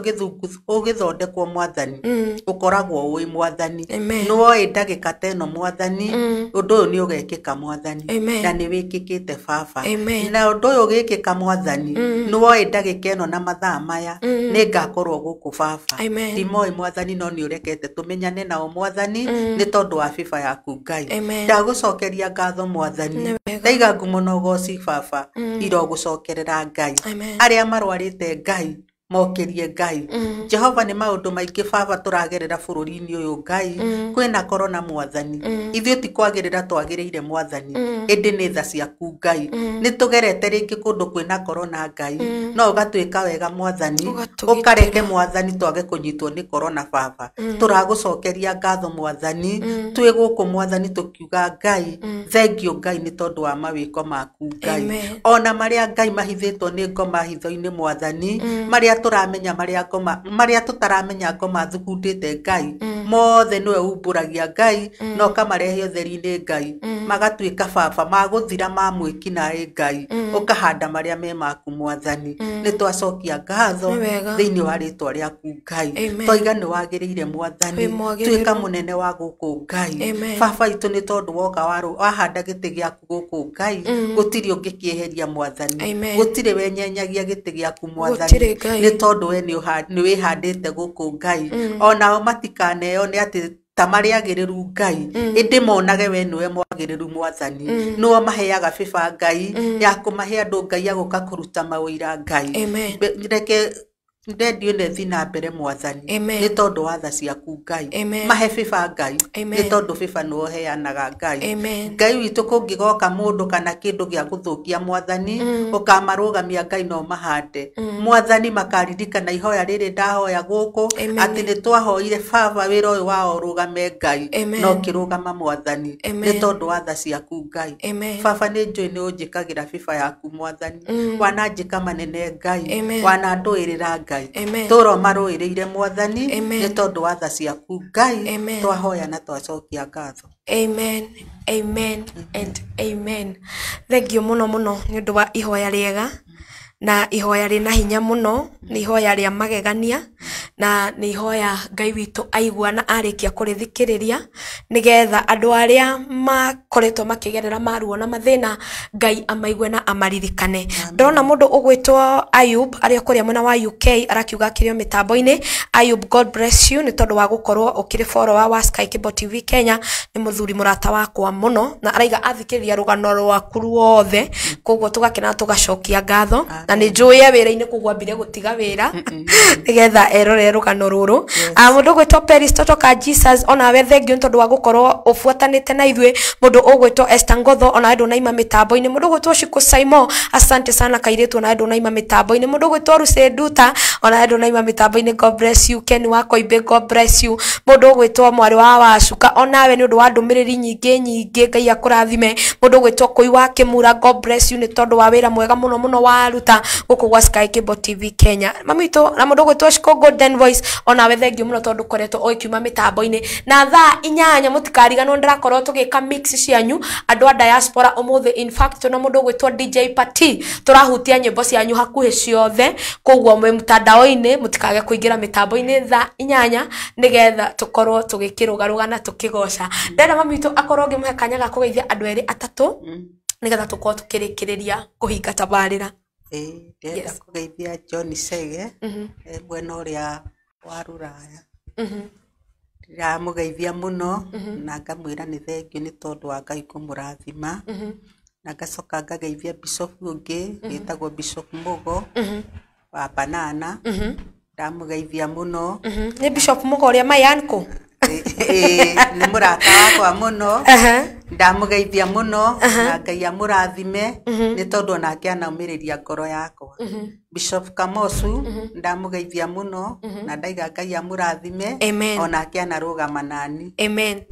ũgĩthondekwo Mwathani ũkoragwo ũĩ Mwathani. Nĩwoĩ ndagĩka ta ĩno Mwathani, ũndũ ũyũ nĩ ũgekĩka Mwathani, na nĩ wĩkĩkĩte baba. Na ũndũ ũyũ ũgĩkĩka Mwathani, nĩwoĩ ndagĩka ĩno na mathaa maya nĩ ngakorwo gũkũ baba. Ndimoĩ Mwathani, no nĩ ũrekete tũmenyane nao Mwathani, nĩ tondũ wa biba yaku Ngai. Ndagũcokeria ngatho Mwathani, ndaiga ngumo na ũgooci baba, irogũcokerera Ngai. Arĩa marwarĩte Ngai mokerie Ngai. Jehova, nĩ maũndũ maingĩ baba tũragerera bũrũri-inĩ ũyũ Ngai, kwĩna korona Mwathani. Ithuĩ ti kwagĩrĩra twagĩrĩire Mwathani, ĩndĩ nĩ tha ciaku Ngai. Nĩ tũgerete rĩngĩ kũndũ kwĩna korona Ngai, no ũgatuĩka wega Mwathani, ũkareke Mwathani twage kũnyitwo nĩ korona baba. Tũragũcokeria ngatho Mwathani, twĩ gũkũ Mwathani tũkiuga Ngai, thengiũ Ngai nĩ tondũ wa mawĩko maku Ngai. Ona marĩa Ngai mahithĩtwo nĩ ngoma hitho-inĩ Mwathani, marĩa tũramenya marĩa tũtaramenya ngoma thugundĩte Ngai, mothe nĩwe umbũragia Ngai, no kamarehe ũtheri-inĩ Ngai, magatuĩka baba magũthira mamwĩki naĩ Ngai, ũkahanda marĩa me maku Mwathani. Nĩ twacokia ngatho thĩinĩ wa rĩtwa rĩaku Ngai, twoiga nĩ wagĩrĩire Mwathani, tuĩka mũnene wa gũkũ Ngai. Baba itũ, nĩ tondũ woka wahanda gĩtĩ gĩaku gũkũ Ngai, gũtirĩ ũngĩkĩeheria Mwathani, gũtirĩ wenyenyagia gĩtĩ gĩaku Mwathani, nĩ tondũ we nĩ wĩhandĩte gũkũ Ngai. Onao matikaneyone atĩ ta marĩagĩrĩru Ngai, ĩndĩ monage we nĩwe mwagĩrĩru Mwathani. Nĩwe maheaga biba Ngai ya kũmahe andũ Ngai agũka kũruta mawĩra Ngai. Reke ndendio nethi na mbere Mwathani, nĩ tondũ wa tha ciaku Ngai. Mahe biba Ngai, nĩ tondũ biba nĩwe ũheanaga Ngai. Ngai witũ, kũngĩgoka mũndũ kana kĩndũ gĩa gũthũkia Mwathani, ũkamarũgamia Ngai no mahande Mwathani, makaririkana ihoya rĩrĩ ndahoya gũkũ, atĩ nĩ twahoire baba wĩra ũyũ wao ũrũgame Ngai, no kĩrũgama Mwathani, nĩ tondũ wa tha ciaku Ngai. Baba, nĩ njũĩ nĩ ũnjĩkagĩra biba yaku Mwathani, wananjĩka manene Ngai, wanandũĩrĩra Ngai, tũro marũĩrĩire Mwathani, nĩ tondũ wa tha ciaku Ngai, twahoya na twacokia ngatho. Amen, amen and amen. Thengio mũno mũno nĩ ũndũ wa ihoya rĩega, na ihoya rĩna hinya mũno, nĩ ihoya rĩa magegania, na nĩ ihoya Ngai witũ aigua na arĩkia kũrĩthikĩrĩria, nĩgetha andũ arĩa makoretwo makĩgerera maruo na mathĩna Ngai amaigue na amaririkane. Ndĩrona mũndũ ũgwĩtwo Ayub arĩa kũrĩa mwena wa UK arakiuga kĩrĩo mĩtambo-inĩ. Ayub, God bless you nĩ tondũ wa gũkorwo ũkĩrĩ follower wa Sky Cable TV Kenya, ni muthuri murata wakwa muno na araiga athikiriria rugano rwaku ruothe koguo tugakena tugacokia ngatho na ni njuye wira-ini koguo ambire gutiga wira nigetha erore rugano ruru mundu gwitwo Peristoto ka Jesus ona we thengio tondu wa gukorwo ufuatanite na ithwe mundu ugwitwo Esther Ngotho ona andu naima mitambo-ini mundu gwitwo Shiko Saimo asante sana kairetu ona andu naima mitambo-ini mundu gwitwo Ruse Duta ona andu naima mitambo-ini God bless you Ken wako ibe God bless you mundu gwitwo mwari wa Wacuka ona we ni undu wa ndumiriri nyingi Ngai akurathime mundu gwitwo Koi wa Kimura God bless you ni tondu wa wira mwega muno wa ruta guku gwa Sky Cable TV Kenya mamito na mundu gwitwo Shiko Golden Voice ona we thengio muno tondu koretwo oikiuma mitambo-ini na thaa 8 mutikariganwo ndirakorwo tugika mix cianyu andu a diaspora umuthi in fact na mundu gwitwo DJ Party turahutia nyimbo cianyu hakuhi ciothe koguo mwe mtandao-ini mutikage kuingira mitambo-ini thaa 8 nigetha tukorwo tugikirugarugana tukigoca ndenda mamito akorwo ngimuhe kanya ga kugeithia andu eri atatu nigetha tukorwo tukirikiriria kuhinga tabarira ndenda kugeithia John Sege mwena uria wa Ruraya ndiramugeithia muno na ngamwira ni thengio ni tondu wa Ngai kumurathima na ngacoka ngageithia Bishop ungi witagwo Bishop Mugo wa Banana ndamugeithia muno ni Bishop Mugo uria mayanko ni murata wakwa muno ndamugeithia muno na Ngai amurathime ni tondu onake anaumiriria ngoro yakwa Bishop Kamosu ndamugeithia muno na ndaiga Ngai amurathime onake anarugama nani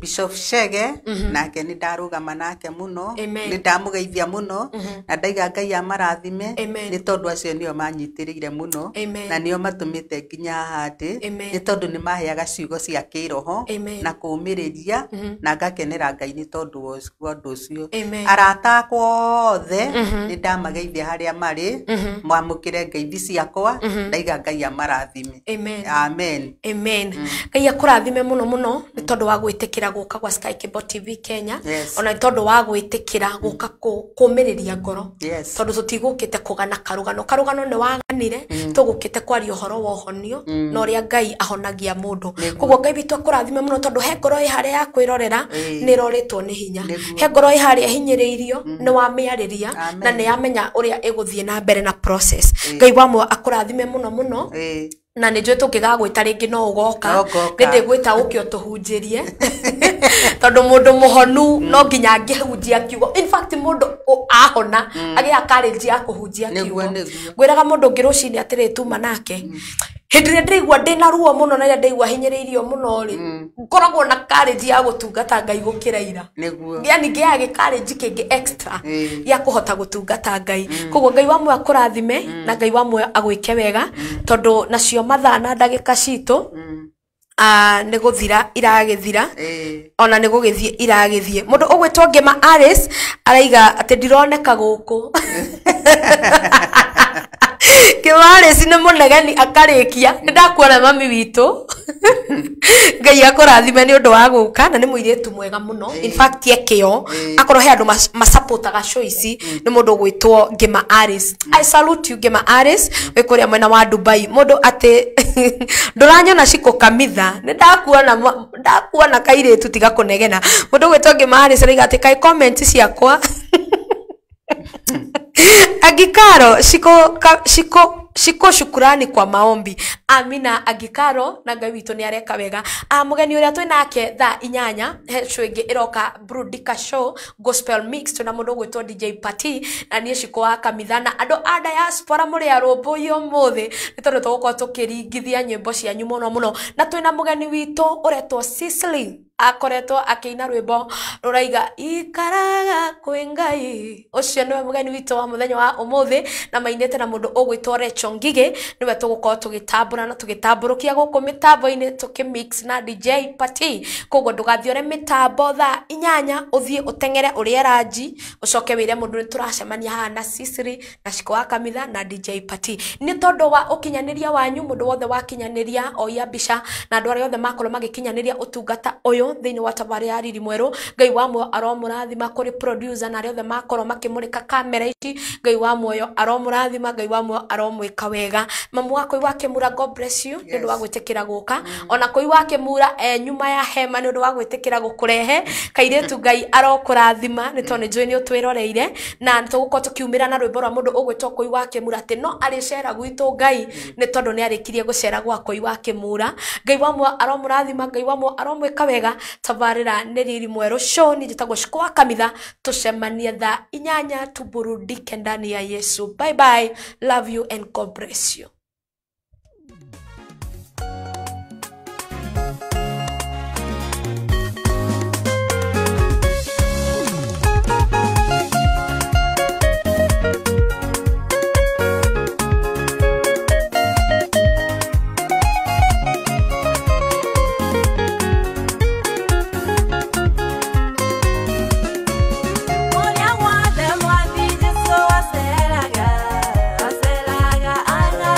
Bishop Shege nake ni ndarugama nake muno ni ndamugeithia muno na ndaiga Ngai amarathime ni tondu acio nio manyitirire muno na nio matumite nginya handi ni tondu ni maheaga ciugo cia kiroho na kumiriria na ngakenera Ngai ni tondu undu ucio arata akwa othe ni ndamageithia haria mari mwamukire ngeithi ciakwa ndaiga Ngai amarathime amen Ngai akurathime muno ni tondu wa gwitikira guka gwa Sky Cable TV Kenya ona ni tondu wa gwitikira guka kumiriria ngoro tondu tutigukite kugana karugano ni waganire tugukite kwaria uhoro wa uhonio na uria Ngai ahonagia mundu koguo Ngai bitu akurathime muno tondu he ngoro ihare ya kwirorera ni roretwo ni hinya he ngoro ihare hinyiriirio ni wa miariria na ni amenya uria iguthie na mbere na process Ngai wamwe akurathime muno na nĩ njũĩ tũngĩgagwĩta rĩngĩ no ũgoka nĩ ndĩgwĩta ũke ũtũhunjĩrie tondũ mũndũ mũhonu no nginya angĩhunjia kiugo in fact mũndũ ahona agĩa courage ya kũhunjia kiugo ngwĩraga mũndũ ũngĩ rũcinĩ atĩrĩ tuma nake hĩndĩ ĩrĩa ndĩraigua ndĩna ruo mũno na rĩrĩa ndĩraigua hinyĩrĩirio mũno rĩ ngoragwo na courage ya gũtungata Ngai gũkĩra ira yani ngĩaga courage kĩngĩ extra ya kũhota gũtungata Ngai koguo Ngai wamwe akũrathime na Ngai wamwe agwĩke wega tondũ nacio mathaa na ndagĩka citũ nĩ gũthira iragĩthira ona nĩ gũgĩthiĩ iragĩthiĩ mũndũ ũgwĩtwo Ngema Alice araiga atĩ ndironeka gũkũ Kiwale sina munegani akarikia ndakuona mami witu Ngai akurathime ni undu wa guka na ni muiretu mwega muno in fact yekio akoro he andu masupportaga show ici ni mundu gwitwo Ngema Alice I salute you Ngema Alice we kuria mwena wa Dubai mundu ate nduranyona ciko kamitha ni ndakuona kairetu tiga kunegena mundu gwitwo Ngema Alice riga ate kai comment ciakwa Agikaro shiko shukurani kwa maombi amina Agikaro na Ngai witũ nĩ areka wega mugeni uria twĩ nake thaa 8 show ĩngĩ iroka Brudika show gospel mix tuna mũndũ gwĩtwo DJ Party na niĩ Shiko wa Kamitha na andũ a diaspora mũrĩ arũmbũi ũmũthĩ nĩ tondũ tũgũkorwo tũkĩringithia nyĩmbo cianyu mũno na twĩna mũgeni witũ ũretwo Cecily akoretwo akĩina rwĩmbo rũraiga ikaraga kwĩ Ngai ũcio nĩwe mũgeni witũ wa mũthenya wa ũmũthĩ na mainĩte na mũndũ ũgwĩtwo Rachel Ngigĩ nĩwe tũgũkorwo tũgĩtambũra na tũgĩtambũrũkia gũkũ mĩtambo-inĩ tũkĩmix na DJ Party koguo ndũgathiore mĩtambo thaa 8 ũthiĩ ũteng'ere ũrĩa ranji ũcoke wĩre mũndũ nĩ tũracemania haha na Cecily na Shiko wa Kamitha na DJ Party nĩ tondũ wa ũkinyanĩria wanyu mũndũ wothe wakinyanĩria oya mbica na andũ arĩa othe makorwo magĩkinyanĩria ũtungata ũyũ mweru thiini wa tabari ya riri mweru ngai wa muoyo aromurathima kuri producer na riothe makorwo makimurika kamera ici ngai wa muoyo aromurathima ngai wa muoyo aromwika wega mamu wako iwake mura God bless you ndu wa gwitikira guka ona koi wake mura nyuma ya hema ndu wa gwitikira gukurehe kairetu ngai arokurathima ni tone njui ni utwiroreire na tuguko tukiumira na rwimbo rwa mundu ugwitwo koi wake mura te no aricera gwitu ngai ni tondu ni arikirie gucera gwa koi wake mura ngai wa muoyo aromurathima ngai wa muoyo aromwika wega tabarira ni riri mweru show ni jitagwo shikwa kamitha tucemania thaa 8 tuburudike ndani ya Yesu. Bye bye, love you and God bless you. Aselaga, anga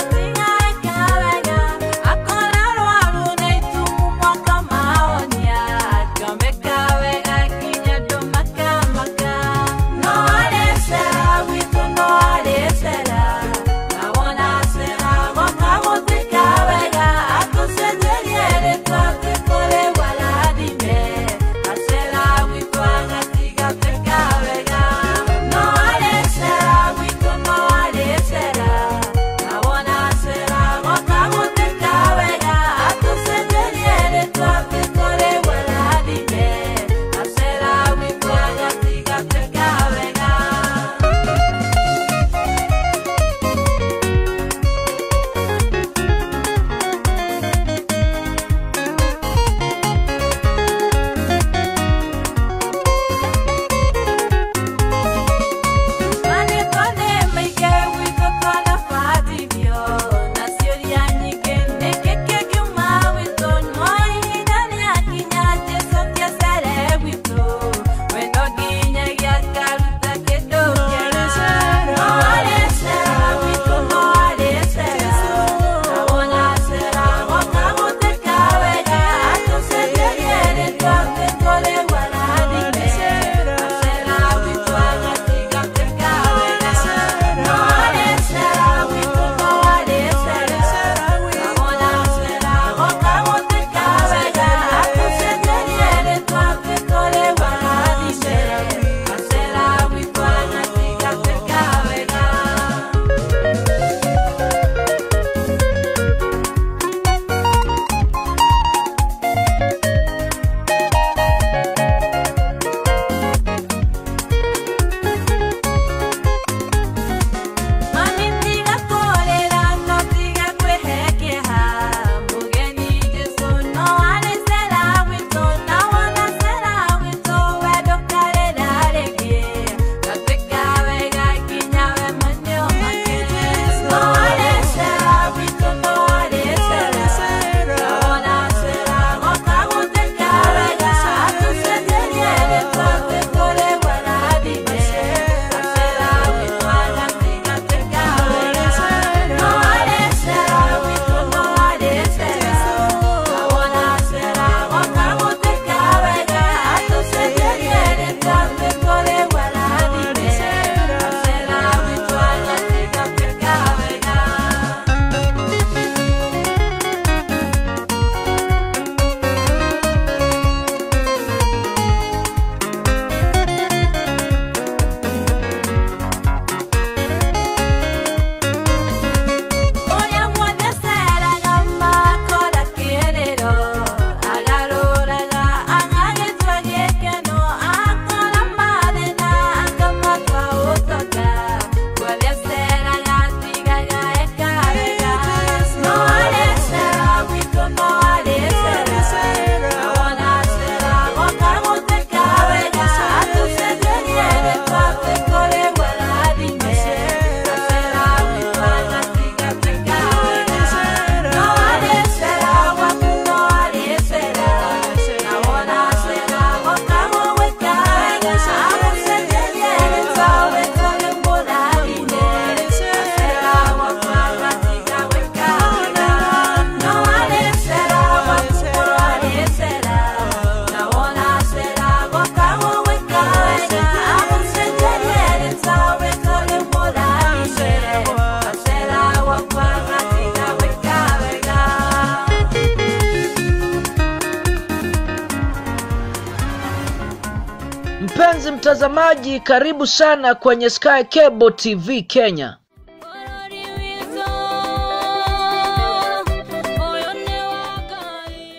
Mpenzi mtazamaji, karibu sana kwenye Sky Cable TV Kenya.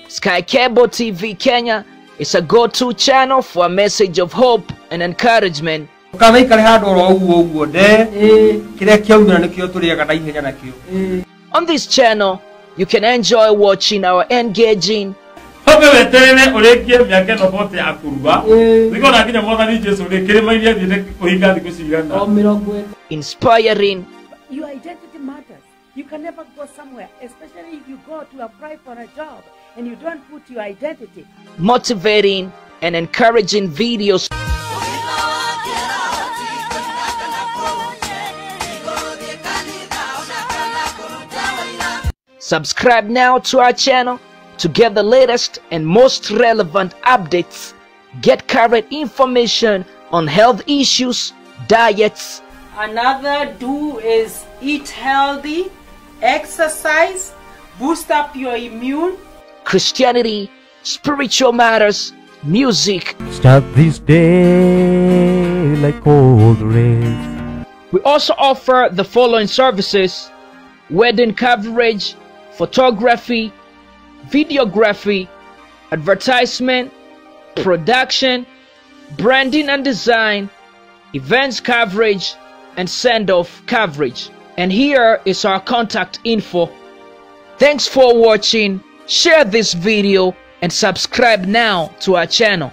Sky Cable TV Kenya is a go-to channel for a message of hope and encouragement. On this channel, you can enjoy watching our engaging, inspiring, your identity matters. You can never go somewhere, especially if you go to apply for a job and you don't put your identity. motivating, and encouraging videos. Subscribe now to our channel to get the latest and most relevant updates. Get current information on health issues, diets. Another do is eat healthy, exercise, boost up your immune. Christianity, spiritual matters, music. Start this day like cold rain. We also offer the following services: wedding coverage, photography, videography, advertisement, production, branding and design, events coverage, and send-off coverage. And here is our contact info. Thanks for watching. Share this video and subscribe now to our channel.